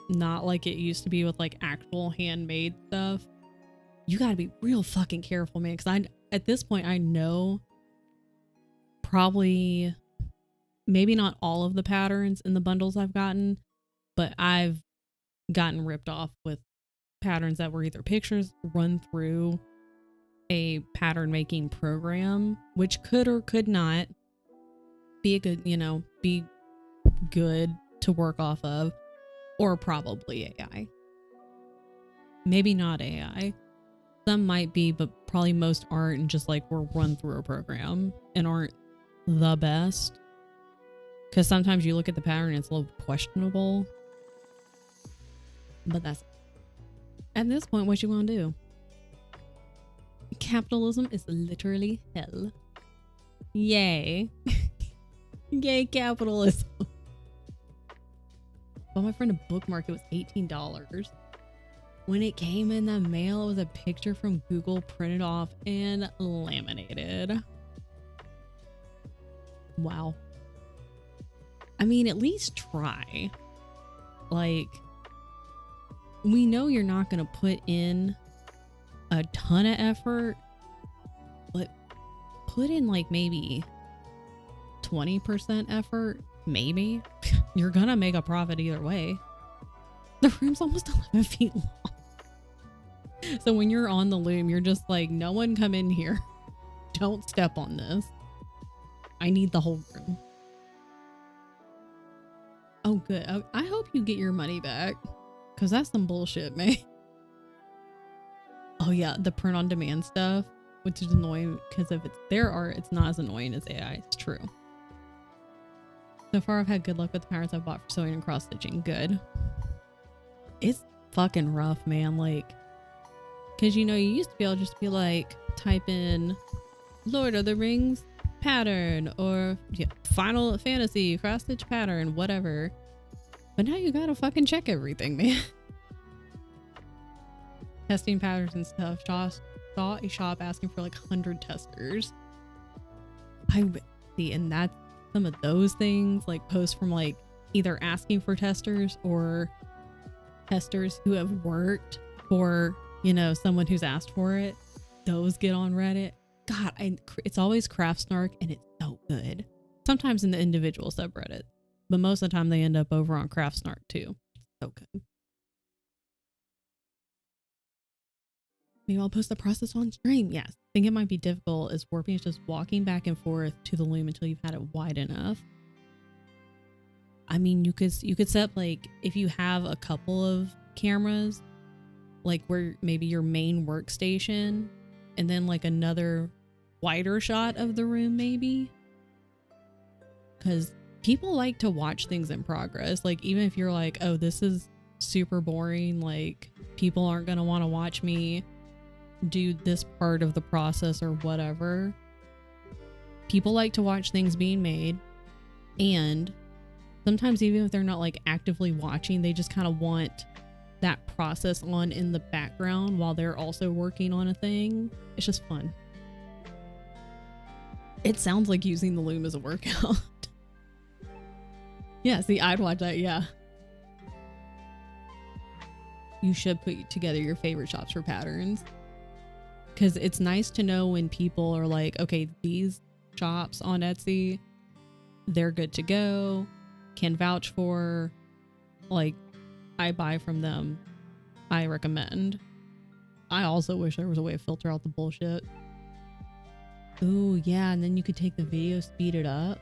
not like it used to be with like actual handmade stuff, you got to be real fucking careful, man, because at this point I know probably maybe not all of the patterns in the bundles I've gotten, but I've gotten ripped off with patterns that were either pictures run through a pattern making program, which could or could not be a good, be good to work off of, or probably AI. Maybe not AI. Some might be, but probably most aren't, and just like were run through a program and aren't the best. Because sometimes you look at the pattern and it's a little questionable. But that's at this point what you want to do. Capitalism is literally hell. Yay. Yay, capitalism. Bought my friend a bookmark. It was $18. When it came in the mail, it was a picture from Google printed off and laminated. Wow. I mean, at least try. Like, we know you're not going to put in a ton of effort, but put in like maybe 20% effort, maybe. You're gonna make a profit either way. The room's almost 11 feet long. So when you're on the loom, you're just like, no one come in here. Don't step on this. I need the whole room. Oh, good. I hope you get your money back, because that's some bullshit, man. Oh yeah, the print on demand stuff, which is annoying because if it's their art, it's not as annoying as AI. It's true. So far, I've had good luck with the patterns I've bought for sewing and cross stitching. Good. It's fucking rough, man. Like, because you used to be able to just be like, type in Lord of the Rings pattern or Final Fantasy cross stitch pattern, whatever. But now you gotta fucking check everything, man. Testing patterns and stuff. Saw a shop asking for like 100 testers. I see, and that's some of those things, like posts from like either asking for testers or testers who have worked for, someone who's asked for it. Those get on Reddit. God, it's always Craft Snark, and it's so good. Sometimes in the individual subreddit, but most of the time they end up over on Craft Snark too. So good. Maybe I'll post the process on stream. Yes. I think it might be difficult as warping is just walking back and forth to the loom until you've had it wide enough. I mean, you could set like, if you have a couple of cameras, like where maybe your main workstation and then like another wider shot of the room maybe. Because people like to watch things in progress. Like even if you're like, oh, this is super boring, like people aren't going to want to watch me do this part of the process or whatever. People like to watch things being made, and sometimes even if they're not like actively watching, they just kind of want that process on in the background while they're also working on a thing. It's just fun. It sounds like using the loom as a workout. Yeah, see, I'd watch that. Yeah, you should put together your favorite shops for patterns. Because it's nice to know when people are like, okay, these shops on Etsy, they're good to go, can vouch for, like, I buy from them, I recommend. I also wish there was a way to filter out the bullshit. Ooh, yeah, and then you could take the video, speed it up.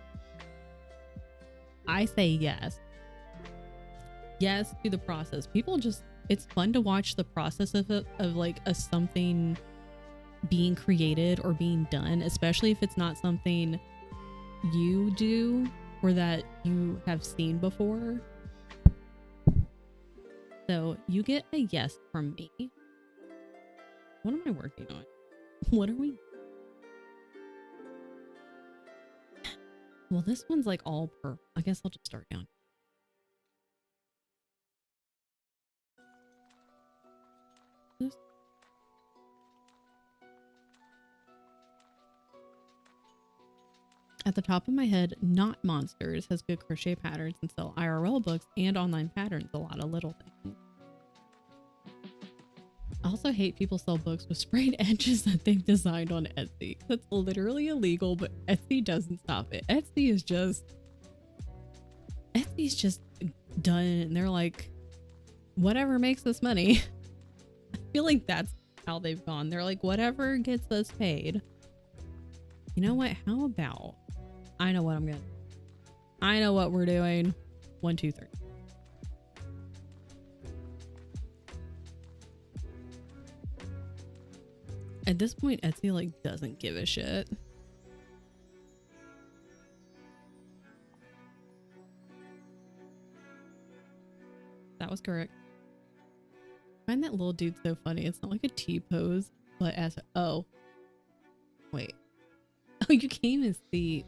I say yes. Yes to the process. People just, it's fun to watch the process of it, of like something being created or being done, especially if it's not something you do or that you have seen before. So you get a yes from me. What am I working on? What are we? Well, this one's like all purple. I guess I'll just start down. This. At the top of my head, Not Monsters has good crochet patterns and sell IRL books and online patterns, a lot of little things. I also hate people sell books with sprayed edges that they've designed on Etsy. That's literally illegal, but Etsy doesn't stop it. Etsy's just done, and they're like, whatever makes us money. I feel like that's how they've gone. They're like, whatever gets us paid. You know what? How about, I know what we're doing. 1, 2, 3. At this point, Etsy like doesn't give a shit. That was correct. I find that little dude so funny. It's not like a T-pose, but as oh. Wait. Oh, you can't even see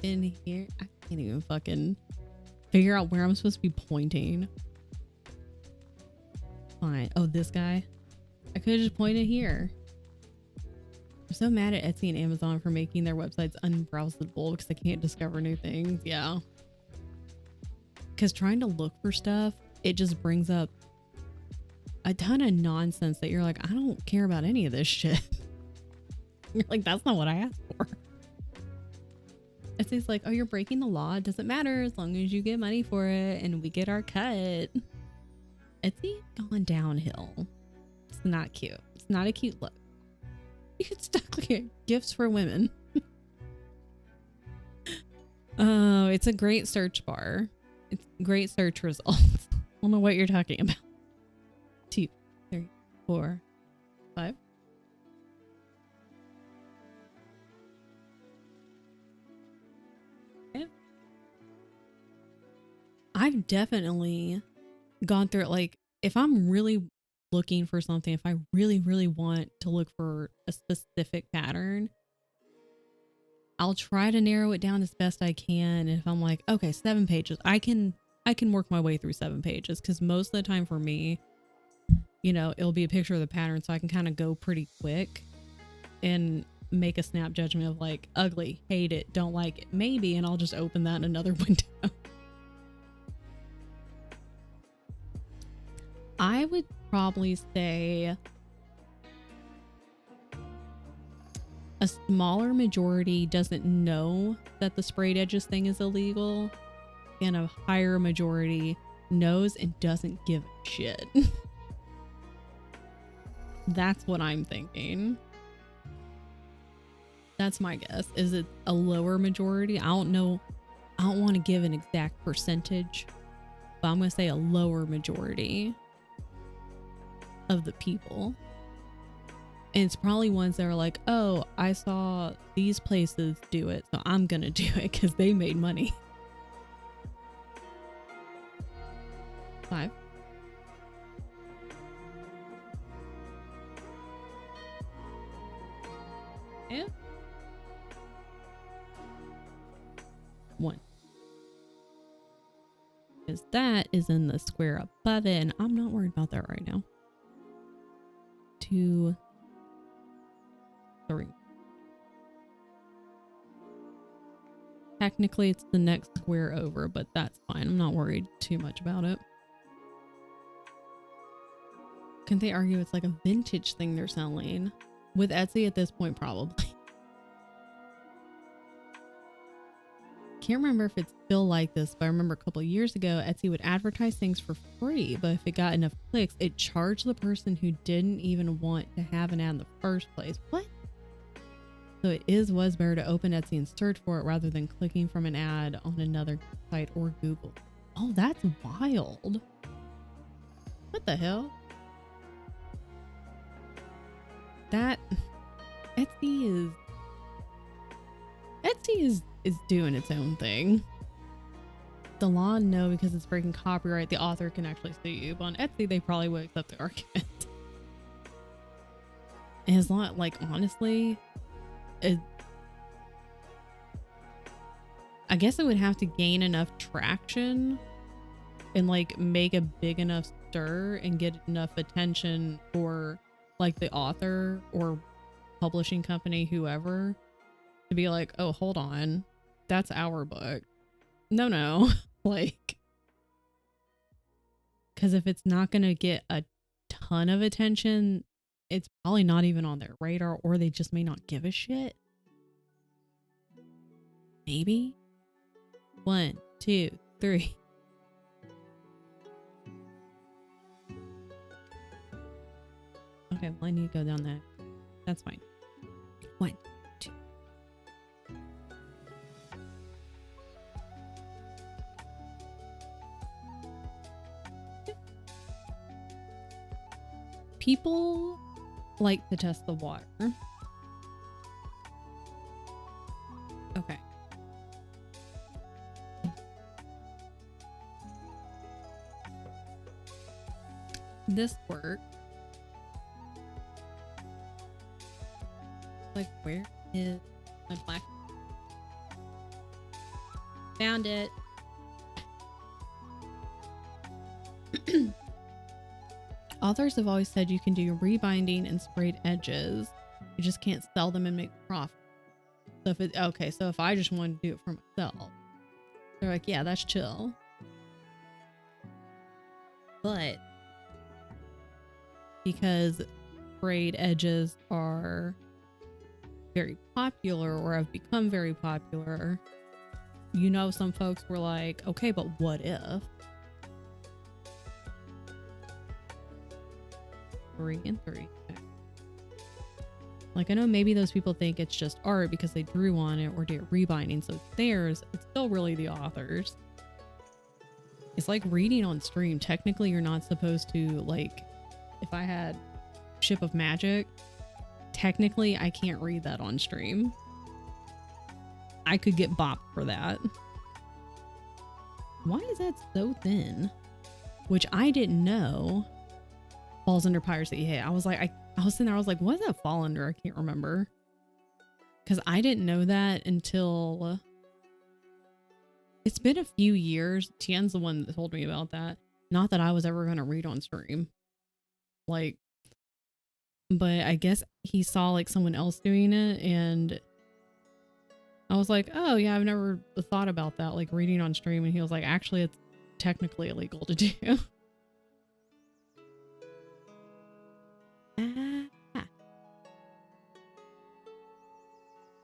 in here. I can't even fucking figure out where I'm supposed to be pointing. Fine. Oh, this guy. I could have just pointed here. I'm so mad at Etsy and Amazon for making their websites unbrowsable because I can't discover new things. Yeah. Because trying to look for stuff, it just brings up a ton of nonsense that you're like, I don't care about any of this shit. You're like, that's not what I asked for. Etsy's like, oh, you're breaking the law. It doesn't matter as long as you get money for it and we get our cut. Etsy gone downhill. It's not cute. It's not a cute look. You could stuck like gifts for women. Oh, it's a great search bar. It's great search results. I don't know what you're talking about. 2, 3, 4, 5. Okay. I've definitely gone through it. Like, if I'm really looking for something, if I really want to look for a specific pattern, I'll try to narrow it down as best I can. And if I'm like, okay, 7 pages, I can work my way through 7 pages, because most of the time for me, you know, it'll be a picture of the pattern, so I can kind of go pretty quick and make a snap judgment of like, ugly, hate it, don't like it, maybe, and I'll just open that in another window. I would probably say a smaller majority doesn't know that the sprayed edges thing is illegal, and a higher majority knows and doesn't give a shit. That's what I'm thinking. That's my guess. Is it a lower majority? I don't know. I don't want to give an exact percentage, but I'm going to say a lower majority of the people. And it's probably ones that are like, oh, I saw these places do it, so I'm going to do it because they made money. 5. And 1. Because that is in the square above it, and I'm not worried about that right now. 2, 3. Technically, it's the next square over, but that's fine. I'm not worried too much about it. Can they argue it's like a vintage thing they're selling? With Etsy at this point, probably. Can't remember if it's still like this, but I remember a couple of years ago, Etsy would advertise things for free, but if it got enough clicks, it charged the person who didn't even want to have an ad in the first place. What? So it was better to open Etsy and search for it rather than clicking from an ad on another site or Google. Oh, that's wild. What the hell? That Etsy is doing its own thing. The law, no, because it's breaking copyright. The author can actually sue you, but on Etsy they probably would accept the argument. And it's not like, honestly, I guess it would have to gain enough traction and like make a big enough stir and get enough attention for like the author or publishing company, whoever, to be like, oh, hold on, that's our book. No. Like, because if it's not going to get a ton of attention, it's probably not even on their radar, or they just may not give a shit. Maybe. 1, 2, 3. Okay, well, I need to go down that. That's fine. 1, 2. People like to test the water. Okay. This worked. Like, where is my black? Found it. Authors have always said you can do rebinding and sprayed edges. You just can't sell them and make profit. So if I just wanted to do it for myself, they're like, yeah, that's chill. But because sprayed edges are very popular, or have become very popular, you know, some folks were like, okay, but what if? 3 and 3. Okay. Like, I know maybe those people think it's just art because they drew on it or did rebinding, so it's theirs. It's still really the author's. It's like reading on stream. Technically, you're not supposed to, like, if I had Ship of Magic, technically I can't read that on stream. I could get bopped for that. Why is that so thin? Which I didn't know falls under piracy. Yeah, I was like, I was sitting there, I was like, what does that fall under? I can't remember. Because I didn't know that until it's been a few years. Tien's the one that told me about that. Not that I was ever going to read on stream. Like, but I guess he saw like someone else doing it, and I was like, oh yeah, I've never thought about that, like reading on stream. And he was like, actually, it's technically illegal to do.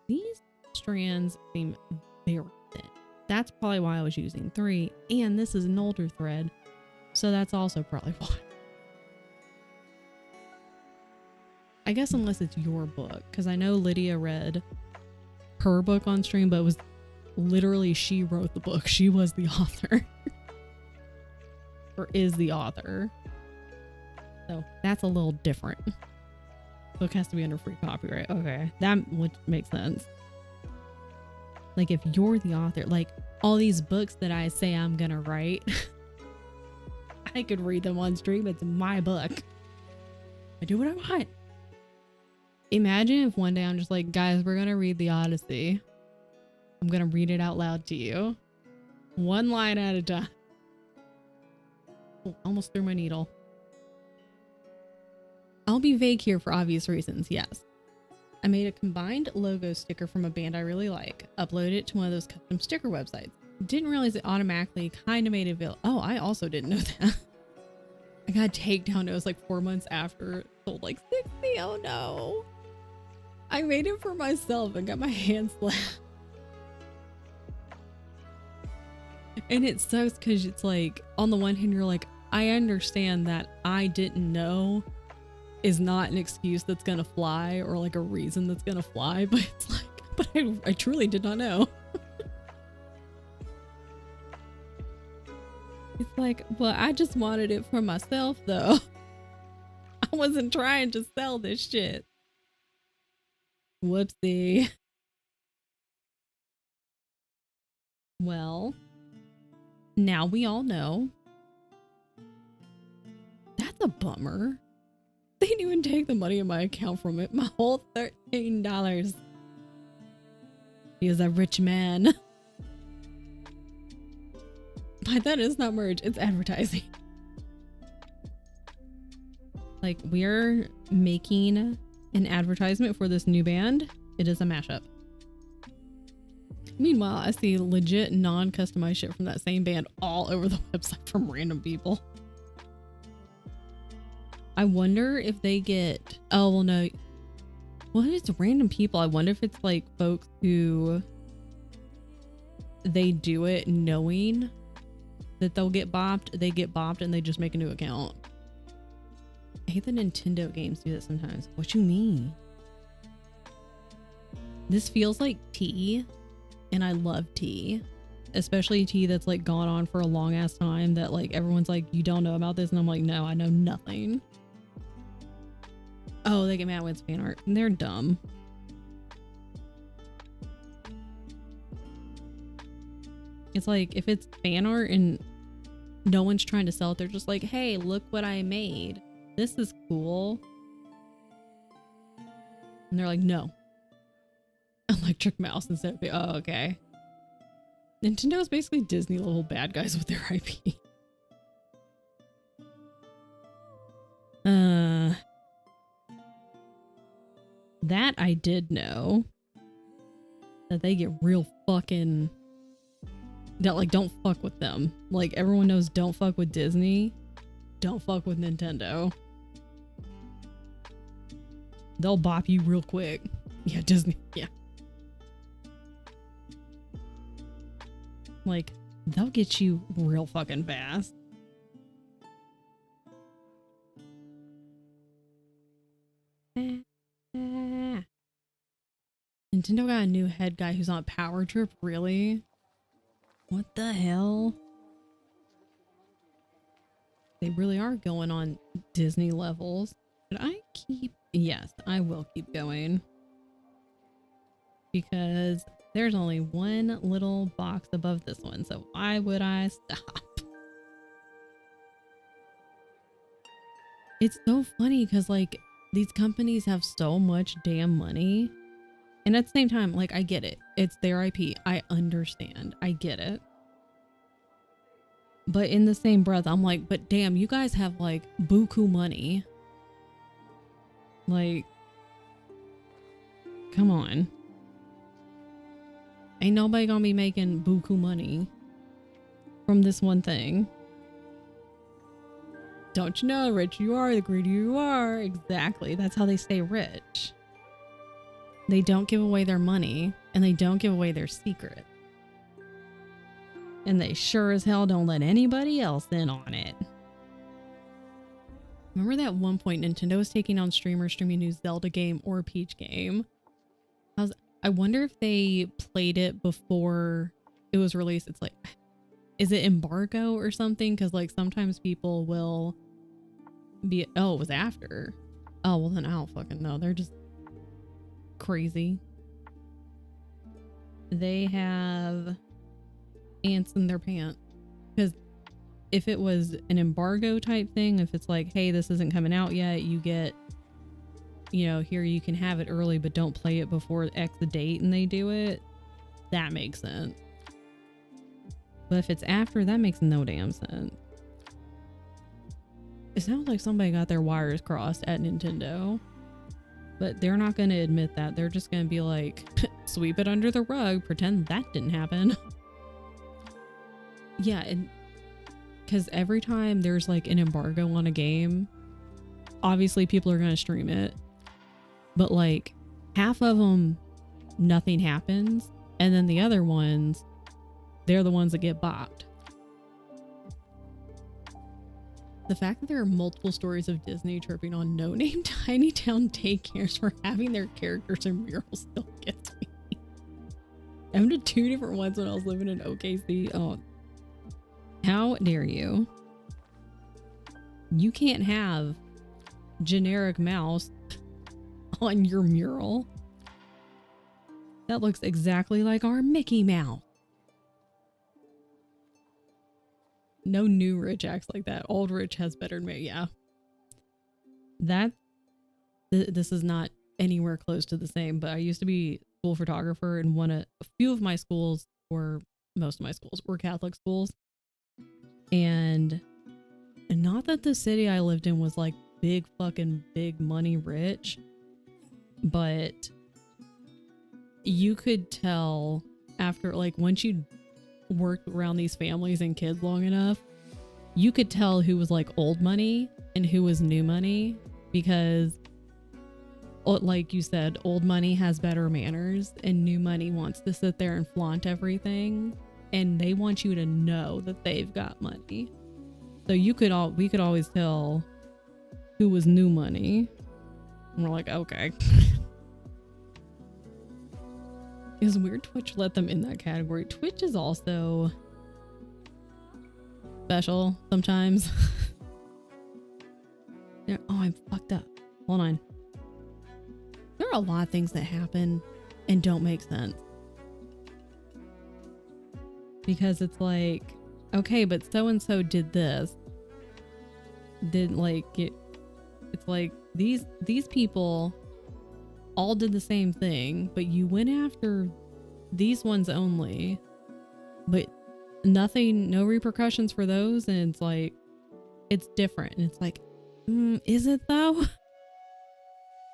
These strands seem very thin. That's probably why I was using 3, and this is an older thread, so that's also probably why. I guess unless it's your book, because I know Lydia read her book on stream, but it was literally she wrote the book. She was the author. Or is the author. So that's a little different. Book has to be under free copyright. Okay, that would make sense. Like, if you're the author, like all these books that I say I'm gonna write, I could read them on stream. It's my book. I do what I want. Imagine if one day I'm just like, guys, we're gonna read the Odyssey. I'm gonna read it out loud to you. One line at a time. Oh, almost threw my needle. I'll be vague here for obvious reasons, yes. I made a combined logo sticker from a band I really like. Uploaded it to one of those custom sticker websites. Didn't realize it automatically kind of made it available. Oh, I also didn't know that. I got a takedown notice like 4 months after. Sold like 60. Oh no. I made it for myself and got my hands slapped. And it sucks because it's like, on the one hand, you're like, I understand that I didn't know is not an excuse that's gonna fly, or like a reason that's gonna fly, but it's like, but I truly did not know. It's like, well, I just wanted it for myself though. I wasn't trying to sell this shit. Whoopsie. Well, now we all know. That's a bummer. They didn't even take the money in my account from it. My whole $13. He is a rich man. But that is not merch, it's advertising. Like, we're making an advertisement for this new band. It is a mashup. Meanwhile, I see legit non-customized shit from that same band all over the website from random people. I wonder if they get... Oh, well, no. Well, it's random people. I wonder if it's like folks who... They do it knowing that they'll get bopped. They get bopped and they just make a new account. I hate that Nintendo games do that sometimes. What you mean? This feels like tea. And I love tea, especially tea that's like gone on for a long ass time that like everyone's like, you don't know about this. And I'm like, no, I know nothing. Oh, they get mad when it's fan art. They're dumb. It's like if it's fan art and no one's trying to sell it, they're just like, hey, look what I made. This is cool. And they're like, no. Electric mouse instead of... Oh, okay. Nintendo is basically Disney level bad guys with their IP. That I did know. That they get real fucking... That like, don't fuck with them. Like, everyone knows don't fuck with Disney. Don't fuck with Nintendo. They'll bop you real quick. Yeah, Disney. Yeah. Like, they'll get you real fucking fast. Nintendo got a new head guy who's on Power Trip, really? What the hell? They really are going on Disney levels. Should I keep... Yes, I will keep going. Because... there's only one little box above this one, so why would I stop? It's so funny because like these companies have so much damn money, and at the same time, like, I get it. It's their IP. I understand. I get it. But in the same breath, I'm like, but damn, you guys have like buku money. Like, come on. Ain't nobody gonna be making buku money from this one thing. Don't you know, the rich you are, the greedier you are. Exactly. That's how they stay rich. They don't give away their money, and they don't give away their secret. And they sure as hell don't let anybody else in on it. Remember that one point Nintendo was taking on streamers streaming a new Zelda game or a Peach game? I wonder if they played it before it was released. It's like, is it embargo or something? Because like sometimes people will be, oh, it was after. Oh, well then I don't fucking know. They're just crazy. They have ants in their pants. Because if it was an embargo type thing, if it's like, hey, this isn't coming out yet, you get, you know, here you can have it early, but don't play it before X the date, and they do it, that makes sense. But if it's after, that makes no damn sense. It sounds like somebody got their wires crossed at Nintendo, but they're not going to admit that. They're just going to be like, sweep it under the rug, pretend that didn't happen. Yeah, and because every time there's like an embargo on a game, obviously people are going to stream it. But like half of them, nothing happens. And then the other ones, they're the ones that get bopped. The fact that there are multiple stories of Disney tripping on no-name tiny town daycares for having their characters in murals still gets me. I went to 2 different ones when I was living in OKC. Oh, how dare you? You can't have generic mouse on your mural. That looks exactly like our Mickey Mouse. No new rich acts like that. Old rich has better than me. Yeah. This is not anywhere close to the same, but I used to be school photographer, and a few of my schools, or most of my schools, were Catholic schools. And not that the city I lived in was like big money rich, but you could tell after, like, once you worked around these families and kids long enough, you could tell who was like old money and who was new money, because like you said, old money has better manners and new money wants to sit there and flaunt everything, and they want you to know that they've got money. So we could always tell who was new money. And we're like, okay. It's weird Twitch let them in that category. Twitch is also special sometimes. Yeah, oh, I'm fucked up. Hold on. There are a lot of things that happen and don't make sense. Because it's like, okay, but so-and-so did this. Did like it. It's like these people all did the same thing, but you went after these ones only, but nothing, no repercussions for those. And it's like, it's different. And it's like, is it though?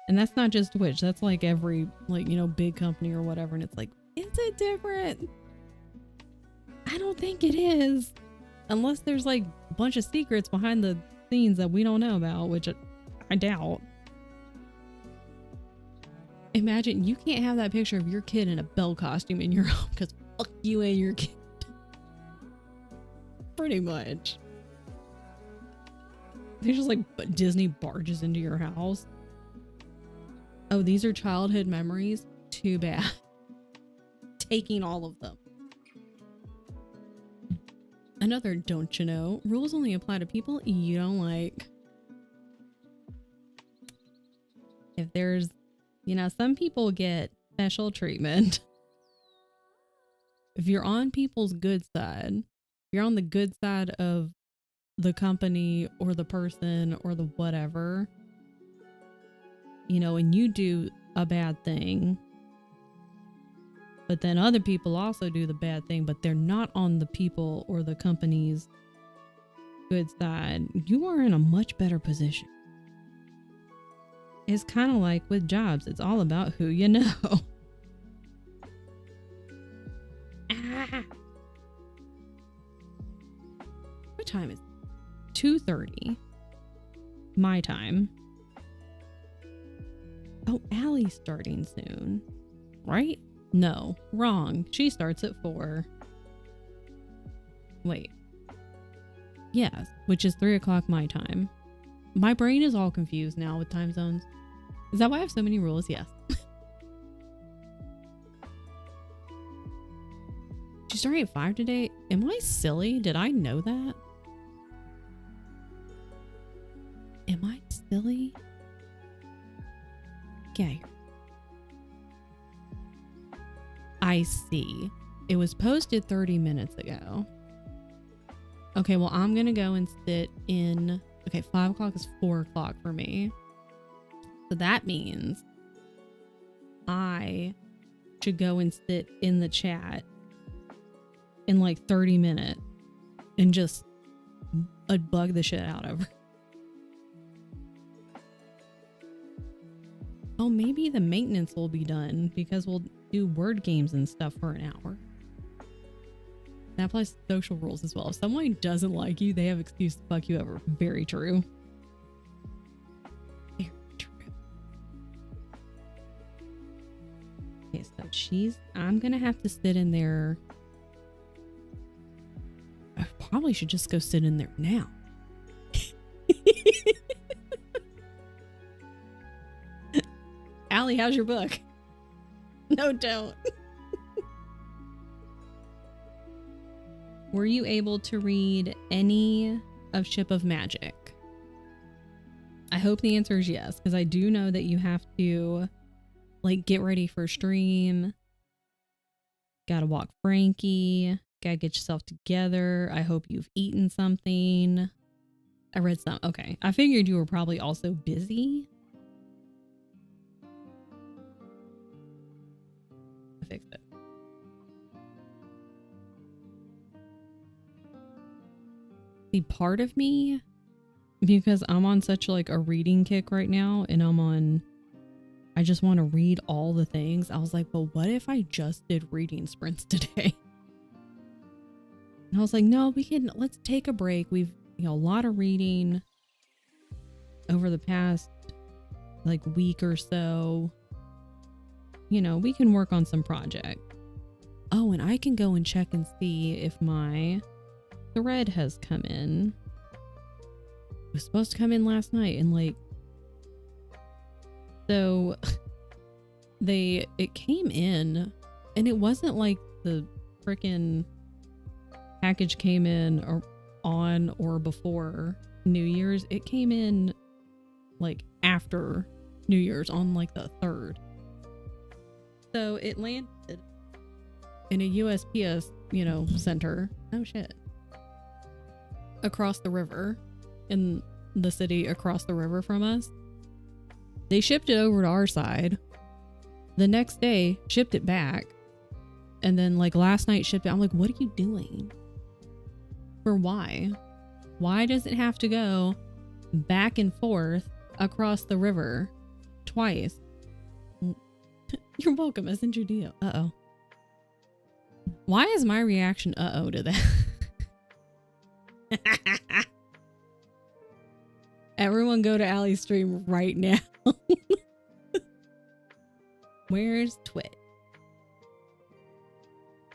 And that's not just Twitch. That's like every, like, you know, big company or whatever. And it's like, is it different? I don't think it is. Unless there's like a bunch of secrets behind the scenes that we don't know about, which I doubt. Imagine you can't have that picture of your kid in a bell costume in your home because fuck you and your kid. Pretty much. They just like Disney barges into your house. Oh, these are childhood memories? Too bad. Taking all of them. Another don't you know, rules only apply to people you don't like. If there's, you know, some people get special treatment. If you're on people's good side, you're on the good side of the company or the person or the whatever, you know, and you do a bad thing, but then other people also do the bad thing, but they're not on the people or the company's good side, you are in a much better position. It's kind of like with jobs. It's all about who you know. What time is it? 2:30. My time. Oh, Allie's starting soon. Right? No, wrong. She starts at 4. Wait. Yes, which is 3 o'clock my time. My brain is all confused now with time zones. Is that why I have so many rules? Yes. She's starting at 5 today. Am I silly? Did I know that? Am I silly? Okay. I see. It was posted 30 minutes ago. Okay, well, I'm gonna go and sit in. Okay, 5 o'clock is 4 o'clock for me. So that means I should go and sit in the chat in like 30 minutes and just bug the shit out of her. Oh, maybe the maintenance will be done because we'll do word games and stuff for an hour. That applies to social rules as well. If someone doesn't like you, they have excuse to fuck you over. Very true. Very true. Okay, so I'm gonna have to sit in there. I probably should just go sit in there now. Allie, how's your book? No, don't. Were you able to read any of Ship of Magic? I hope the answer is yes, because I do know that you have to like get ready for stream. Gotta walk Frankie. Gotta get yourself together. I hope you've eaten something. I read some. Okay. I figured you were probably also busy. I fixed it. See, part of me, because I'm on such like a reading kick right now, and I'm on I just want to read all the things. I was like, but what if I just did reading sprints today? And I was like, no, let's take a break. We've, a lot of reading over the past like week or so. We can work on some project. Oh, and I can go and check and see if my thread has come in. It was supposed to come in last night, and like, so it came in, and it wasn't like the freaking package came in or on or before New Year's. It came in like after New Year's on like the 3rd. So it landed in a USPS, center. Oh shit. Across the river, in the city across the river from us. They shipped it over to our side. The next day, shipped it back. And then like last night shipped it. I'm like, what are you doing? For why? Why does it have to go back and forth across the river twice? You're welcome. I sent your deal. Uh-oh. Why is my reaction uh-oh to that? Everyone go to Allie's stream right now. Where's Twitch?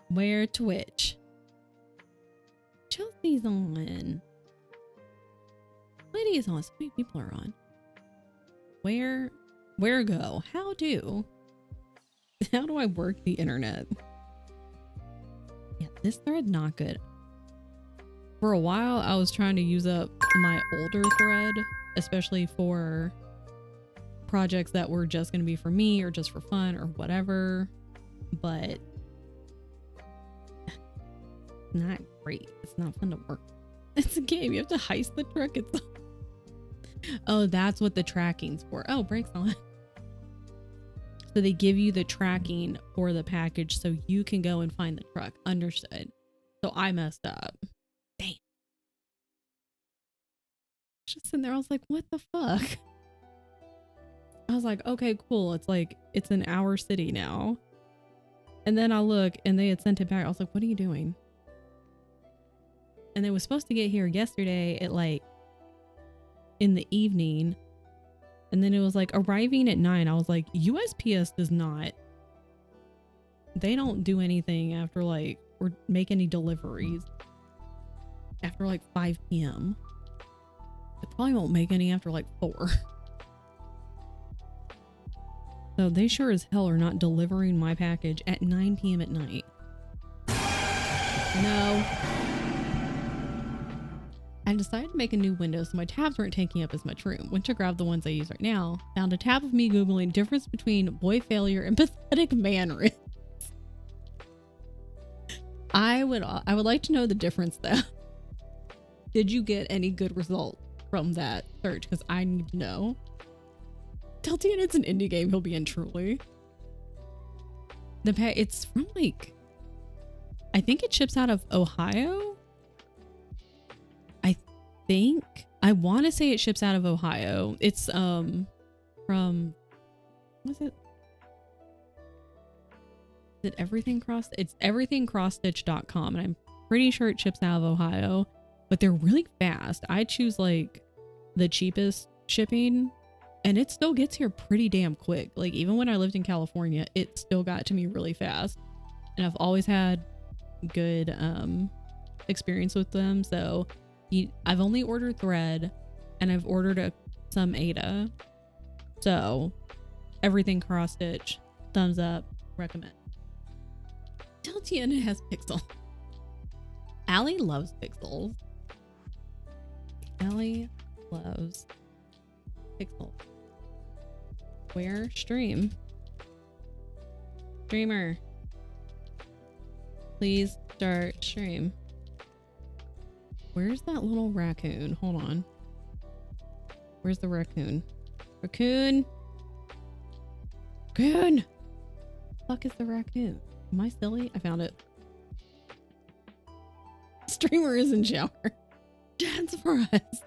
Where Twitch? Chelsea's on. Lydia's on. So many people are on. Where go? How do I work the internet? Yeah, this thread not good. For a while, I was trying to use up my older thread, especially for projects that were just going to be for me or just for fun or whatever. But not great. It's not fun to work. It's a game. You have to heist the truck. Oh, that's what the tracking's for. Oh, brakes on. So they give you the tracking for the package so you can go and find the truck. Understood. So I messed up. Damn. Just sitting there, I was like, what the fuck? I was like, okay, cool. It's in our city now. And then I look and they had sent it back. I was like, what are you doing? And it was supposed to get here yesterday at like in the evening. And then it was like arriving at 9. I was like, USPS does not. They don't do anything after like, or make any deliveries after like 5 p.m. They probably won't make any after like 4. So they sure as hell are not delivering my package at 9 p.m. at night. No. I decided to make a new window so my tabs weren't taking up as much room. Went to grab the ones I use right now. Found a tab of me Googling difference between boy failure and pathetic mannerisms. I would like to know the difference though. Did you get any good result from that search? Because I need to know. Tell Tian it's an indie game he'll be in truly. It's from like, I think it ships out of Ohio. I want to say it ships out of Ohio. It's from, what is it? Is it Everything Cross? It's everythingcrossstitch.com, and I'm pretty sure it ships out of Ohio, but they're really fast. I choose like the cheapest shipping and it still gets here pretty damn quick. Like even when I lived in California, it still got to me really fast, and I've always had good experience with them. So I've only ordered thread and I've ordered some Ada. So everything cross stitch, thumbs up, recommend. Deltiana has pixel. Allie loves pixels. Allie loves pixels. Where stream? Streamer. Please start stream. Where's that little raccoon? Hold on. Where's the raccoon? Raccoon! Raccoon! Fuck is the raccoon? Am I silly? I found it. Streamer is in shower. Dance for us.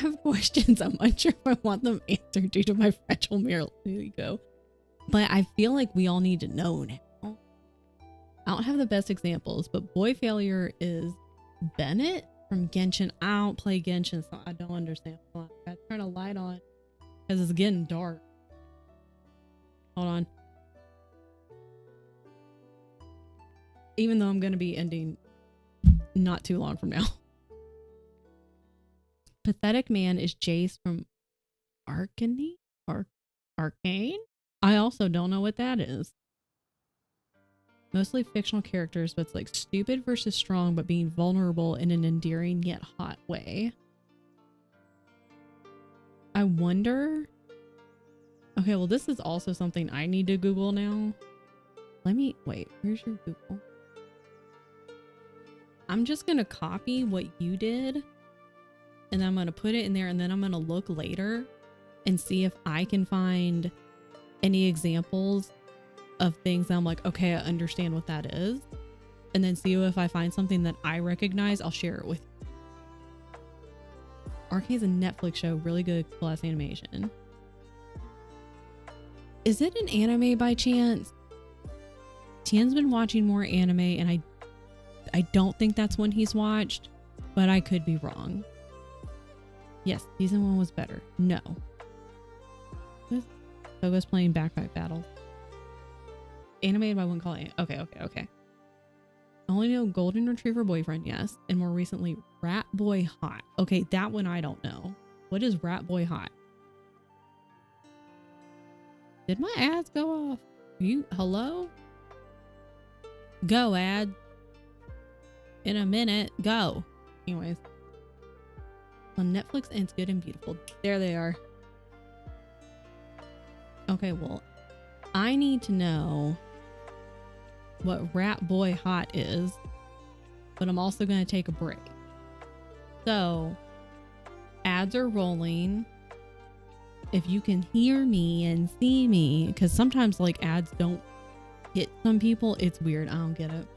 have questions. I'm unsure if I want them answered due to my fragile moral ego. But I feel like we all need to know now. I don't have the best examples, but boy failure is Bennett from Genshin. I don't play Genshin, so I don't understand. I gotta turn a light on because it's getting dark. Hold on. Even though I'm going to be ending not too long from now. Pathetic Man is Jace from Arcane? Arcane? I also don't know what that is. Mostly fictional characters, but it's like stupid versus strong, but being vulnerable in an endearing yet hot way. I wonder... Okay, well this is also something I need to Google now. Let me... Wait, where's your Google? I'm just gonna copy what you did and then I'm gonna put it in there and then I'm gonna look later and see if I can find any examples of things that I'm like, okay, I understand what that is. And then see if I find something that I recognize, I'll share it with you. Arcane's a Netflix show, really good class animation. Is it an anime by chance? Tien's been watching more anime and I don't think that's one he's watched, but I could be wrong. Yes, season 1 was better. No. Toga's playing backpack battles. Animated, I wouldn't call it. Okay. I only know Golden Retriever Boyfriend, yes. And more recently, Rat Boy Hot. Okay, that one I don't know. What is Rat Boy Hot? Did my ads go off? Hello? Go, ad. In a minute, go. Anyways. On Netflix and It's Good and Beautiful. There they are. Okay, well, I need to know what Rat Boy Hot is, but I'm also going to take a break. So, ads are rolling. If you can hear me and see me, because sometimes like ads don't hit some people, it's weird. I don't get it.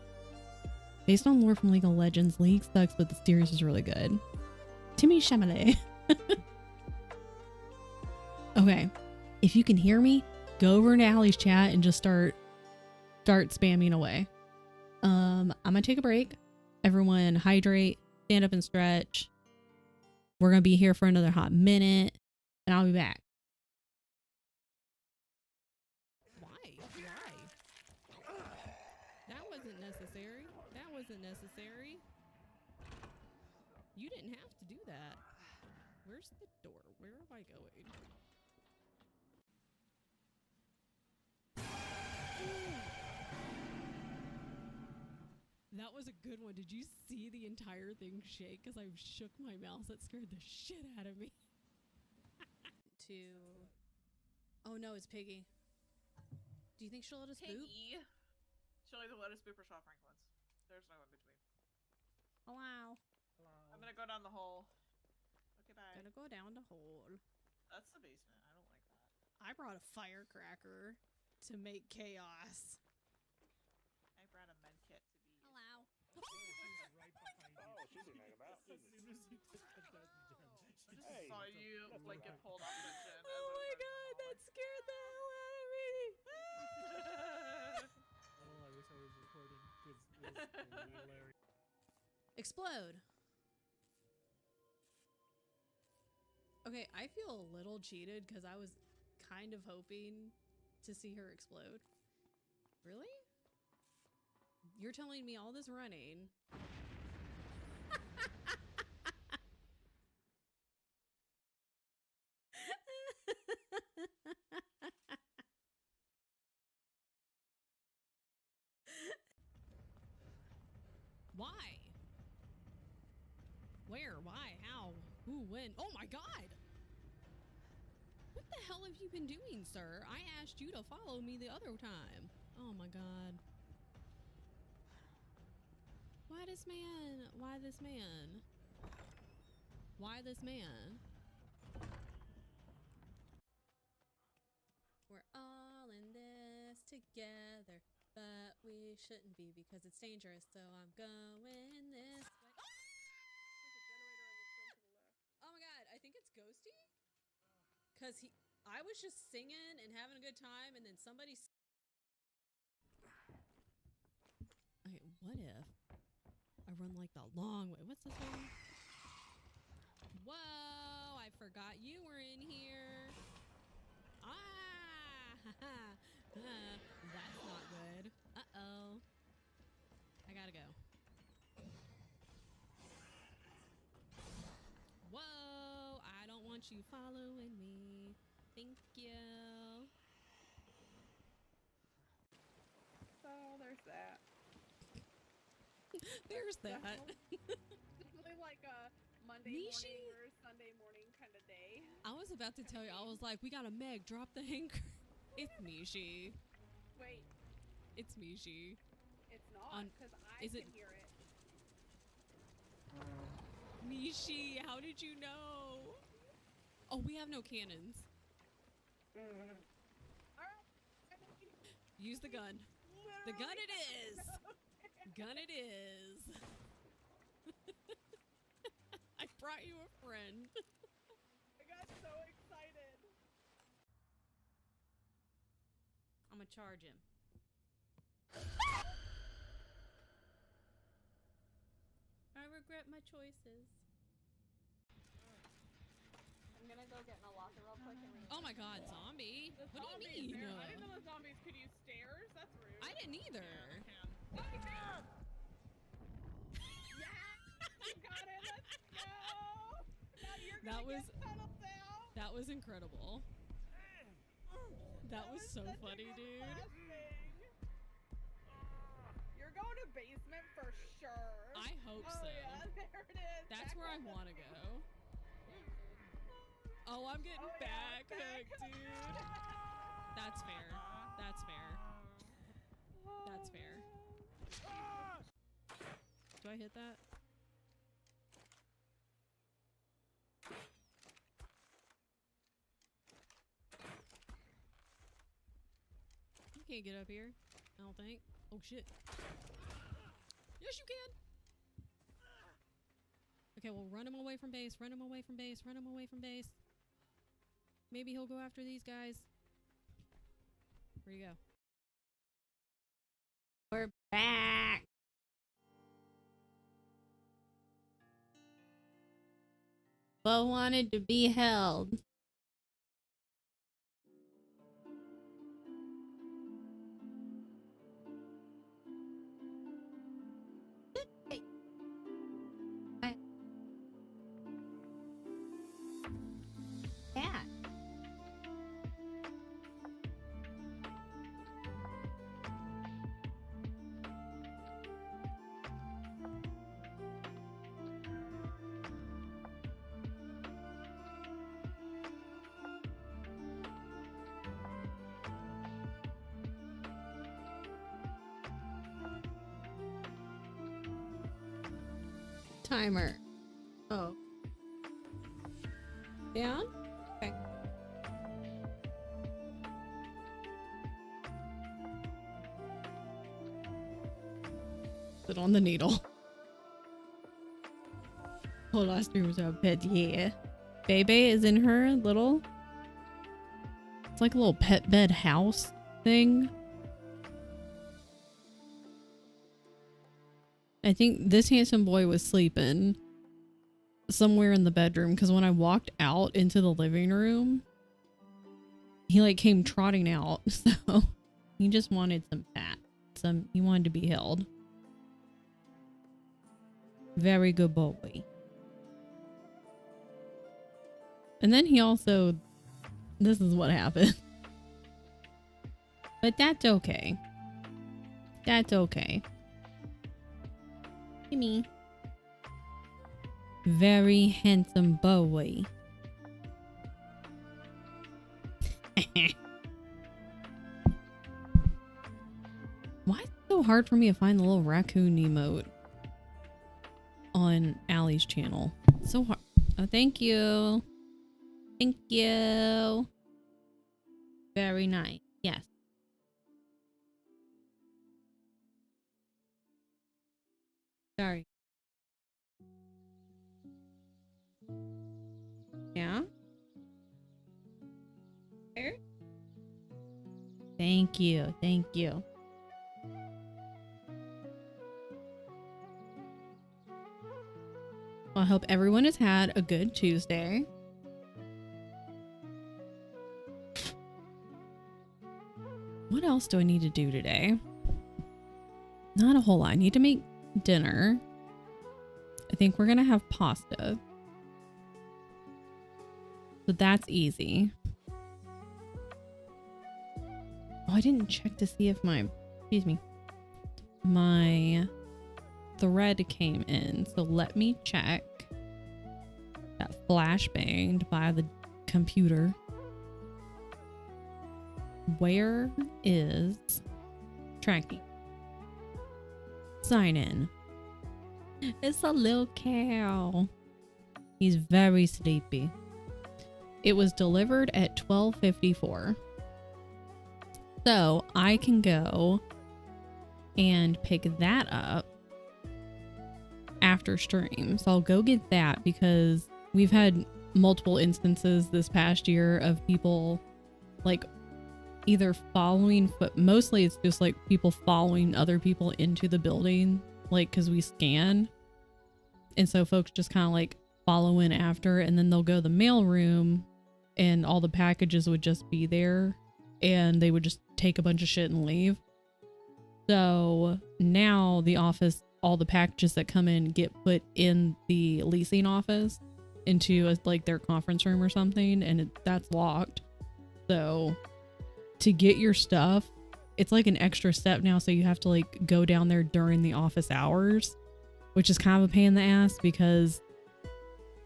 Based on lore from League of Legends, League sucks, but the series is really good. Timmy Chalamet. Okay, if you can hear me, go over to Allie's chat and just start spamming away. I'm gonna take a break. Everyone hydrate, stand up and stretch. We're gonna be here for another hot minute and I'll be back. Why? That wasn't necessary. That wasn't necessary. You didn't have to do that. Where's the door? Where am I going? That was a good one. Did you see the entire thing shake? Because I shook my mouse. That scared the shit out of me. Oh no, it's Piggy. Do you think she'll let us boop? She'll either let us boop or Shaw Franklin's. There's no in between. Oh wow. I'm gonna go down the hole. Okay, bye. Gonna go down the hole. That's the basement. I don't like that. I brought a firecracker to make chaos. I brought a med kit to be. Hello. Oh, she's a mega bat. I just saw you like get pulled off that gen. Oh my god, that scared the hell out of me. Oh, I wish I was recording because it was hilarious. Explode. Okay, I feel a little cheated because I was kind of hoping to see her explode. Really? You're telling me all this running. Why? Where? Why? How? Who? When? Oh my god! What the hell have you been doing, sir? I asked you to follow me the other time. Oh my god. Why this man? Why this man? Why this man? We're all in this together, but we shouldn't be because it's dangerous, so I'm going this way. Oh my god, I think it's Ghosty? Cause I was just singing and having a good time, and then somebody. Okay, what if I run like the long way? What's this one? Whoa! I forgot you were in here. Ah! That's not good. Uh-oh. I gotta go. Whoa! I don't want you following me. Thank you. So there's that. There's that. Definitely like a Monday Nishi? morning or Sunday morning kind of day. I was about to tell you, I was like, we got a Meg, drop the anchor. It's Mishi. Wait, It's Mishi. it's not On- because I is can it- hear it. Mishi, how did you know? Oh, we have no cannons. Alright. Use the gun. The gun it is. Gun it is. I brought you a friend. I got so excited. I'm gonna charge him. I regret my choices. I'm gonna go get in a locker real quick and read. Oh my god, zombie. The What do zombies, you mean? I didn't know the zombies could use stairs. That's rude. I didn't either. Oh, you can! Yeah! You got it! Let's go! Now you're That gonna was- get settled down! That was incredible. That was so such a funny, good dude. flashbang. You're going to basement for sure. I hope Oh so. yeah, there it is. That's where I want to go. Oh, I'm getting Oh, yeah, back back hooked, dude. That's fair. That's fair. That's fair. Do I hit that? You can't get up here. I don't think. Oh shit. Yes, you can. Okay, well, run him away from base. Run him away from base. Run him away from base. Maybe he'll go after these guys. Where'd you go? We're back. But wanted to be held. Yeah. Timer. Oh. Down? Okay. Put on the needle. Oh, last year was a bed, yeah. Bebe is in her little... It's like a little pet bed house thing. I think this handsome boy was sleeping somewhere in the bedroom because when I walked out into the living room, he like came trotting out. So he just wanted some pat. He wanted to be held. Very good boy. And then he also, this is what happened. But that's okay. That's okay. Me. Very handsome boy. Why is it so hard for me to find the little raccoon emote on Allie's channel? So hard. Oh, thank you. Thank you. Very nice. Yes. Sorry. Yeah? Thank you. Thank you. Well, I hope everyone has had a good Tuesday. What else do I need to do today? Not a whole lot. I need to make dinner. I think we're gonna have pasta. So that's easy. Oh, I didn't check to see if my, excuse me, my thread came in. So let me check. That flashbanged by the computer. Where is tracking? Sign in. It's a little cow. He's very sleepy. It was delivered at 12:54. So I can go and pick that up after stream. So I'll go get that because we've had multiple instances this past year of people like either following, but mostly it's just like people following other people into the building, like because we scan. And so folks just kind of like follow in after, and then they'll go to the mail room and all the packages would just be there and they would just take a bunch of shit and leave. So now the office, all the packages that come in get put in the leasing office into like their conference room or something, and that's locked. So to get your stuff, it's like an extra step now. So you have to like go down there during the office hours, which is kind of a pain in the ass because,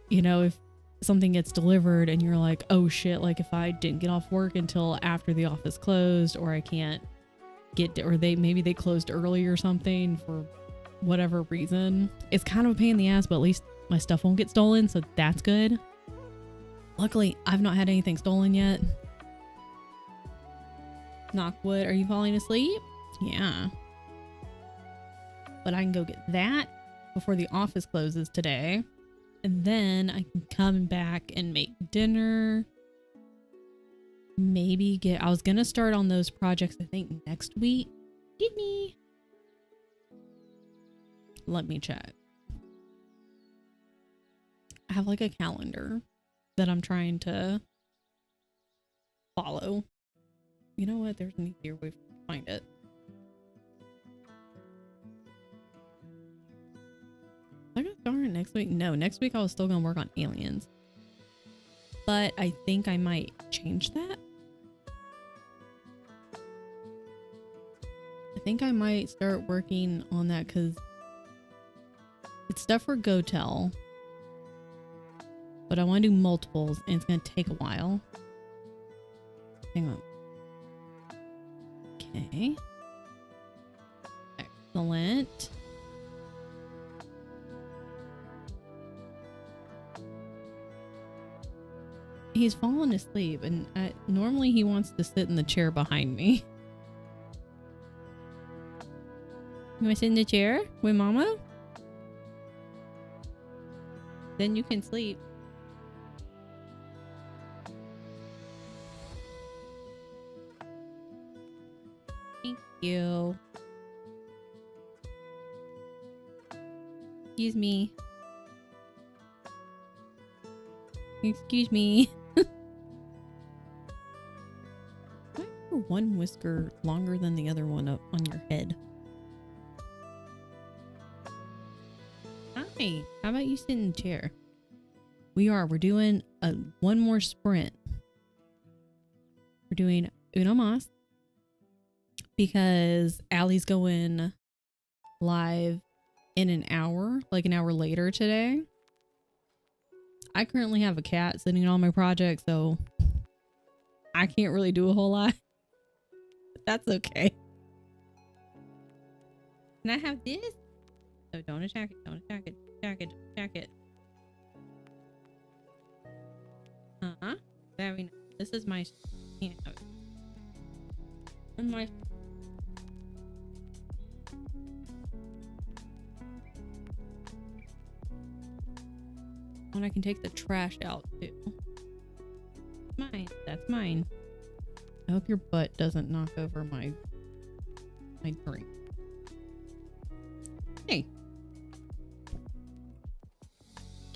you know, if something gets delivered and you're like, oh shit, like if I didn't get off work until after the office closed, or I can't get to, or maybe they closed early or something for whatever reason, it's kind of a pain in the ass, but at least my stuff won't get stolen, so that's good. Luckily, I've not had anything stolen yet. Knock wood. Are you falling asleep? Yeah. But I can go get that before the office closes today. And then I can come back and make dinner. Maybe I was gonna start on those projects, I think, next week. Give me. Let me check. I have like a calendar that I'm trying to follow. You know what? There's an easier way to find it. I'm gonna start it next week. No, next week I was still gonna work on aliens. But I think I might change that. I think I might start working on that because it's stuff for GoTel. But I want to do multiples and it's gonna take a while. Hang on. Okay. Excellent. He's fallen asleep, and normally he wants to sit in the chair behind me. You want to sit in the chair with Mama? Then you can sleep. Thank you. Excuse me. Excuse me. Why is one whisker longer than the other one up on your head? Hi. How about you sit in the chair? We're doing one more sprint. We're doing uno más because Allie's going live in an hour, like an hour later today. I currently have a cat sitting on my project, so I can't really do a whole lot. But that's okay. Can I have this? So don't attack it, don't attack it, attack it, attack it. Uh-huh. Very nice. This is my... Yeah. And my... And I can take the trash out too. Mine. That's mine. I hope your butt doesn't knock over my drink. Hey.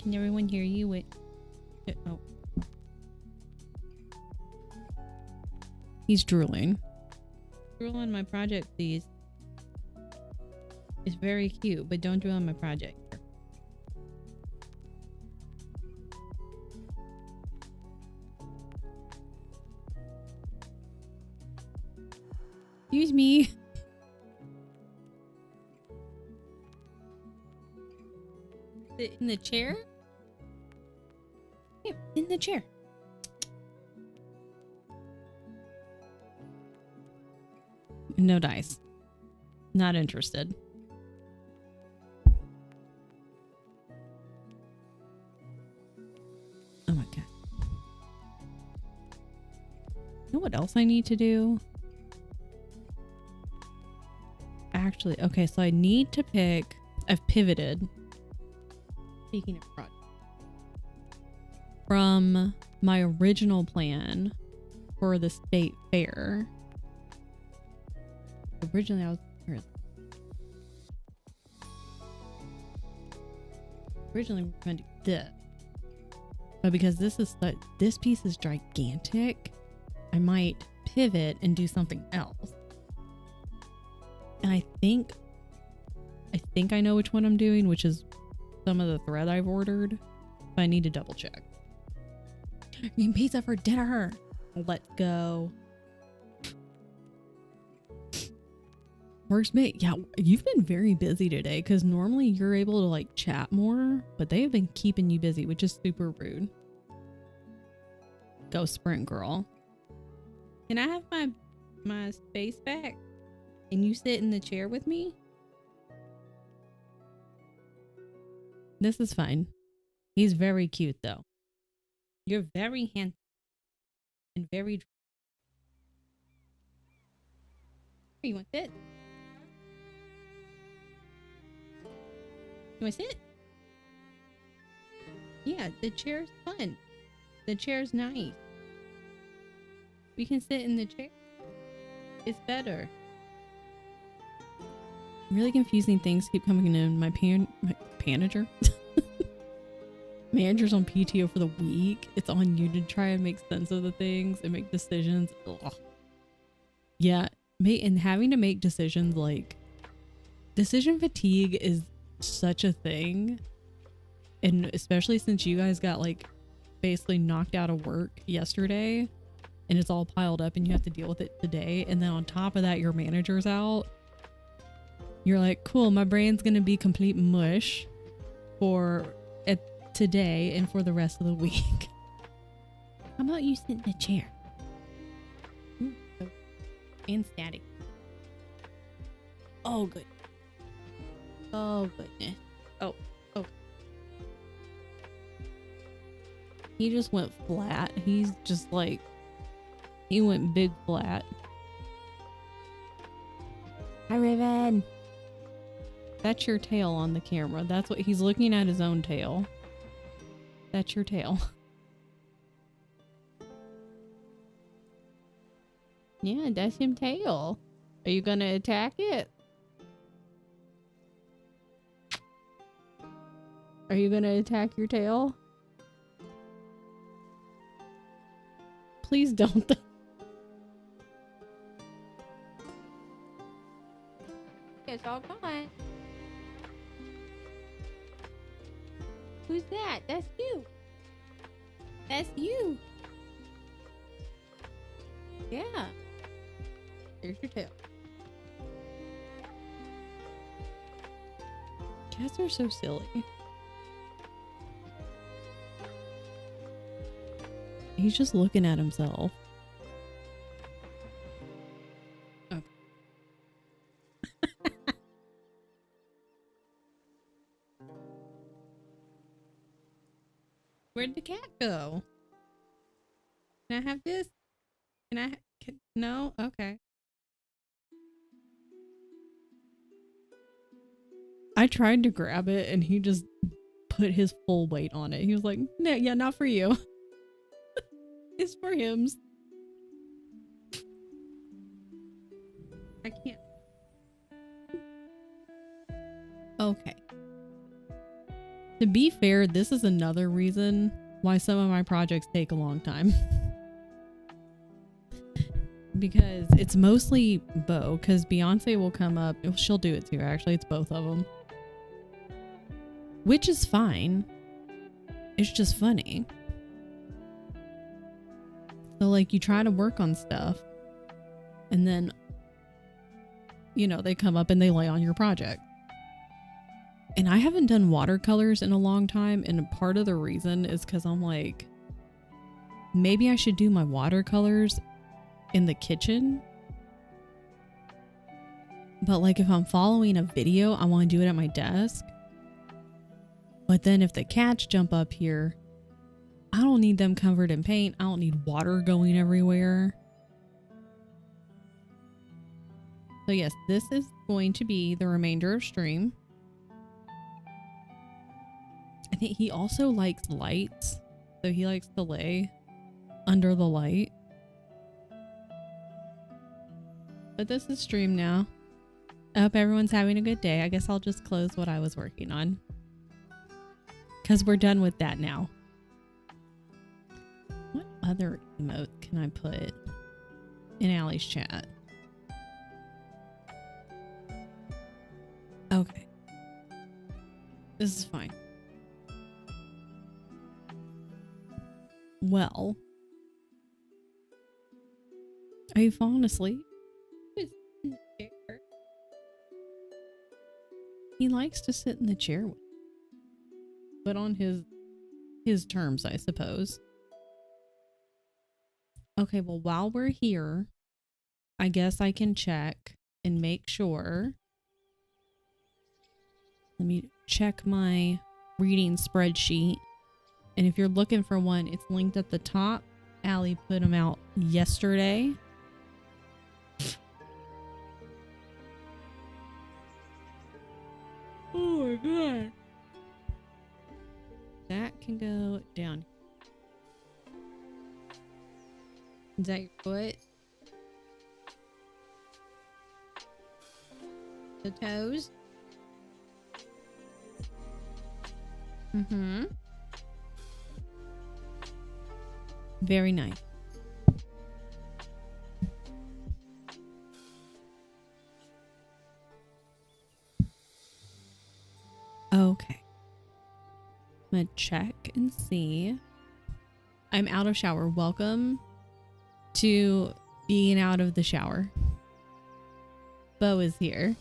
Can everyone hear you? Wait. Oh. He's drooling. Drool on my project, please. It's very cute, but don't drool on my project. Excuse me. Sit in the chair? Yeah, in the chair. No dice. Not interested. Oh my god. You know what else I need to do? Actually, okay, so I need to pick... I've pivoted. Speaking of project. From my original plan for the state fair. Originally, I was... Originally, we were going to do this. But because this piece is gigantic, I might pivot and do something else. And I think I know which one I'm doing, which is some of the thread I've ordered. But I need to double check. Eating pizza for dinner. Let's go. Works mate. Yeah, you've been very busy today because normally you're able to like chat more, but they have been keeping you busy, which is super rude. Go sprint girl. Can I have my space back? And you sit in the chair with me? This is fine. He's very cute though. You're very handsome and very... You want it? You want to sit? Yeah, the chair's fun. The chair's nice. We can sit in the chair. It's better. Really confusing things keep coming in. My manager. Manager's on PTO for the week. It's on you to try and make sense of the things and make decisions. Ugh. Yeah, and having to make decisions, like decision fatigue is such a thing, and especially since you guys got like basically knocked out of work yesterday and it's all piled up and you have to deal with it today, and then on top of that your manager's out. You're like, cool, my brain's gonna be complete mush for today and for the rest of the week. How about you sit in the chair? And static. Oh good. Oh goodness. Oh. He just went flat. He's just like, he went big flat. Hi Raven. That's your tail on the camera. That's what he's looking at, his own tail. That's your tail. Yeah, that's him tail. Are you gonna attack it? Are you gonna attack your tail? Please don't. It's all gone. Who's that? That's you. That's you. Yeah. Here's your tail. Cats are so silly. He's just looking at himself. Oh. Where'd the cat go? Can I have this? No? Okay. I tried to grab it and he just put his full weight on it. He was like, no, yeah, not for you. It's for him. Okay. To be fair, this is another reason why some of my projects take a long time. Because it's mostly Bo, because Beyonce will come up. She'll do it too, actually. It's both of them. Which is fine. It's just funny. So, like, you try to work on stuff, and then, you know, they come up and they lay on your project. And I haven't done watercolors in a long time, and part of the reason is because I'm like, maybe I should do my watercolors in the kitchen. But like, if I'm following a video, I want to do it at my desk. But then if the cats jump up here, I don't need them covered in paint. I don't need water going everywhere. So yes, this is going to be the remainder of stream. I think he also likes lights, so he likes to lay under the light. But this is stream now. I hope everyone's having a good day. I guess I'll just close what I was working on, because we're done with that now. What other emote can I put in Allie's chat? Okay. This is fine. Well, are you falling asleep? He likes to sit in the chair with you, but on his terms, I suppose. Okay, well, while we're here, I guess I can check and make sure. Let me check my reading spreadsheet. And if you're looking for one, it's linked at the top. Allie put them out yesterday. Oh my god. That can go down. Is that your foot? The toes? Mm-hmm. Very nice. Okay. I'm gonna check and see. I'm out of shower. Welcome to being out of the shower. Bo is here.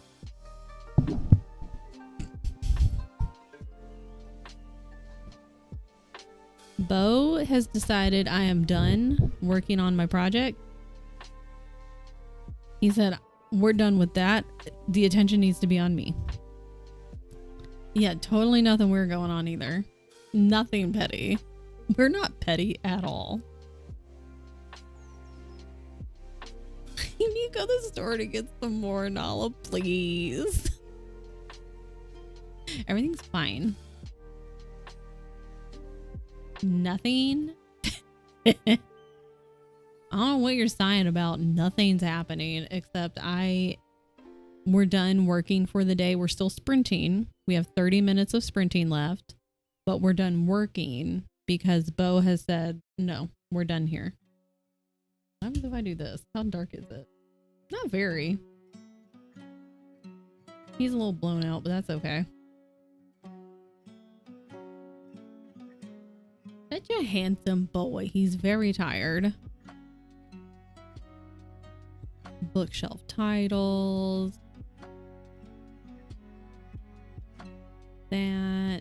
Bo has decided I am done working on my project. He said, we're done with that. The attention needs to be on me. Yeah, totally nothing weird going on either. Nothing petty. We're not petty at all. You need to go to the store to get some more Nala, please. Everything's fine. Nothing. I don't know what you're sighing about. Nothing's happening except we're done working for the day. We're still sprinting. We have 30 minutes of sprinting left, but we're done working because Bo has said, no, we're done here. What happens if I do this? How dark is it? Not very. He's a little blown out, but that's okay. Such a handsome boy. He's very tired. Bookshelf titles. That.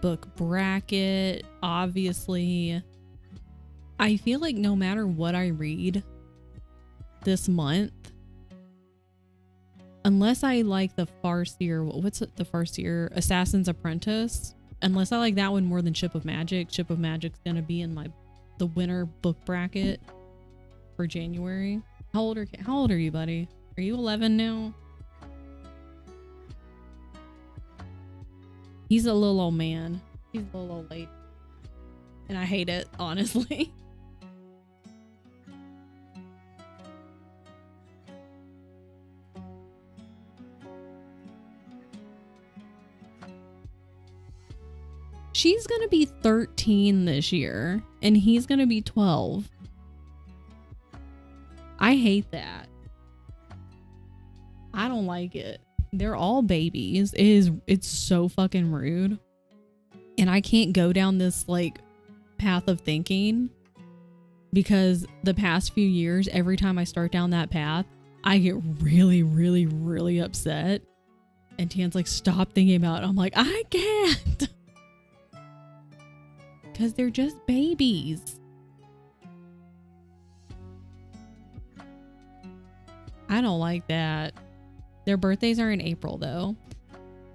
Book bracket. Obviously. I feel like no matter what I read this month, unless I like the Farseer, what's the Farseer? Assassin's Apprentice. Unless I like that one more than Ship of Magic's gonna be in the winter book bracket for January. How old are you, buddy? Are you 11 now? He's a little old man. He's a little old late. And I hate it, honestly. She's gonna be 13 this year, and he's gonna be 12. I hate that. I don't like it. They're all babies. It's so fucking rude. And I can't go down this like path of thinking because the past few years, every time I start down that path, I get really, really, really upset. And Tian's like, stop thinking about it. I'm like, I can't. Because they're just babies. I don't like that. Their birthdays are in April though.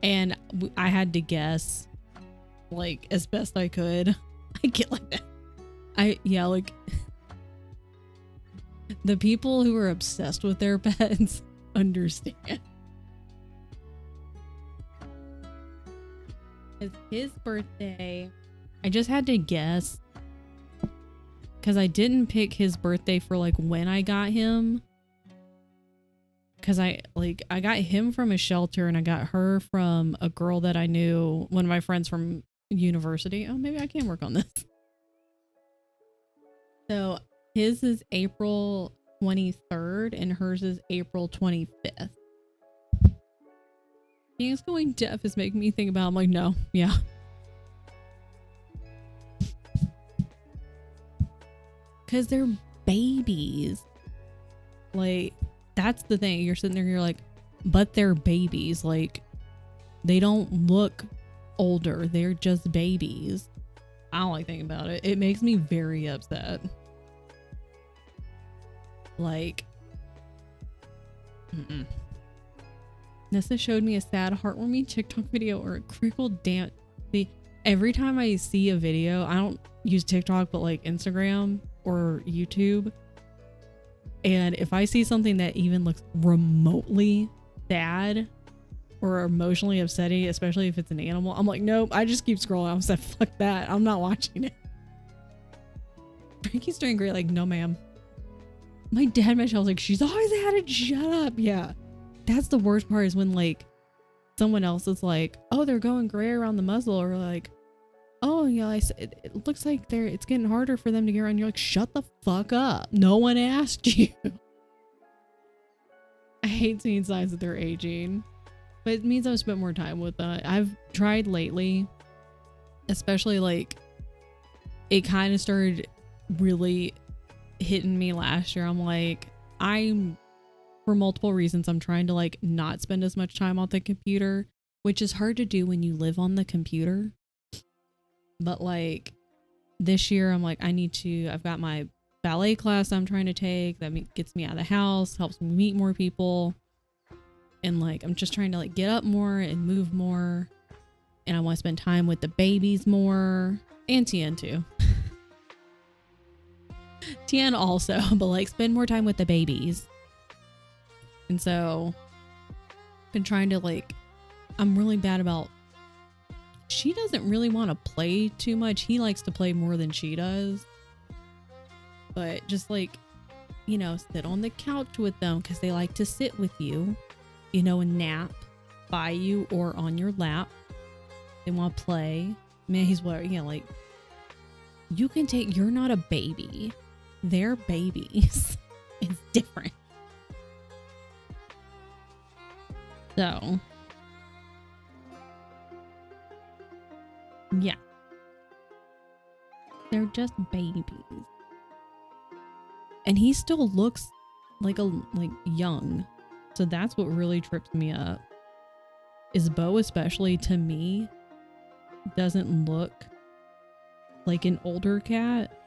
And I had to guess like as best I could. I get like that. Yeah, like the people who are obsessed with their pets understand. It's his birthday. I just had to guess because I didn't pick his birthday for like when I got him. Because I got him from a shelter and I got her from a girl that I knew, one of my friends from university. Oh, maybe I can work on this. So his is April 23rd and hers is April 25th. He's going deaf is making me think about, I'm like, no, yeah. Because they're babies. Like, that's the thing. You're sitting there, you're like, but they're babies. Like, they don't look older. They're just babies. I don't like thinking about it. It makes me very upset. Like, Nessa showed me a sad, heartwarming TikTok video or a critical dance. See, every time I see a video, I don't use TikTok, but like Instagram or YouTube. And if I see something that even looks remotely sad or emotionally upsetting, especially if it's an animal, I'm like, nope, I just keep scrolling. I'm like, fuck that. I'm not watching it. Frankie's doing great. Like, no, ma'am. My dad, Michelle's like, she's always at it. Shut up. Yeah. That's the worst part is when like someone else is like, oh, they're going gray around the muzzle, or like, oh yeah, it looks like it's getting harder for them to get around. You're like, shut the fuck up. No one asked you. I hate seeing signs that they're aging, but it means I've spent more time with them. I've tried lately, especially like it kind of started really hitting me last year. I'm like, for multiple reasons, I'm trying to like not spend as much time on the computer, which is hard to do when you live on the computer. But like this year, I'm like, I've got my ballet class I'm trying to take that gets me out of the house, helps me meet more people. And like, I'm just trying to like get up more and move more. And I want to spend time with the babies more, and Tien too. Tien also, but like spend more time with the babies. And so been trying to like, I'm really bad about, she doesn't really want to play too much. He likes to play more than she does. But just like, you know, sit on the couch with them because they like to sit with you, you know, and nap by you or on your lap. They want to play. Man, he's what, you know, like, you're not a baby. They're babies. It's different. So, yeah. They're just babies. And he still looks like young. So that's what really trips me up. Is Bo, especially to me, doesn't look like an older cat.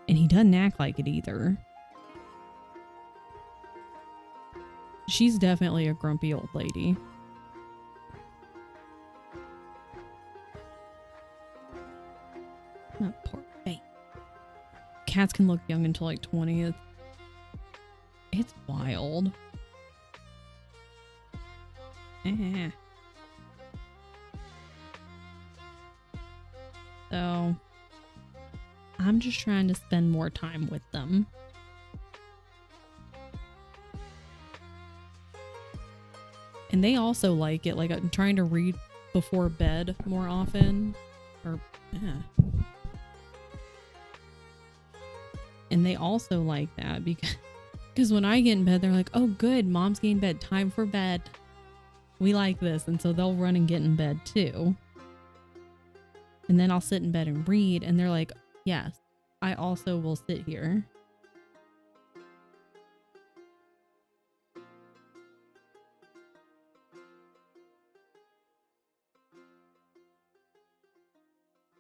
And he doesn't act like it either. She's definitely a grumpy old lady. That poor baby. Cats can look young until like 20. It's wild. So, I'm just trying to spend more time with them. And they also like it. Like, I'm trying to read before bed more often. Or, yeah. And they also like that because when I get in bed, they're like, oh, good, mom's getting in bed. Time for bed. We like this. And so they'll run and get in bed too. And then I'll sit in bed and read. And they're like, yes, I also will sit here.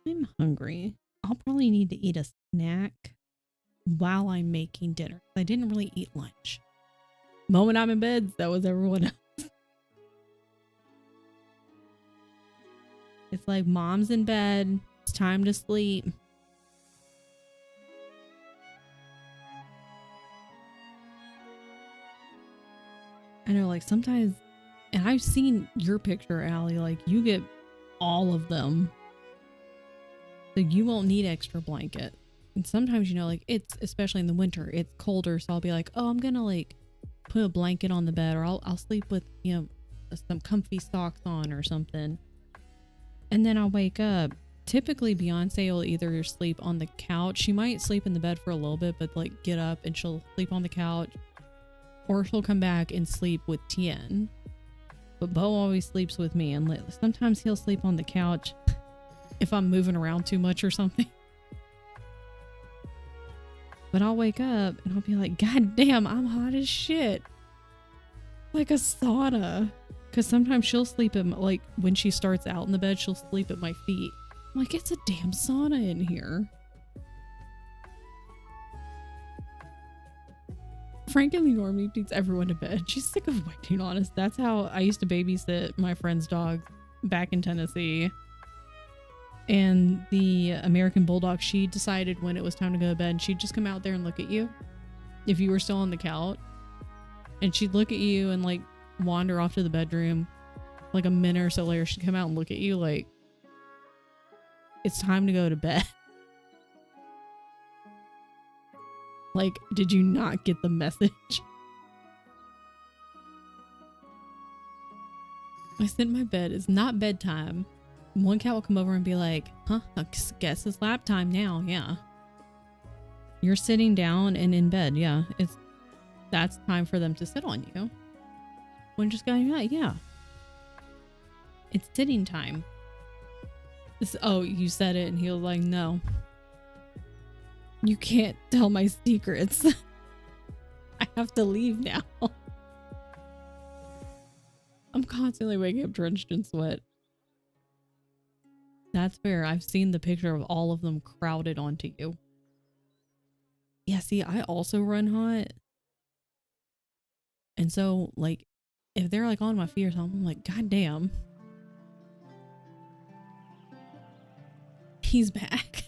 I'm hungry. I'll probably need to eat a snack while I'm making dinner. I didn't really eat lunch. Moment I'm in bed, that was everyone else. It's like mom's in bed. It's time to sleep. I know, like sometimes, and I've seen your picture, Allie, like you get all of them. So you won't need extra blanket. And sometimes, you know, like it's, especially in the winter, it's colder. So I'll be like, oh, I'm going to like put a blanket on the bed, or I'll sleep with, you know, some comfy socks on or something. And then I'll wake up. Typically Beyonce will either sleep on the couch. She might sleep in the bed for a little bit, but like get up and she'll sleep on the couch, or she'll come back and sleep with Tien. But Bo always sleeps with me, and sometimes he'll sleep on the couch if I'm moving around too much or something. But I'll wake up and I'll be like, God damn, I'm hot as shit. Like a sauna. Because sometimes she'll sleep at like when she starts out in the bed, she'll sleep at my feet. I'm like, it's a damn sauna in here. Frankly, Normie beats everyone to bed. She's sick of waiting on us. That's how I used to babysit my friend's dog back in Tennessee. And the American Bulldog, she decided when it was time to go to bed, she'd just come out there and look at you if you were still on the couch. And she'd look at you and like wander off to the bedroom. Like a minute or so later, she'd come out and look at you like, it's time to go to bed. Like, did you not get the message? I sit in my bed. It's not bedtime. One cat will come over and be like, huh, I guess it's lap time now. Yeah. You're sitting down and in bed. Yeah. That's time for them to sit on you. One just got like, yeah. It's sitting time. Oh, you said it. And he was like, no. You can't tell my secrets. I have to leave now. I'm constantly waking up drenched in sweat. That's fair. I've seen the picture of all of them crowded onto you. Yeah, see, I also run hot. And so, like, if they're, like, on my feet or something, I'm like, God damn. He's back.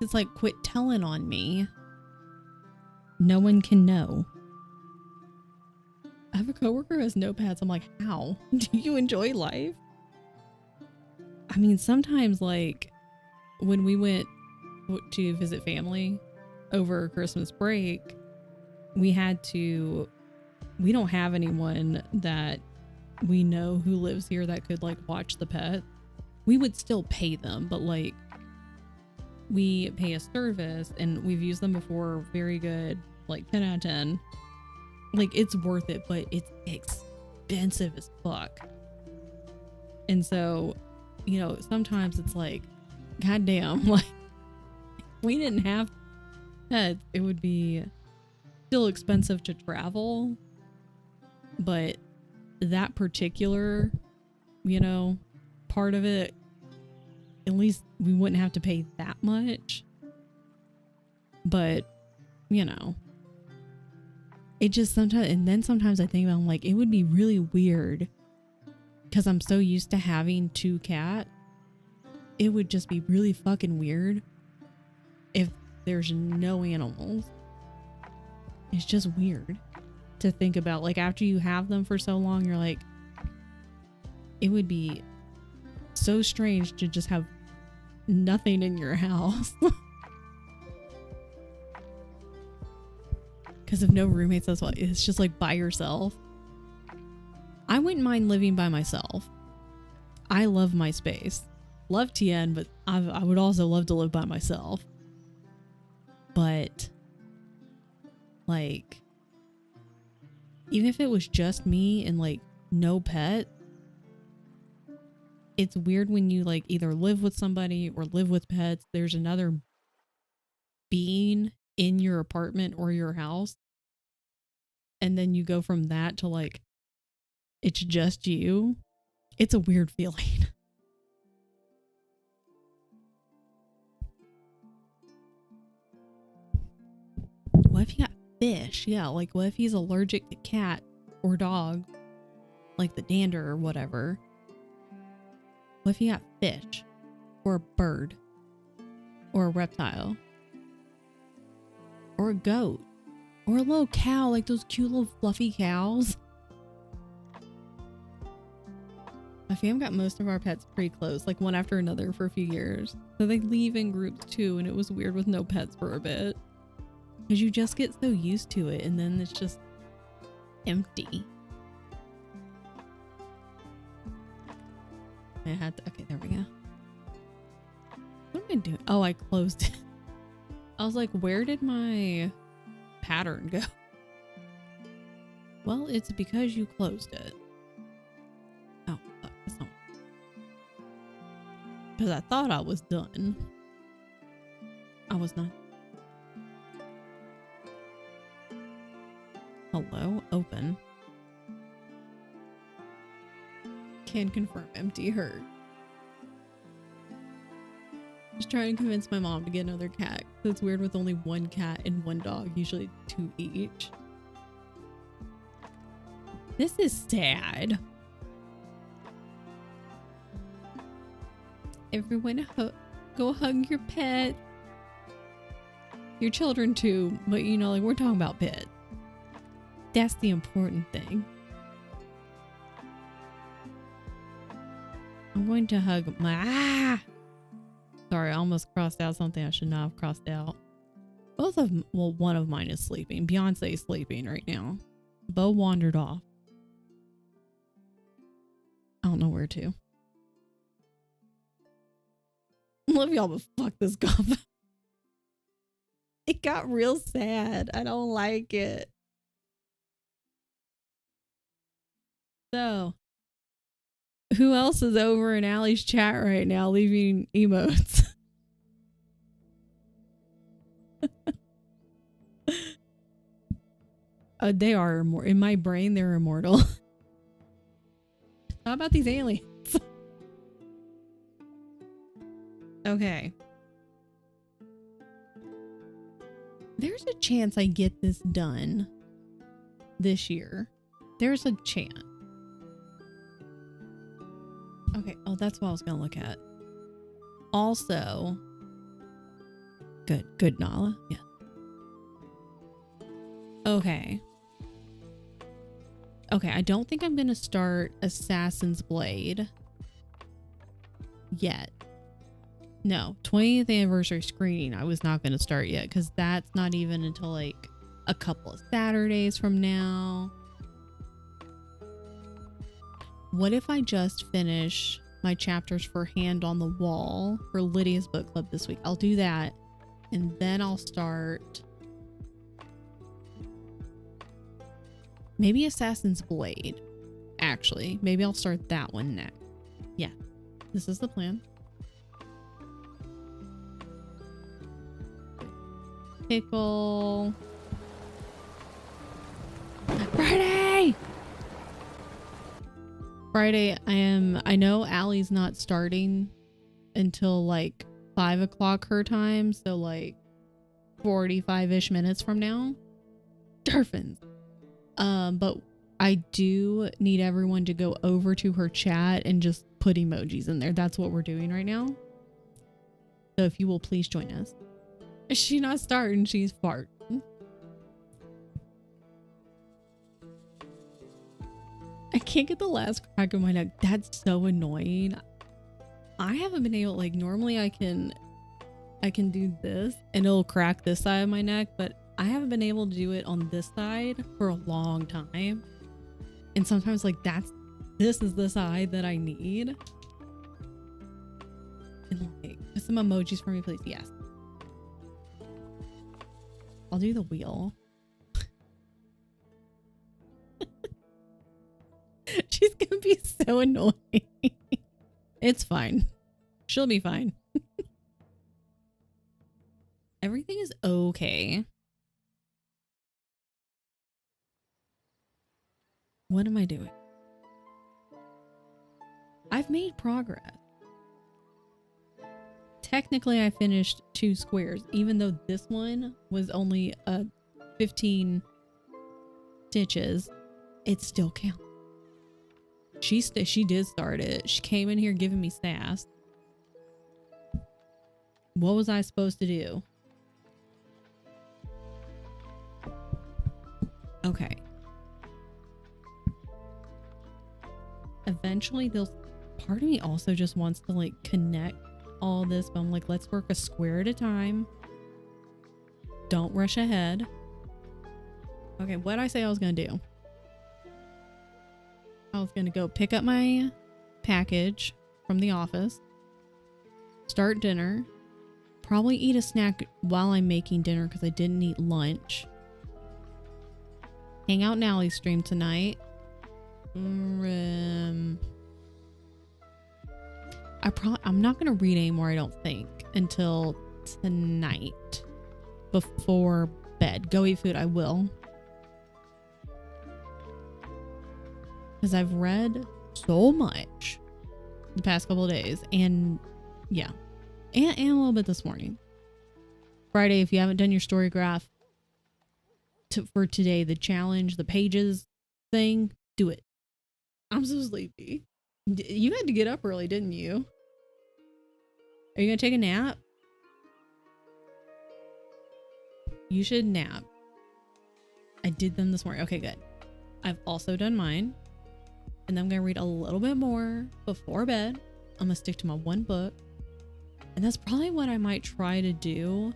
It's like, quit telling on me. No one can know. I have a coworker who has notepads. I'm like, how? Do you enjoy life? I mean, sometimes, like, when we went to visit family over Christmas break, we don't have anyone that we know who lives here that could, like, watch the pet. We would still pay them, but, like, we pay a service, and we've used them before. Very good, like 10 out of 10. Like, it's worth it, but it's expensive as fuck. And so, you know, sometimes it's like, goddamn, like, if we didn't have pets, it would be still expensive to travel. But that particular, you know, part of it, at least we wouldn't have to pay that much. But, you know, it just sometimes, and then sometimes I think about, I'm like, it would be really weird because I'm so used to having 2 cats. It would just be really fucking weird if there's no animals. It's just weird to think about. Like, after you have them for so long, you're like, it would be so strange to just have nothing in your house. Because of no roommates, that's why it's just like by yourself. I wouldn't mind living by myself. I love my space. Love TN, but I would also love to live by myself. But like, even if it was just me and like no pet, it's weird when you like either live with somebody or live with pets. There's another being in your apartment or your house. And then you go from that to like, it's just you. It's a weird feeling. What if you got fish? Yeah, like what if he's allergic to cat or dog? Like the dander or whatever. What if you got fish? Or a bird? Or a reptile? Or a goat? Or a little cow, like those cute little fluffy cows? My fam got most of our pets pretty close, like one after another for a few years. So they leave in groups too, and it was weird with no pets for a bit. Because you just get so used to it, and then it's just empty. I had to, okay, there we go. What am I doing? Oh, I closed it. I was like, where did my pattern go? Well, it's because you closed it. Oh, fuck, that's not. Because I thought I was done. I was not. Hello, open. Can confirm empty hurt. Just trying to convince my mom to get another cat. It's weird with only one cat and one dog, usually 2 each. This is sad. Everyone go hug your pet. Your children too, but you know, like we're talking about pets. That's the important thing. I'm going to hug my... Sorry, I almost crossed out something I should not have crossed out. Both of them, well, one of mine is sleeping. Beyonce's sleeping right now. Bo wandered off. I don't know where to. Love y'all, but fuck this golf. It got real sad. I don't like it. So, who else is over in Allie's chat right now leaving emotes? They are immortal. In my brain, they're immortal. How about these aliens? Okay. There's a chance I get this done this year. There's a chance. Okay. Oh, that's what I was going to look at. Also, good, Nala. Yeah. Okay. Okay, I don't think I'm going to start Assassin's Blade yet. No, 20th anniversary screening I was not going to start yet because that's not even until like a couple of Saturdays from now. What if I just finish my chapters for Hand on the Wall for Lydia's book club this week? I'll do that and then I'll start maybe Assassin's Blade. Actually, maybe I'll start that one next. Yeah, this is the plan. Pickle. Friday, I know Allie's not starting until like 5 o'clock her time, so like 45-ish minutes from now. Dolphins. But I do need everyone to go over to her chat and just put emojis in there. That's what we're doing right now. So if you will please join us. She's not starting, she's farting. I can't get the last crack of my neck. That's so annoying. I haven't been able, like, normally I can do this and it'll crack this side of my neck, but I haven't been able to do it on this side for a long time. And sometimes like this is the side that I need. And like, put some emojis for me, please. Yes. I'll do the wheel. She's gonna be so annoying. It's fine. She'll be fine. Everything is okay. What am I doing? I've made progress. Technically, I finished 2 squares, even though this one was only 15 stitches. It still counts. She did start it. She came in here giving me sass. What was I supposed to do? Okay. Eventually, part of me also just wants to like connect all this, but I'm like, let's work a square at a time. Don't rush ahead. Okay, what did I say I was gonna do? I was gonna go pick up my package from the office, start dinner, probably eat a snack while I'm making dinner because I didn't eat lunch. Hang out in Allie's stream tonight. I'm not gonna read anymore, I don't think, until tonight before bed. Go eat food, I will. Because I've read so much the past couple of days, and yeah, and a little bit this morning. Friday, if you haven't done your story graph for today, the challenge, the pages thing, do it. I'm so sleepy. You had to get up early, didn't you? Are you gonna take a nap? You should nap. I did them this morning. Okay, good. I've also done mine. And then I'm gonna read a little bit more before bed. I'm gonna stick to my one book. And that's probably what I might try to do.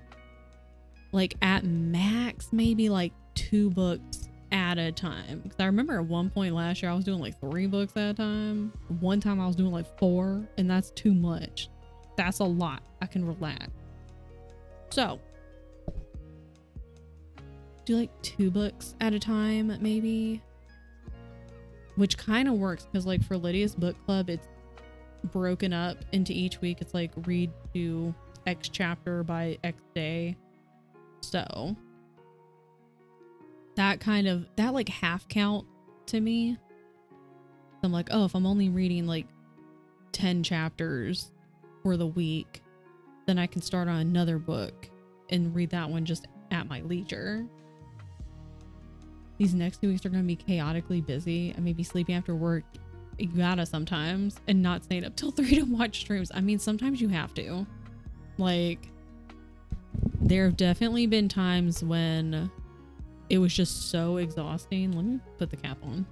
Like at max, maybe like 2 books at a time. Because I remember at one point last year I was doing like 3 books at a time. One time I was doing like 4, and that's too much. That's a lot. I can relax. So do like 2 books at a time, maybe. Which kind of works because like for Lydia's book club, it's broken up into each week. It's like read to X chapter by X day. So that like half count to me. I'm like, oh, if I'm only reading like 10 chapters for the week, then I can start on another book and read that one just at my leisure. These next 2 weeks are going to be chaotically busy. I may be sleeping after work. You gotta sometimes, and not staying up till 3 to watch streams. I mean, sometimes you have to. Like, there have definitely been times when it was just so exhausting. Let me put the cap on.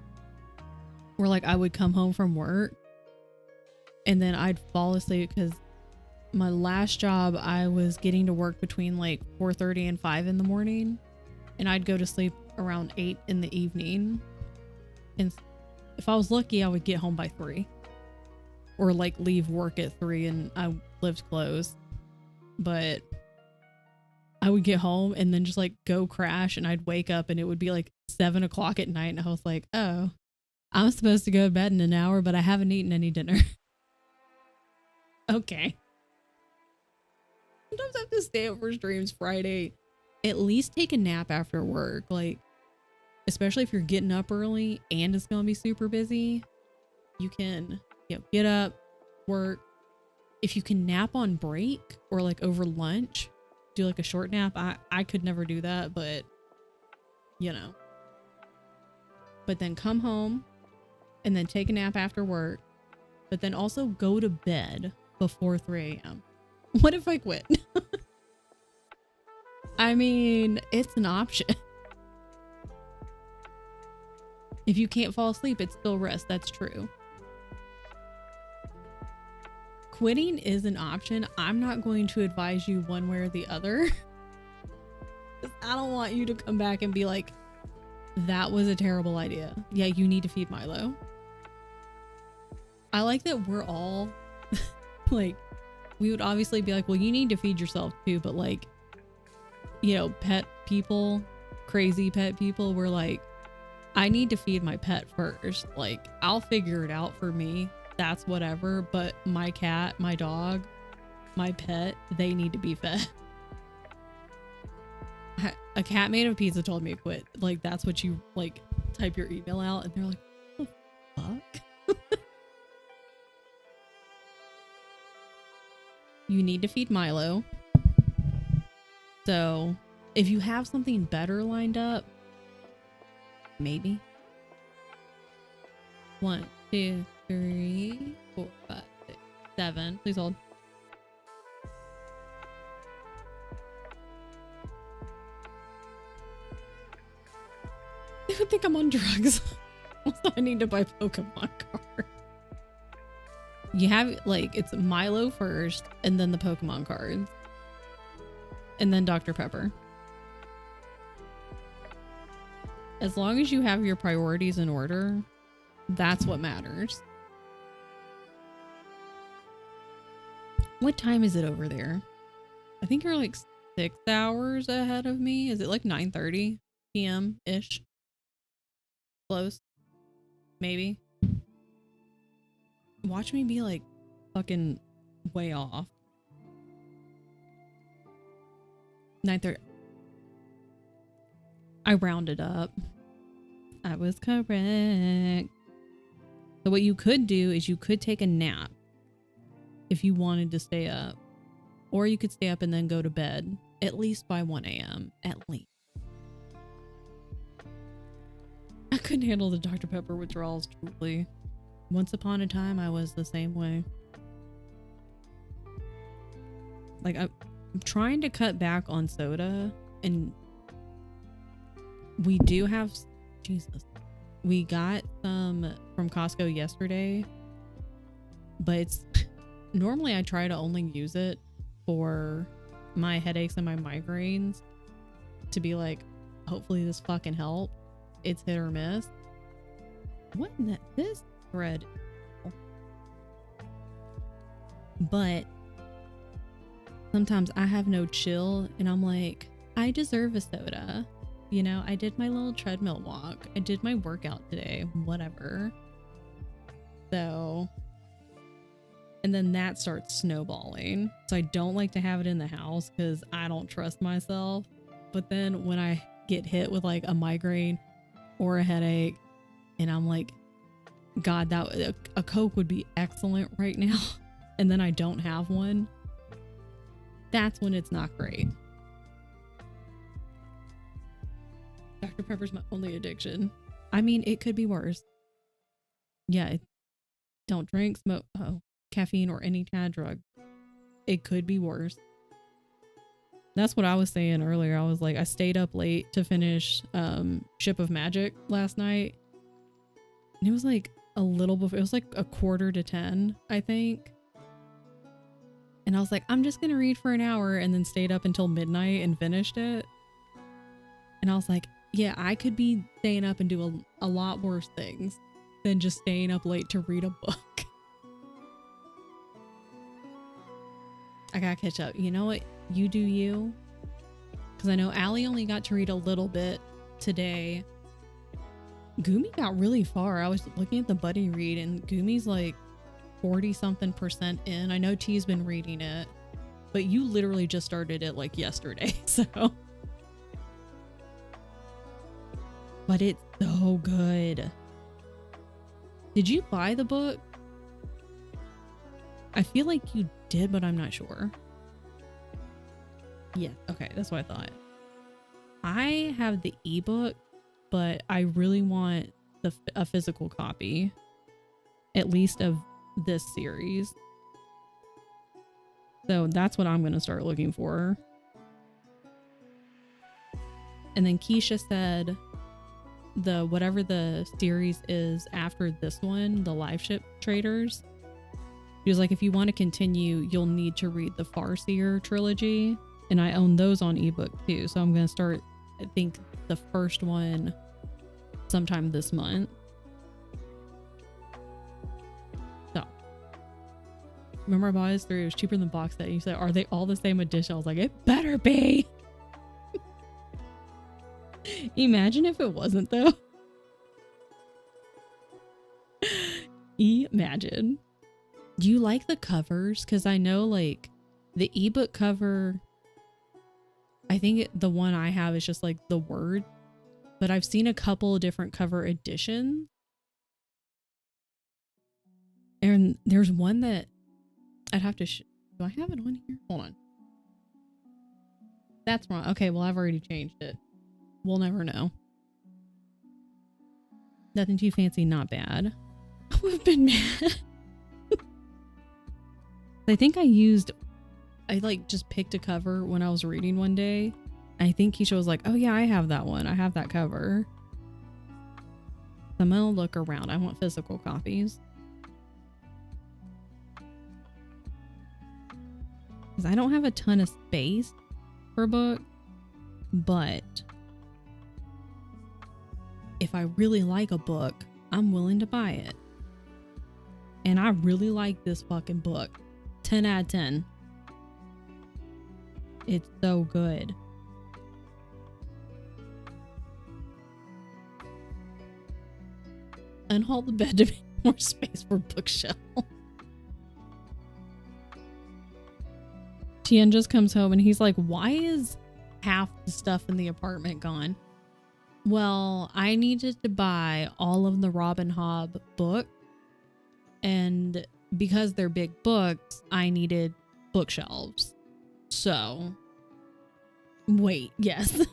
Where like I would come home from work and then I'd fall asleep because my last job, I was getting to work between like 4:30 and 5 in the morning, and I'd go to sleep around 8 in the evening. And if I was lucky, I would get home by 3 or like leave work at 3 and I lived close. But I would get home and then just like go crash, and I'd wake up and it would be like 7 o'clock at night. And I was like, oh, I'm supposed to go to bed in an hour, but I haven't eaten any dinner. Okay. Sometimes I have to stay up for streams Friday. At least take a nap after work. Like, especially if you're getting up early and it's going to be super busy, you can, get up, work. If you can nap on break or like over lunch, do like a short nap. I could never do that, but but then come home and then take a nap after work, but then also go to bed before 3 a.m. What if I quit? I mean, it's an option. If you can't fall asleep, it's still rest. That's true. Quitting is an option. I'm not going to advise you one way or the other. I don't want you to come back and be like, that was a terrible idea. Yeah, you need to feed Milo. I like that we're all like we would obviously be like, well, you need to feed yourself too. But like, you know, pet people, crazy pet people were like, I need to feed my pet first. Like, I'll figure it out for me. That's whatever. But my cat, my dog, my pet, they need to be fed. A cat made of pizza told me to quit. Like, that's what you like type your email out, and they're like, what the fuck? You need to feed Milo. So if you have something better lined up, maybe. 1, 2, 3, 4, 5, 6, 7. Please hold. They would think I'm on drugs. Also, I need to buy Pokemon cards. You have, like, it's Milo first, and then the Pokemon cards. And then Dr. Pepper. As long as you have your priorities in order, that's what matters. What time is it over there? I think you're like 6 hours ahead of me. Is it like 9:30 p.m.-ish? Close. Maybe. Watch me be like fucking way off. 9:30. I rounded up. I was correct. So what you could do is you could take a nap if you wanted to stay up. Or you could stay up and then go to bed at least by 1 a.m. At least. I couldn't handle the Dr. Pepper withdrawals, truly. Once upon a time, I was the same way. Like, I'm trying to cut back on soda, and we do have... Jesus. We got some from Costco yesterday, but it's... Normally, I try to only use it for my headaches and my migraines to be like, hopefully this fucking helps. It's hit or miss. What in that? This thread. But sometimes I have no chill and I'm like, I deserve a soda. You know, I did my little treadmill walk. I did my workout today. Whatever. So, and then that starts snowballing. So I don't like to have it in the house because I don't trust myself. But then when I get hit with like a migraine or a headache, and I'm like, God, that a Coke would be excellent right now, and then I don't have one, that's when it's not great. Dr. Pepper's my only addiction. I mean, it could be worse. Yeah, don't drink, smoke, caffeine, or any kind of drug. It could be worse. That's what I was saying earlier. I was like, I stayed up late to finish Ship of Magic last night. And it was like a little before, it was like 9:45, I think. And I was like, I'm just going to read for an hour, and then stayed up until midnight and finished it. And I was like, yeah, I could be staying up and do a lot worse things than just staying up late to read a book. I gotta catch up. You know what? You do you. Because I know Allie only got to read a little bit today. Gumi got really far. I was looking at the buddy read, and Gumi's like 40-something% in. I know T's been reading it, but you literally just started it like yesterday. So, but it's so good. Did you buy the book? I feel like you did, but I'm not sure. Yeah, okay, that's what I thought. I have the ebook, but I really want a physical copy, at least of this series. So that's what I'm going to start looking for. And then Keisha said whatever the series is after this one, the Live Ship Traders, she was like, if you want to continue, you'll need to read the Farseer trilogy. And I own those on ebook too. So I'm going to start, I think, the first one sometime this month. So remember I bought this through, it was cheaper than the box set. You said, are they all the same edition? I was like, it better be. Imagine if it wasn't though. Imagine. Do you like the covers? Because I know like the ebook cover, I think the one I have is just like the word, but I've seen a couple of different cover editions. And there's one that I'd have to do I have it on here? Hold on. That's wrong. Okay, well, I've already changed it. We'll never know. Nothing too fancy, not bad. I would have been mad. I think I like just picked a cover when I was reading one day. I think Keisha was like, oh yeah, I have that one. I have that cover. So I'm gonna look around. I want physical copies. Because I don't have a ton of space for a book, but if I really like a book, I'm willing to buy it. And I really like this fucking book. 10 out of 10. It's so good. Unhaul the bed to make more space for bookshelf. Tien just comes home and he's like, why is half the stuff in the apartment gone? Well, I needed to buy all of the Robin Hobb books, and because they're big books, I needed bookshelves. So, wait, yes.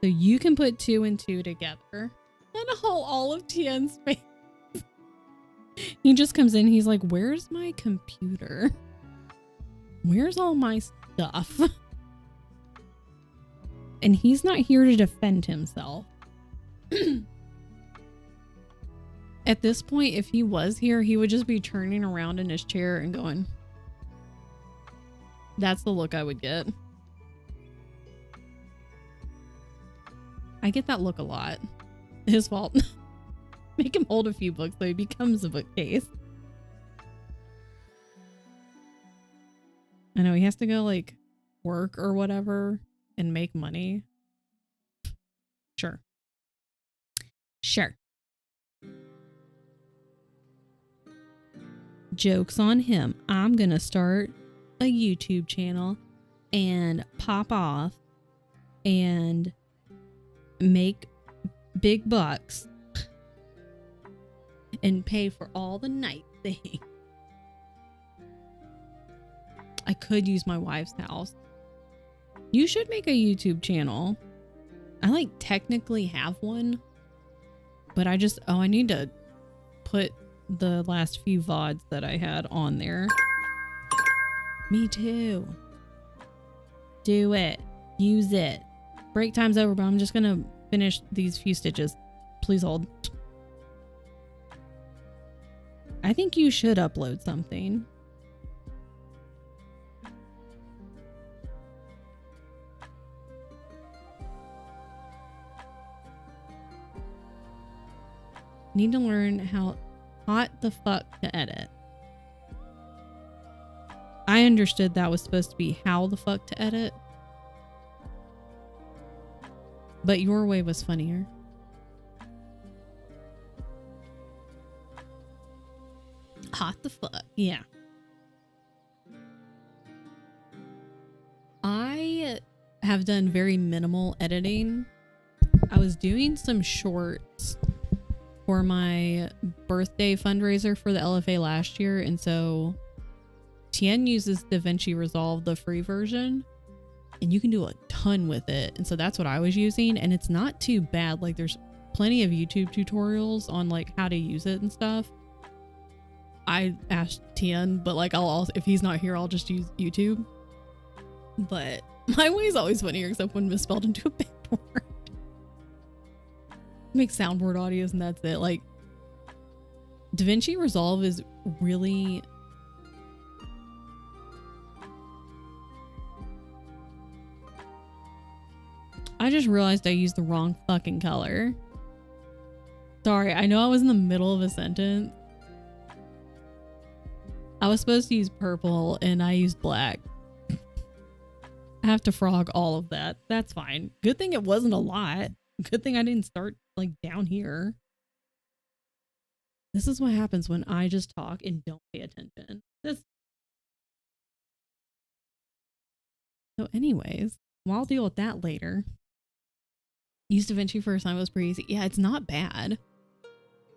So you can put 2 and 2 together and haul all of Tien's space. He just comes in, he's like, where's my computer? Where's all my stuff? And he's not here to defend himself. At this point, if he was here, he would just be turning around in his chair and going, that's the look I would get. I get that look a lot. His fault. Make him hold a few books so he becomes a bookcase. I know he has to go like work or whatever and make money. Sure. Sure. Joke's on him. I'm gonna start a YouTube channel and pop off and make big bucks and pay for all the night things. I could use my wife's house. You should make a YouTube channel. I like technically have one, but I need to put the last few VODs that I had on there. Me too. Do it. Use it. Break time's over, but I'm just gonna finish these few stitches. Please hold. I think you should upload something. Need to learn how hot the fuck to edit. I understood that was supposed to be how the fuck to edit. But your way was funnier. Hot the fuck. Yeah. I have done very minimal editing. I was doing some shorts for my birthday fundraiser for the LFA last year, and so Tien uses DaVinci Resolve, the free version, and you can do a ton with it. And so that's what I was using, and it's not too bad. Like, there's plenty of YouTube tutorials on like how to use it and stuff. I asked Tien, but like I'll also, if he's not here, I'll just use YouTube. But my way is always funnier, except when misspelled into a big word. Make soundboard audios and that's it. Like, DaVinci Resolve is really I just realized I used the wrong fucking color. Sorry, I know I was in the middle of a sentence. I was supposed to use purple and I used black. I have to frog all of that. That's fine. Good thing it wasn't a lot. Good thing I didn't start like down here. This is what happens when I just talk and don't pay attention. So anyways, well, I'll deal with that later. Used DaVinci first time was pretty easy. Yeah, it's not bad.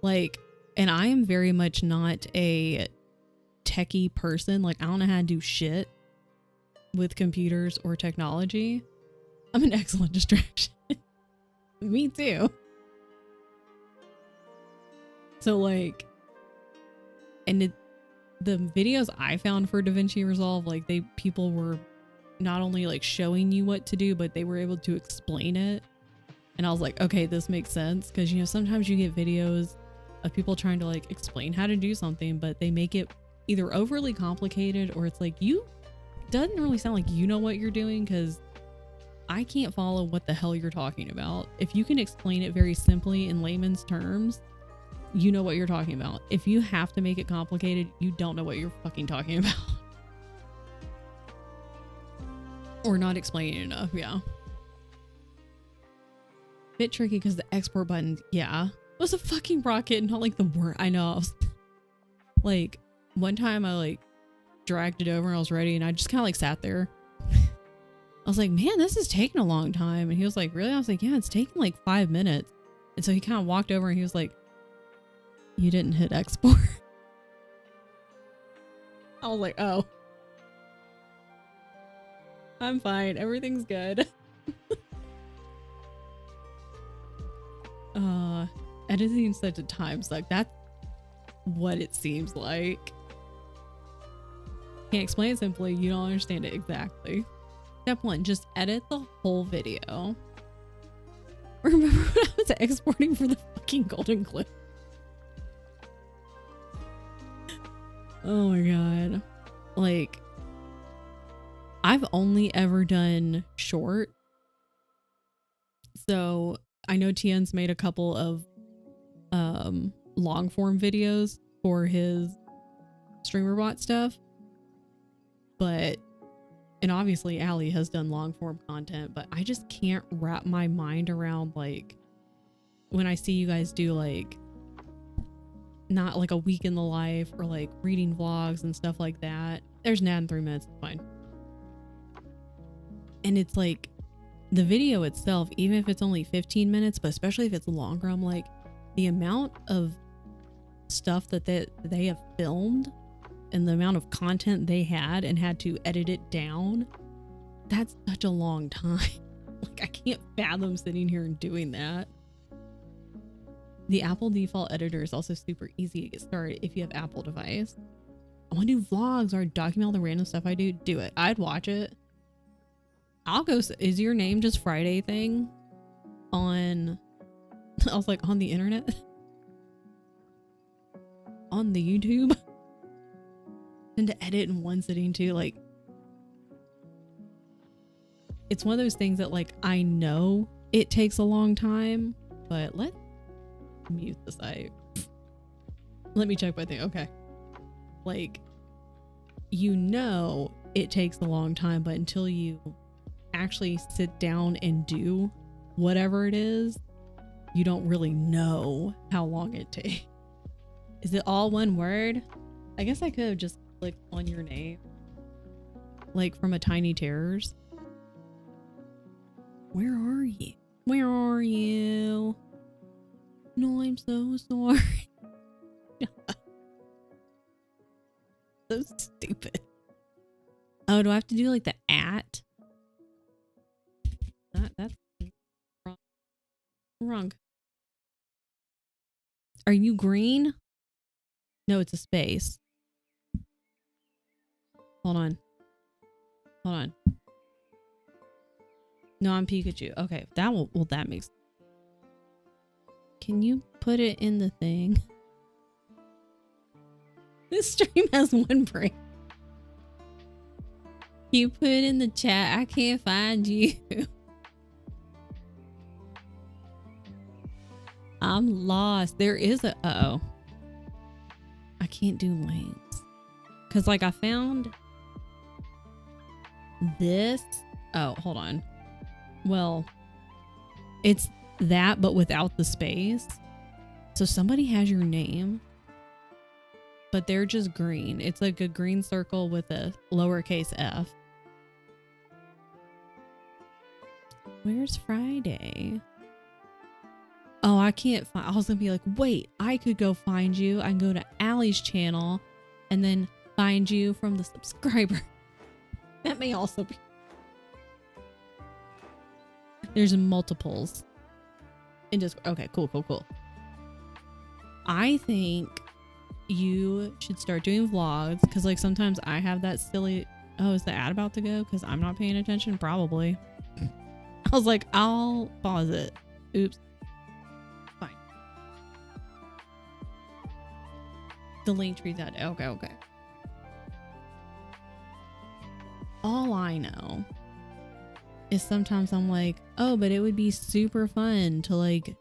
Like, and I am very much not a techie person. Like, I don't know how to do shit with computers or technology. I'm an excellent distraction. Me too. So like, and the videos I found for DaVinci Resolve, like people were not only like showing you what to do, but they were able to explain it. And I was like, okay, this makes sense. Cause you know, sometimes you get videos of people trying to like explain how to do something, but they make it either overly complicated or it's like, doesn't really sound like you know what you're doing. Cause I can't follow what the hell you're talking about. If you can explain it very simply in layman's terms, you know what you're talking about. If you have to make it complicated, you don't know what you're fucking talking about. Or not explaining enough, yeah. Bit tricky because the export button, yeah. It was a fucking rocket, not like the word. I know. I was, like, one time I like dragged it over and I was ready and I just kind of like sat there. I was like, man, this is taking a long time. And he was like, really? I was like, yeah, it's taking like 5 minutes. And so he kind of walked over and he was like, you didn't hit export. I was like, oh. I'm fine. Everything's good. Editing such a time suck. That's what it seems like. Can't explain it simply. You don't understand it exactly. Step 1, just edit the whole video. Remember when I was exporting for the fucking golden clip? Oh my god. Like, I've only ever done short. So I know Tien's made a couple of long form videos for his StreamerBot stuff. But, and obviously Allie has done long form content, but I just can't wrap my mind around like when I see you guys do like not like a week in the life or like reading vlogs and stuff like that. There's an ad in 3 minutes, it's fine. And it's like the video itself, even if it's only 15 minutes, but especially if it's longer, I'm like, the amount of stuff that they have filmed and the amount of content they had and had to edit it down, that's such a long time. Like, I can't fathom sitting here and doing that. The Apple default editor is also super easy to get started if you have Apple device. I want to do vlogs or document all the random stuff I do. Do it. I'd watch it. I'll go. Is your name just Friday thing on, I was like, on the internet? On the YouTube? And to edit in one sitting too, like, it's one of those things that like, I know it takes a long time, but let's mute the site. Let me check my thing. Okay. Like, you know it takes a long time, but until you actually sit down and do whatever it is, you don't really know how long it takes. Is it all one word? I guess I could have just clicked on your name, like from a Tiny Terrors. Where are you? Where are you? No, I'm so sorry. So stupid. Oh, do I have to do like the at? That's wrong. Wrong. Are you green? No, it's a space. Hold on. Hold on. No, I'm Pikachu. Okay, that will, well, that makes. Can you put it in the thing? This stream has one brain. You put it in the chat. I can't find you. I'm lost. There is a, uh-oh. I can't do links. Cause like I found this. Oh, hold on. Well, it's that, but without the space. So somebody has your name, but they're just green. It's like a green circle with a lowercase f. Where's Friday? Oh, I can't find. I was gonna be like, wait, I could go find you. I can go to Allie's channel and then find you from the subscriber. That may also be. There's multiples. And just okay, cool. I think you should start doing vlogs because like sometimes I have that silly. Oh, is the ad about to go? Because I'm not paying attention. Probably. I was like, I'll pause it. Oops. Fine. The link tree's out. Okay. All I know is sometimes I'm like, oh, but it would be super fun to like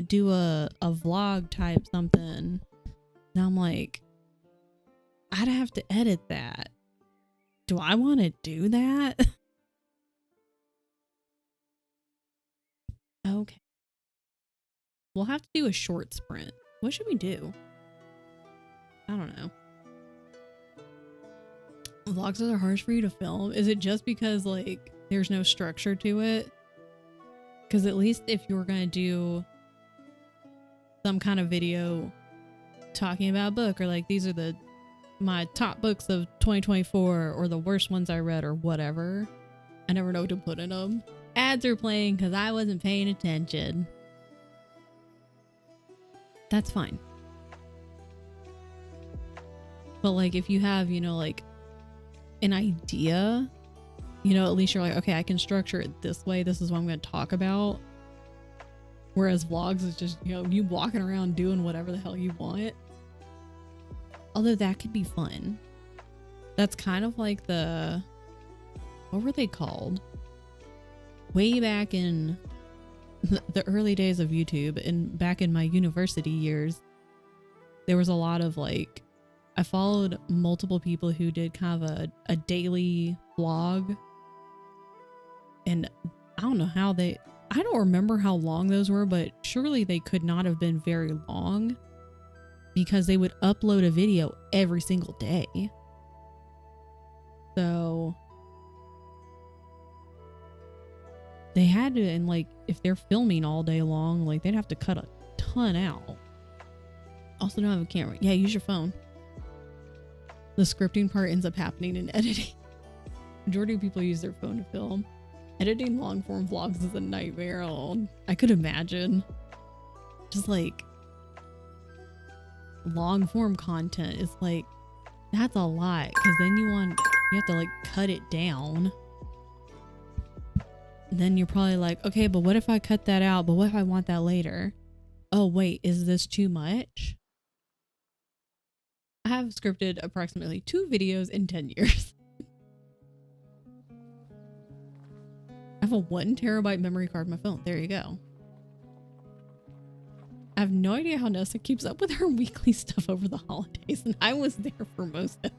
do a vlog type something. And I'm like, I'd have to edit that. Do I want to do that? Okay. We'll have to do a short sprint. What should we do? I don't know. Vlogs are harsh for you to film. Is it just because like there's no structure to it? Because at least if you were going to do some kind of video talking about a book or like these are my top books of 2024 or the worst ones I read or whatever, I never know what to put in them. Ads are playing because I wasn't paying attention. That's fine. But like if you have, you know, like an idea, you know, at least you're like, okay, I can structure it this way. This is what I'm going to talk about. Whereas vlogs is just, you know, you walking around doing whatever the hell you want. Although that could be fun. That's kind of like what were they called? Way back in the early days of YouTube and back in my university years, there was a lot of like, I followed multiple people who did kind of a daily vlog. And I don't know how I don't remember how long those were, but surely they could not have been very long because they would upload a video every single day. So they had to, and like if they're filming all day long, like they'd have to cut a ton out. Also don't have a camera. Yeah, use your phone. The scripting part ends up happening in editing. Majority of people use their phone to film. Editing long form vlogs is a nightmare. Oh, I could imagine. Just like long form content is like, that's a lot because then you have to like cut it down. Then you're probably like, okay, but what if I cut that out? But what if I want that later? Oh, wait, is this too much? I have scripted approximately 2 videos in 10 years. I have a 1 terabyte memory card in my phone. There you go. I have no idea how Nessa keeps up with her weekly stuff over the holidays, and I was there for most of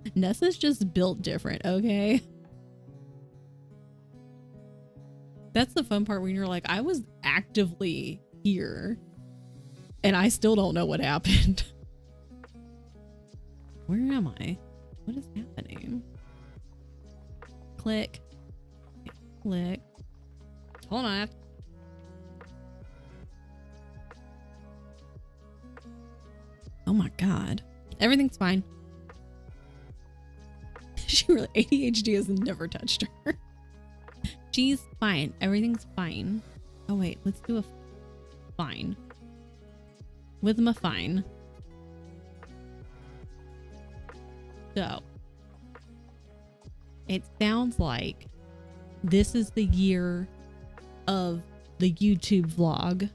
it. Nessa's just built different, okay? That's the fun part when you're like, I was actively here and I still don't know what happened. Where am I? What is happening? Click. Click. Hold on. Oh my God. Everything's fine. She really, ADHD has never touched her. She's fine. Everything's fine. Oh wait, let's do a fine. With my fine. So, it sounds like this is the year of the YouTube vlog.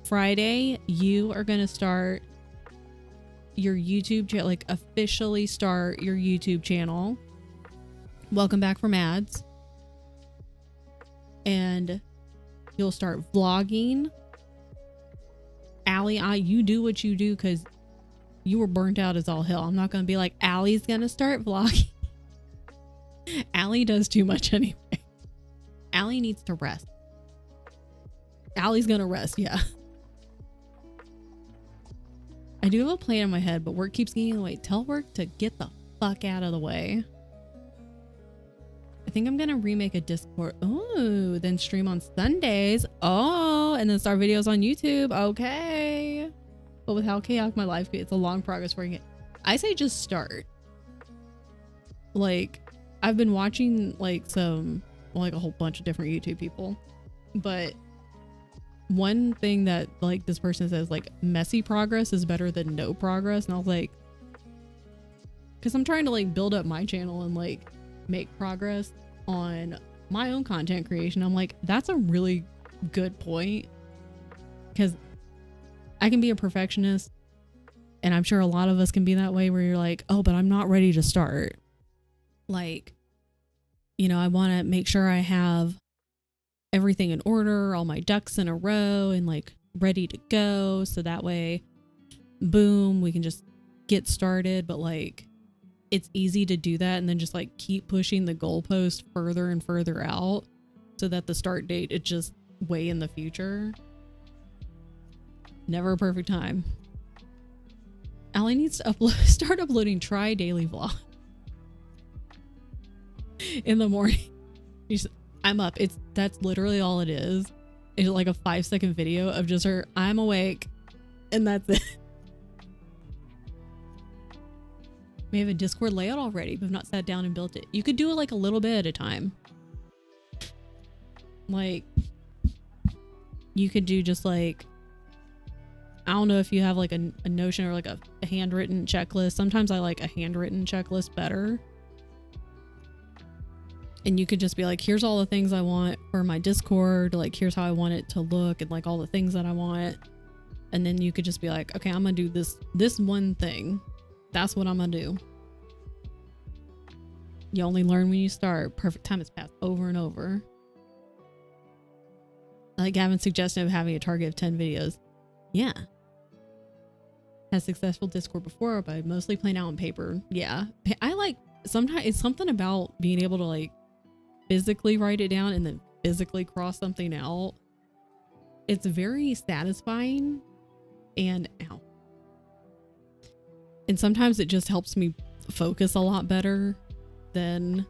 Friday, you are going to start your YouTube channel, like officially start your YouTube channel. Welcome back from ads. And you'll start vlogging. Allie, you do what you do because you were burnt out as all hell. I'm not gonna be like, Allie's gonna start vlogging. Allie does too much anyway. Allie needs to rest. Allie's gonna rest, yeah. I do have a plan in my head, but work keeps getting in the way. Tell work to get the fuck out of the way. I think I'm gonna remake a Discord. Oh, then stream on Sundays. Oh, and then start videos on YouTube. Okay. But with how chaotic my life is, it's a long progress for it. I say just start. Like, I've been watching like a whole bunch of different YouTube people, but one thing that like this person says, like, messy progress is better than no progress. And I was like, because I'm trying to like build up my channel and like make progress on my own content creation. I'm like, that's a really good point, because I can be a perfectionist, and I'm sure a lot of us can be that way, where you're like, oh, but I'm not ready to start. Like, you know, I want to make sure I have everything in order, all my ducks in a row, and like ready to go, so that way, boom, we can just get started. But like, it's easy to do that and then just like keep pushing the goalpost further and further out, so that the start date is just way in the future. Never a perfect time. Allie needs to start uploading daily vlog in the morning. I'm up. That's literally all it is. It's like a 5-second video of just her, I'm awake, and that's it. We have a Discord layout already, but have not sat down and built it. You could do it like a little bit at a time. Like, you could do just like, I don't know if you have like a Notion or like a handwritten checklist. Sometimes I like a handwritten checklist better. And you could just be like, here's all the things I want for my Discord. Like, here's how I want it to look, and like all the things that I want. And then you could just be like, okay, I'm gonna do this one thing. That's what I'm gonna do. You only learn when you start. Perfect time has passed over and over. I like Gavin's suggestion of having a target of 10 videos. Yeah. Had successful Discord before, but I mostly playing out on paper. Yeah. I like, sometimes it's something about being able to like physically write it down and then physically cross something out. It's very satisfying, and ow. And sometimes it just helps me focus a lot better than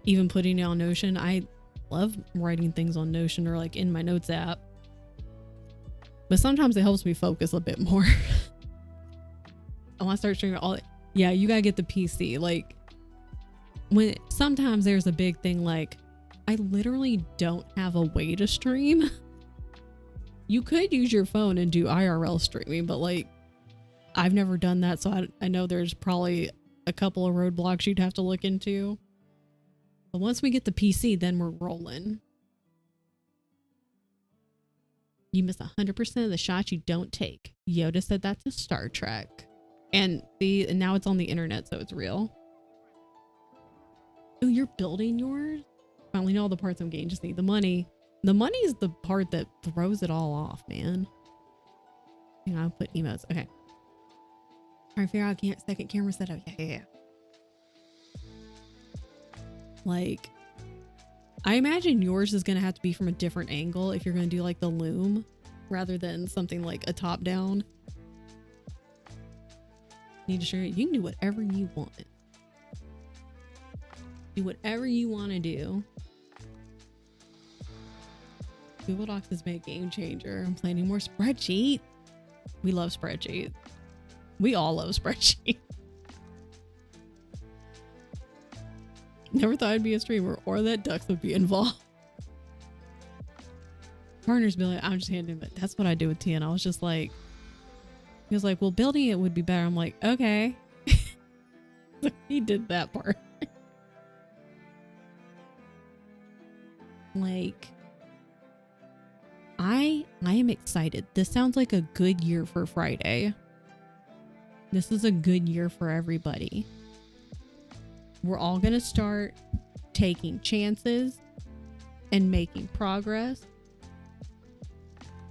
even putting it on Notion. I love writing things on Notion or like in my notes app, but sometimes it helps me focus a bit more. I want to start streaming all. Yeah, you gotta get the PC. Like, when sometimes there's a big thing, like, I literally don't have a way to stream. You could use your phone and do IRL streaming, but like, I've never done that, so I know there's probably a couple of roadblocks you'd have to look into. But once we get the PC, then we're rolling. You miss 100% of the shots you don't take. Yoda said that to Star Trek. And now it's on the internet, so it's real. Oh, you're building yours? Finally know all the parts I'm getting. Just need the money. The money is the part that throws it all off, man. Hang on, I'll put emotes. Okay. Trying to figure out second camera setup. Yeah. Like, I imagine yours is going to have to be from a different angle if you're going to do like the loom rather than something like a top down. Need to show you can do whatever you want. Do whatever you want to do. Google Docs has been a game changer. I'm planning more spreadsheets. We love spreadsheets. We all love spreadsheets. Never thought I'd be a streamer or that ducks would be involved. Partners be like, I'm just handing it. That's what I do with T, and I was just like, he was like, well, building it would be better. I'm like, okay. So he did that part. Like, I am excited. This sounds like a good year for Friday. This is a good year for everybody. We're all going to start taking chances and making progress.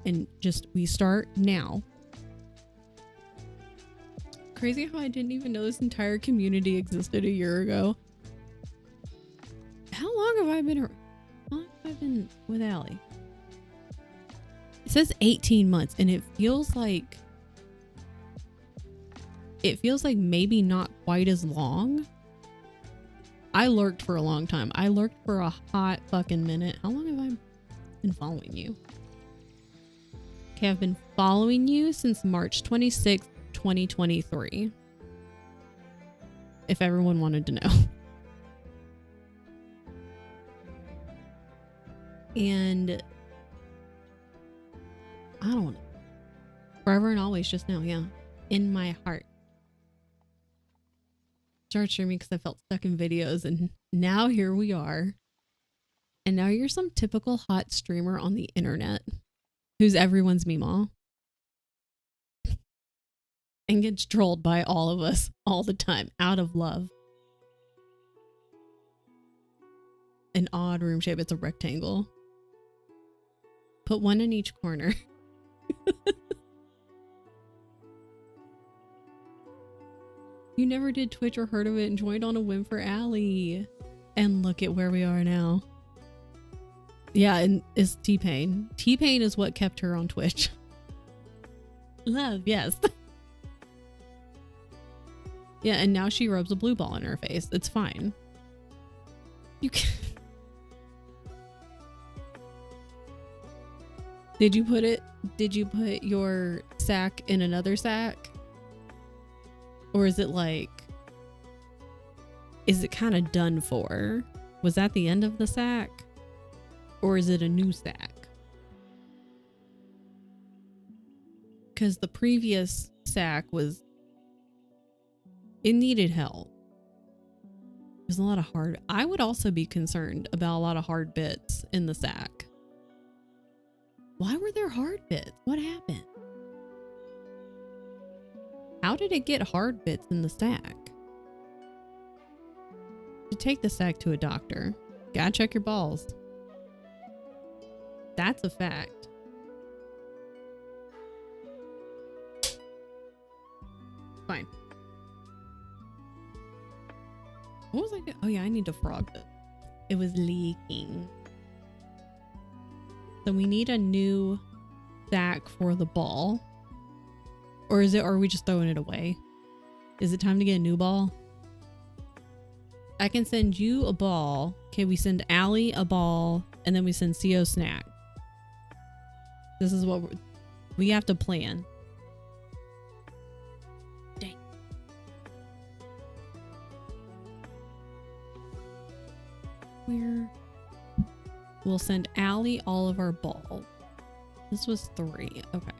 and just we start now. Crazy how I didn't even know this entire community existed a year ago. How long have I been with Allie? It says 18 months, and it feels like maybe not quite as long. I lurked for a long time. I lurked for a hot fucking minute. How long have I been following you? Okay, I've been following you since March 26th, 2023. If everyone wanted to know. And I don't know. Forever and always, just now, yeah. In my heart. Started streaming because I felt stuck in videos, and now here we are. And now you're some typical hot streamer on the internet who's everyone's meemaw and gets trolled by all of us all the time out of love. An odd room shape. It's a rectangle. Put one in each corner. You never did Twitch or heard of it and joined on a whim for Allie. And look at where we are now. Yeah, and it's T-Pain. T-Pain is what kept her on Twitch. Love, yes. Yeah, and now she rubs a blue ball in her face. It's fine. You can. Did you put your sack in another sack? Or is it like, is it kind of done for? Was that the end of the sack? Or is it a new sack? Because the previous sack was, it needed help. There's a lot of hard, I would also be concerned about a lot of hard bits in the sack. Why were there hard bits? What happened? How did it get hard bits in the sack? To take the sack to a doctor, gotta check your balls. That's a fact. Fine. What was I doing? Oh yeah, I need to frog this. It was leaking. So we need a new sack for the ball. Or are we just throwing it away? Is it time to get a new ball? I can send you a ball. Okay, we send Allie a ball, and then we send CO snack. This is what we have to plan. Dang. We'll send Allie all of our balls. This was 3. Okay.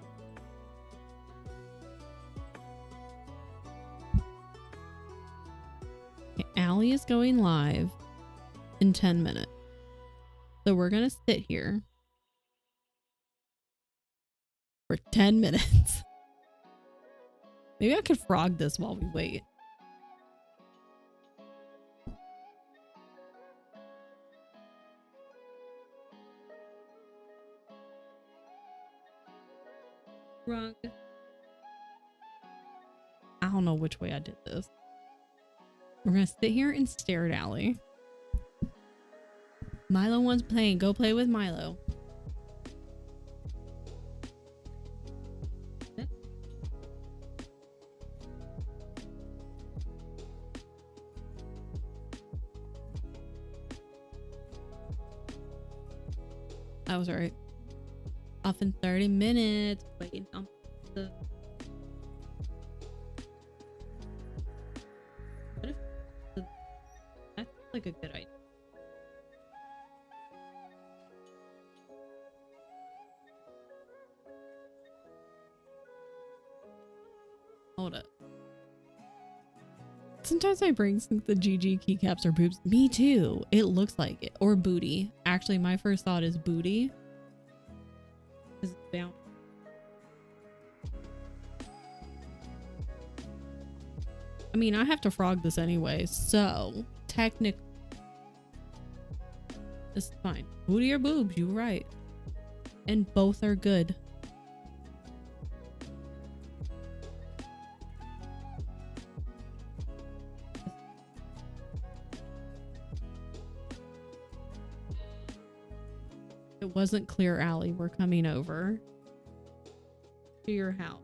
Allie is going live in 10 minutes. So we're going to sit here for 10 minutes. Maybe I could frog this while we wait. Frog. I don't know which way I did this. We're gonna sit here and stare at Allie. Milo wants playing. Go play with Milo. That was alright. Off in 30 minutes. Waiting on the. That's like a good idea. Hold up. Sometimes my brain thinks the GG keycaps are boobs. Me too. It looks like it. Or booty. Actually, my first thought is booty. Because it's down. I mean, I have to frog this anyway, so technically this is fine. Booty or boobs, you're right. And both are good. wasn't clear, Allie. We're coming over to your house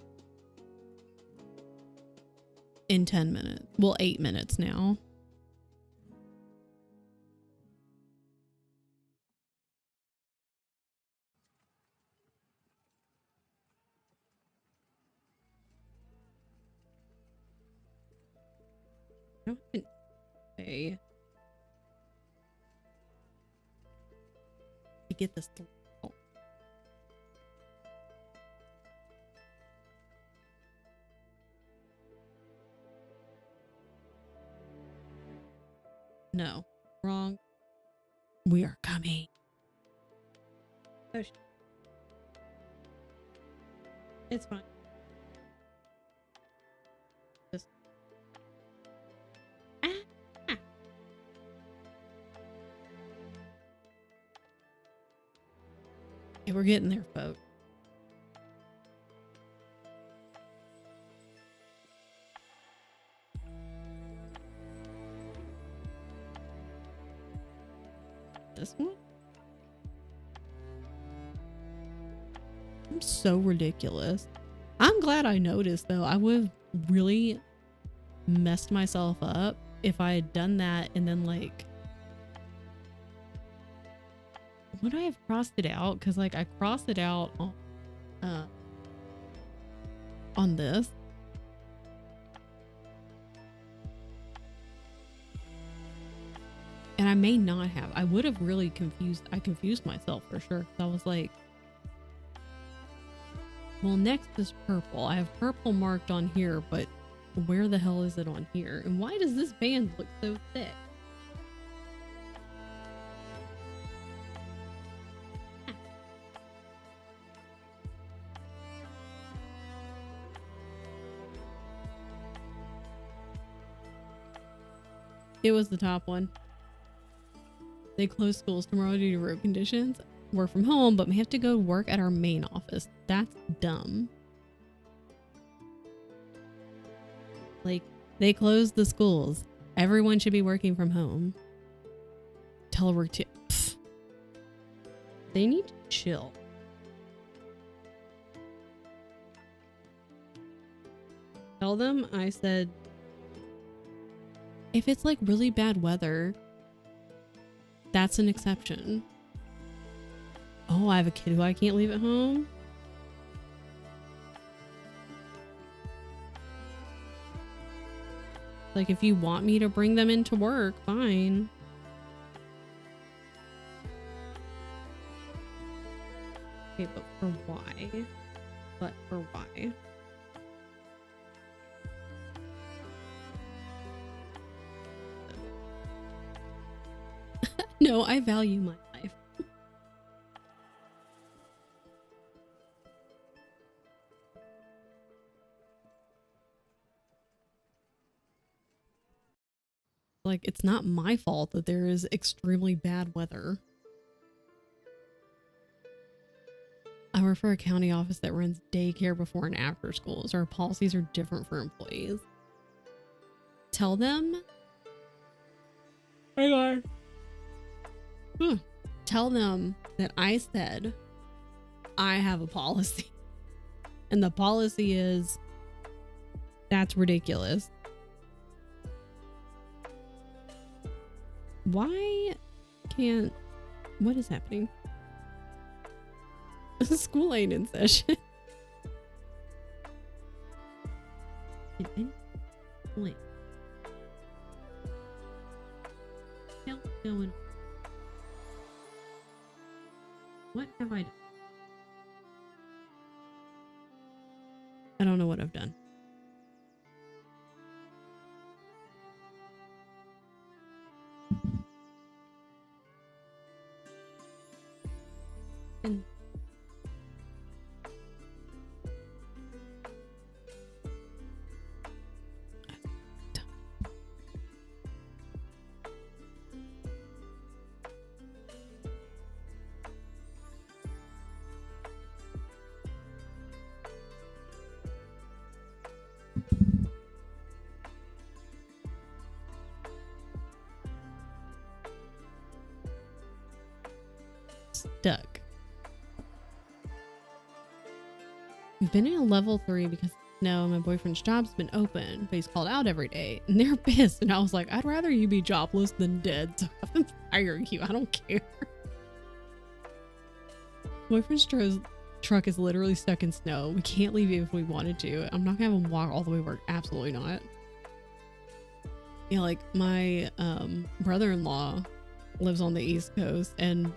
in 10 minutes. Well, 8 minutes now. Okay. To get this through. No, wrong. We are coming. Oh, it's fine. Just Hey, we're getting there, folks. This one? I'm so ridiculous. I'm glad I noticed though. I would have really messed myself up if I had done that and then like, would I have crossed it out? Because like I crossed it out on this. And I may not have. I would have really confused. I confused myself for sure. I was like, well, next is purple. I have purple marked on here, but where the hell is it on here? And why does this band look so thick? It was the top one. They close schools tomorrow due to road conditions. Work from home, but we have to go work at our main office. That's dumb. Like, they closed the schools. Everyone should be working from home. Telework too. Pfft. They need to chill. Tell them I said, if it's like really bad weather, that's an exception. Oh, I have a kid who I can't leave at home. Like, if you want me to bring them into work, fine. Okay, but for why? But for why? No, I value my life. Like, it's not my fault that there is extremely bad weather. I work for a county office that runs daycare before and after schools. Our policies are different for employees. Tell them. Hang on. Tell them that I said I have a policy. And the policy is that's ridiculous. Why can't... What is happening? School ain't in session. Wait. What's going on? What have I done? I don't know what I've done. And We've been in a level 3 because no, my boyfriend's job's been open, but he's called out every day, and they're pissed. And I was like, I'd rather you be jobless than dead, so I can fire you. I don't care. Boyfriend's truck is literally stuck in snow. We can't leave it if we wanted to. I'm not gonna have him walk all the way to work. Absolutely not. Yeah, like my brother-in-law lives on the East Coast, and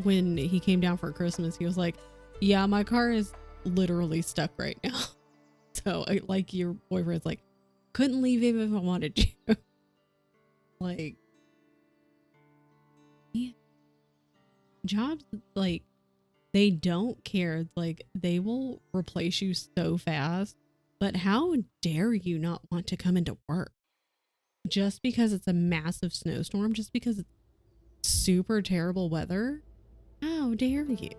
when he came down for Christmas, he was like, yeah, my car is literally stuck right now. So like your boyfriend's like, couldn't leave even if I wanted to. Like, yeah. Jobs, like, they don't care. Like, they will replace you so fast. But how dare you not want to come into work? Just because it's a massive snowstorm, just because it's super terrible weather? How dare you?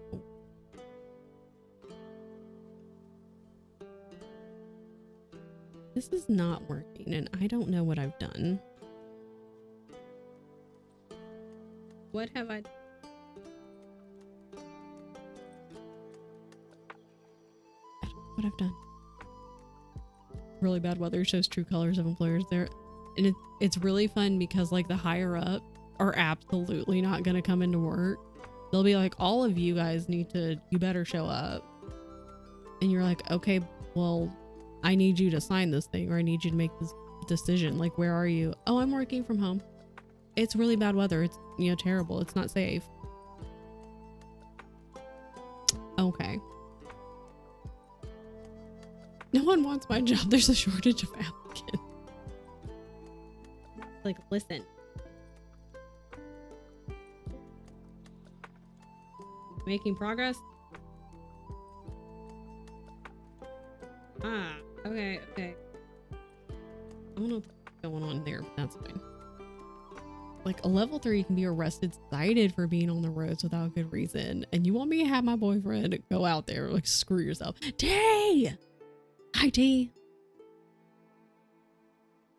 This is not working, and I don't know what I've done. What have I... I don't know what I've done. Really bad weather shows true colors of employers there. And it's really fun because like the higher up are absolutely not going to come into work. They'll be like, all of you guys you better show up. And you're like, okay, well, I need you to sign this thing, or I need you to make this decision. Like, where are you? Oh, I'm working from home. It's really bad weather. It's, terrible. It's not safe. Okay. No one wants my job. There's a shortage of applicants. Like, listen. Making progress? Ah, okay. I don't know what's going on there, but that's fine. Like, a level 3 can be arrested, cited for being on the roads without good reason. And you want me to have my boyfriend go out there, like, screw yourself. T! Hi, T.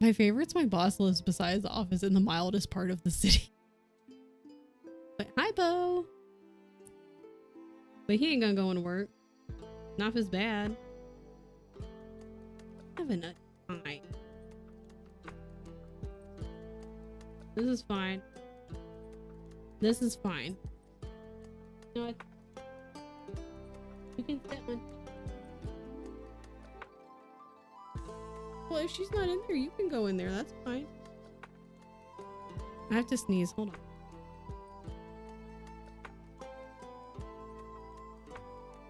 My favorite's my boss lives beside the office in the mildest part of the city. But hi, Bo. But he ain't gonna go into work. Not if it's bad. Having a time. This is fine. This is fine. You know what? You can sit on. Well, if she's not in there, you can go in there. That's fine. I have to sneeze. Hold on.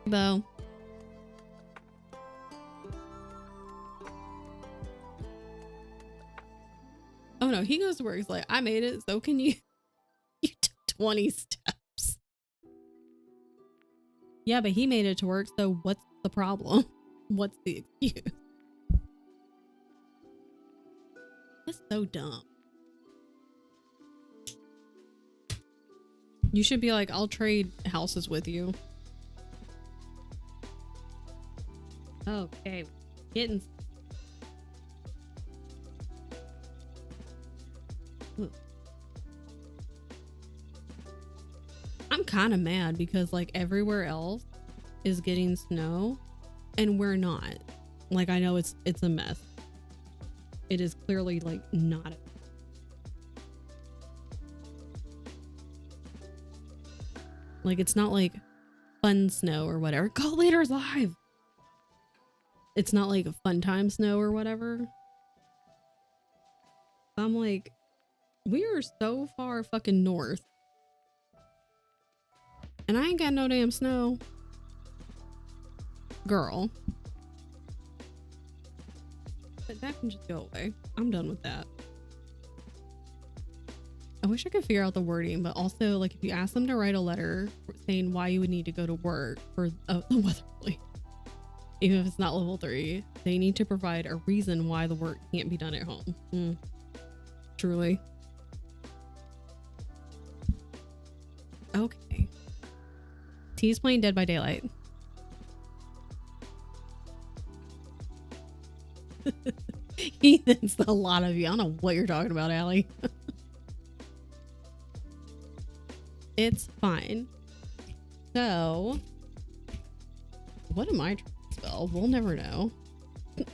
Bo. Oh no, he goes to work. He's like, I made it, so can you. You took 20 steps. Yeah, but he made it to work, so what's the problem? What's the excuse? That's so dumb. You should be like, I'll trade houses with you. Okay, getting. Ooh. I'm kind of mad because like everywhere else is getting snow and we're not. Like, I know it's a mess. It is clearly like not. Like, it's not like fun snow or whatever. Call Leaders Live. It's not like a fun time snow or whatever. I'm like, we are so far fucking north. And I ain't got no damn snow. Girl. But that can just go away. I'm done with that. I wish I could figure out the wording, but also, like, if you ask them to write a letter saying why you would need to go to work for the weather relief, even if it's not level 3, they need to provide a reason why the work can't be done at home. Truly. Okay. T's playing Dead by Daylight. Ethan's a lot of you. I don't know what you're talking about, Allie. It's fine. So, what am I trying to spell? tell. We'll never know.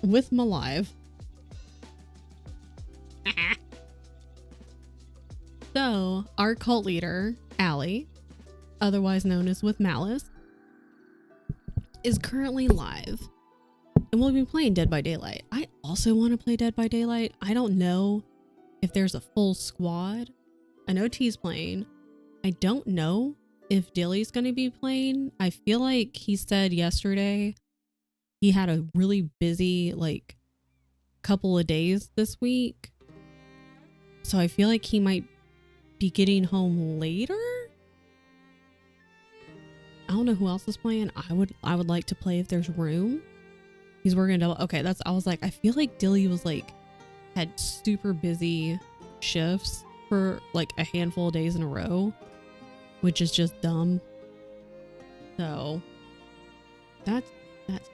With my live. So, our cult leader, Allie, otherwise known as With Malice, is currently live. And we'll be playing Dead by Daylight. I also want to play Dead by Daylight. I don't know if there's a full squad. I know T's playing. I don't know if Dilly's going to be playing. I feel like he said yesterday he had a really busy, like, couple of days this week. So I feel like he might be getting home later. I don't know who else is playing. I would like to play if there's room. He's working double. Okay, I was like, I feel like Dilly was like, had super busy shifts for like a handful of days in a row, which is just dumb. So that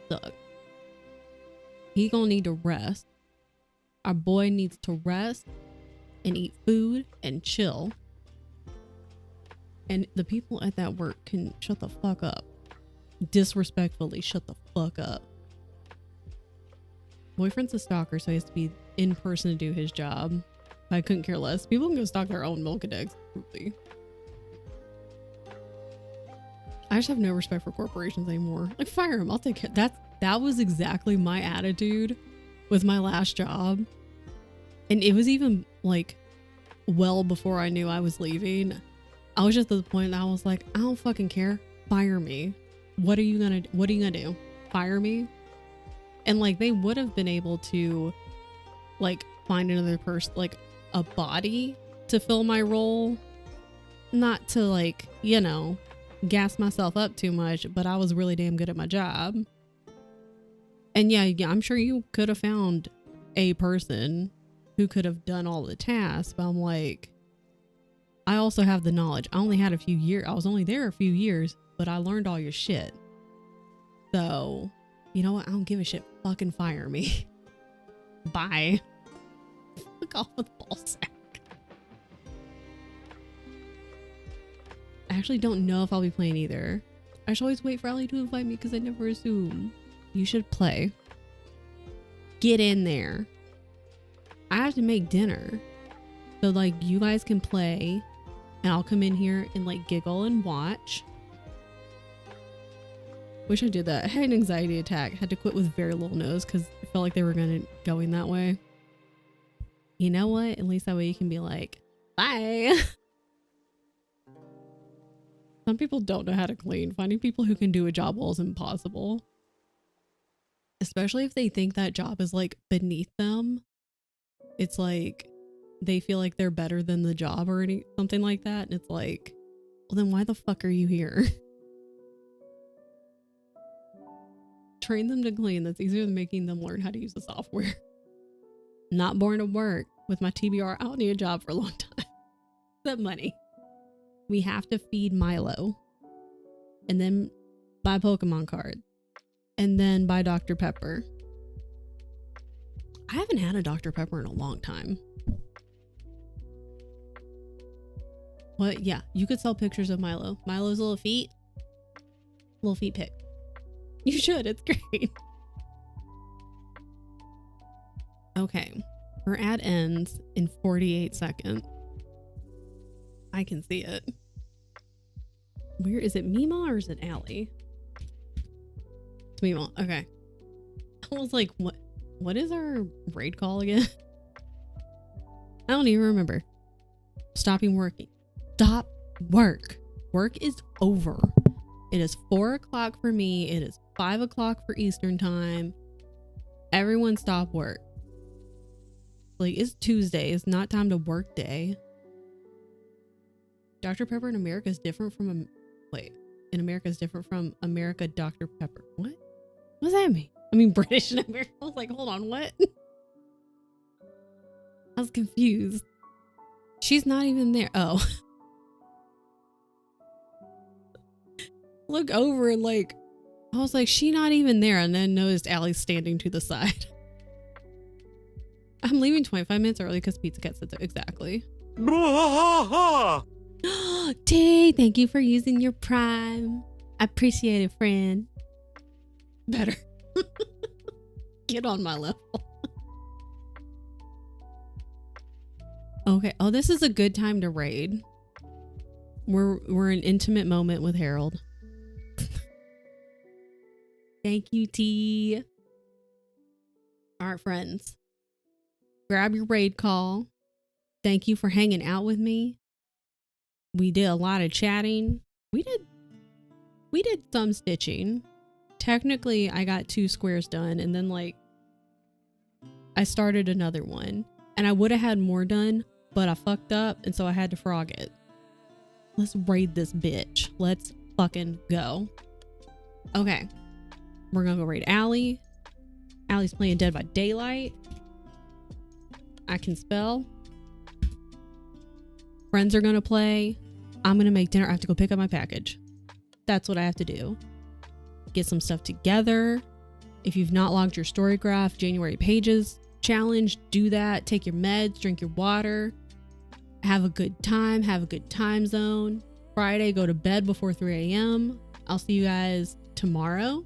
sucks. He gonna need to rest. Our boy needs to rest and eat food and chill. And the people at that work can shut the fuck up. Disrespectfully shut the fuck up. Boyfriend's a stalker, so he has to be in person to do his job. I couldn't care less. People can go stalk their own milk and eggs. Really. I just have no respect for corporations anymore. Like, fire him. I'll take it. That was exactly my attitude with my last job. And it was even like well before I knew I was leaving. I was just at the point that I was like, I don't fucking care. Fire me. What are you gonna do? Fire me? And like, they would have been able to like find another person, like a body to fill my role. Not to like, you know, gas myself up too much, but I was really damn good at my job. And yeah, I'm sure you could have found a person who could have done all the tasks, but I'm like, I also have the knowledge. I only had a few years. I was only there a few years, but I learned all your shit. So, you know what? I don't give a shit. Fucking fire me. Bye. Fuck off with ball sack. I actually don't know if I'll be playing either. I should always wait for Ellie to invite me because I never assume. You should play. Get in there. I have to make dinner. So like you guys can play and I'll come in here and like giggle and watch. Wish I did that. I had an anxiety attack. Had to quit with very little nose because I felt like they were going that way. You know what? At least that way you can be like, bye. Some people don't know how to clean. Finding people who can do a job well is impossible. Especially if they think that job is like beneath them. It's like they feel like they're better than the job or something like that. And it's like, well, then why the fuck are you here? Train them to clean. That's easier than making them learn how to use the software. Not born to work. With my TBR, I don't need a job for a long time. That money. We have to feed Milo. And then buy Pokemon cards. And then buy Dr. Pepper. I haven't had a Dr. Pepper in a long time. What? Yeah, you could sell pictures of Milo. Milo's little feet. Little feet pic. You should. It's great. Okay. Her ad ends in 48 seconds. I can see it. Where is it? Mima or is it Allie? It's Mima. Okay. I was like, what is our raid call again? I don't even remember. Stopping working. Stop work. Work is over. It is 4 o'clock for me. It is 5 o'clock for Eastern time. Everyone stop work. Like, it's Tuesday. It's not time to work day. Dr. Pepper in America is different from in America is different from America Dr. Pepper. What does that mean? I mean, British in America. I was like, hold on, what? I was confused. She's not even there. Oh. Look over and like, I was like, she not even there, and then noticed Allie standing to the side. I'm leaving 25 minutes early because Pizza Cat said so. Exactly. Tay, thank you for using your Prime. I appreciate it, friend. Better. Get on my level. Okay. Oh, this is a good time to raid. We're an intimate moment with Harold. Thank you, T. All right, friends. Grab your raid call. Thank you for hanging out with me. We did a lot of chatting. We did some stitching. Technically, I got 2 squares done, and then like I started another one, and I would have had more done, but I fucked up, and so I had to frog it. Let's raid this bitch. Let's fucking go. Okay. We're gonna go raid Allie. Allie's playing Dead by Daylight. I can spell. Friends are gonna play. I'm gonna make dinner. I have to go pick up my package. That's what I have to do. Get some stuff together. If you've not logged your story graph, January pages challenge, do that. Take your meds, drink your water. Have a good time. Have a good time zone. Friday, go to bed before 3 a.m. I'll see you guys tomorrow.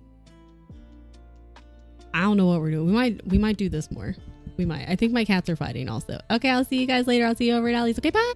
I don't know what we're doing. We might do this more. We might. I think my cats are fighting also. Okay, I'll see you guys later. I'll see you over at Allie's. Okay, bye.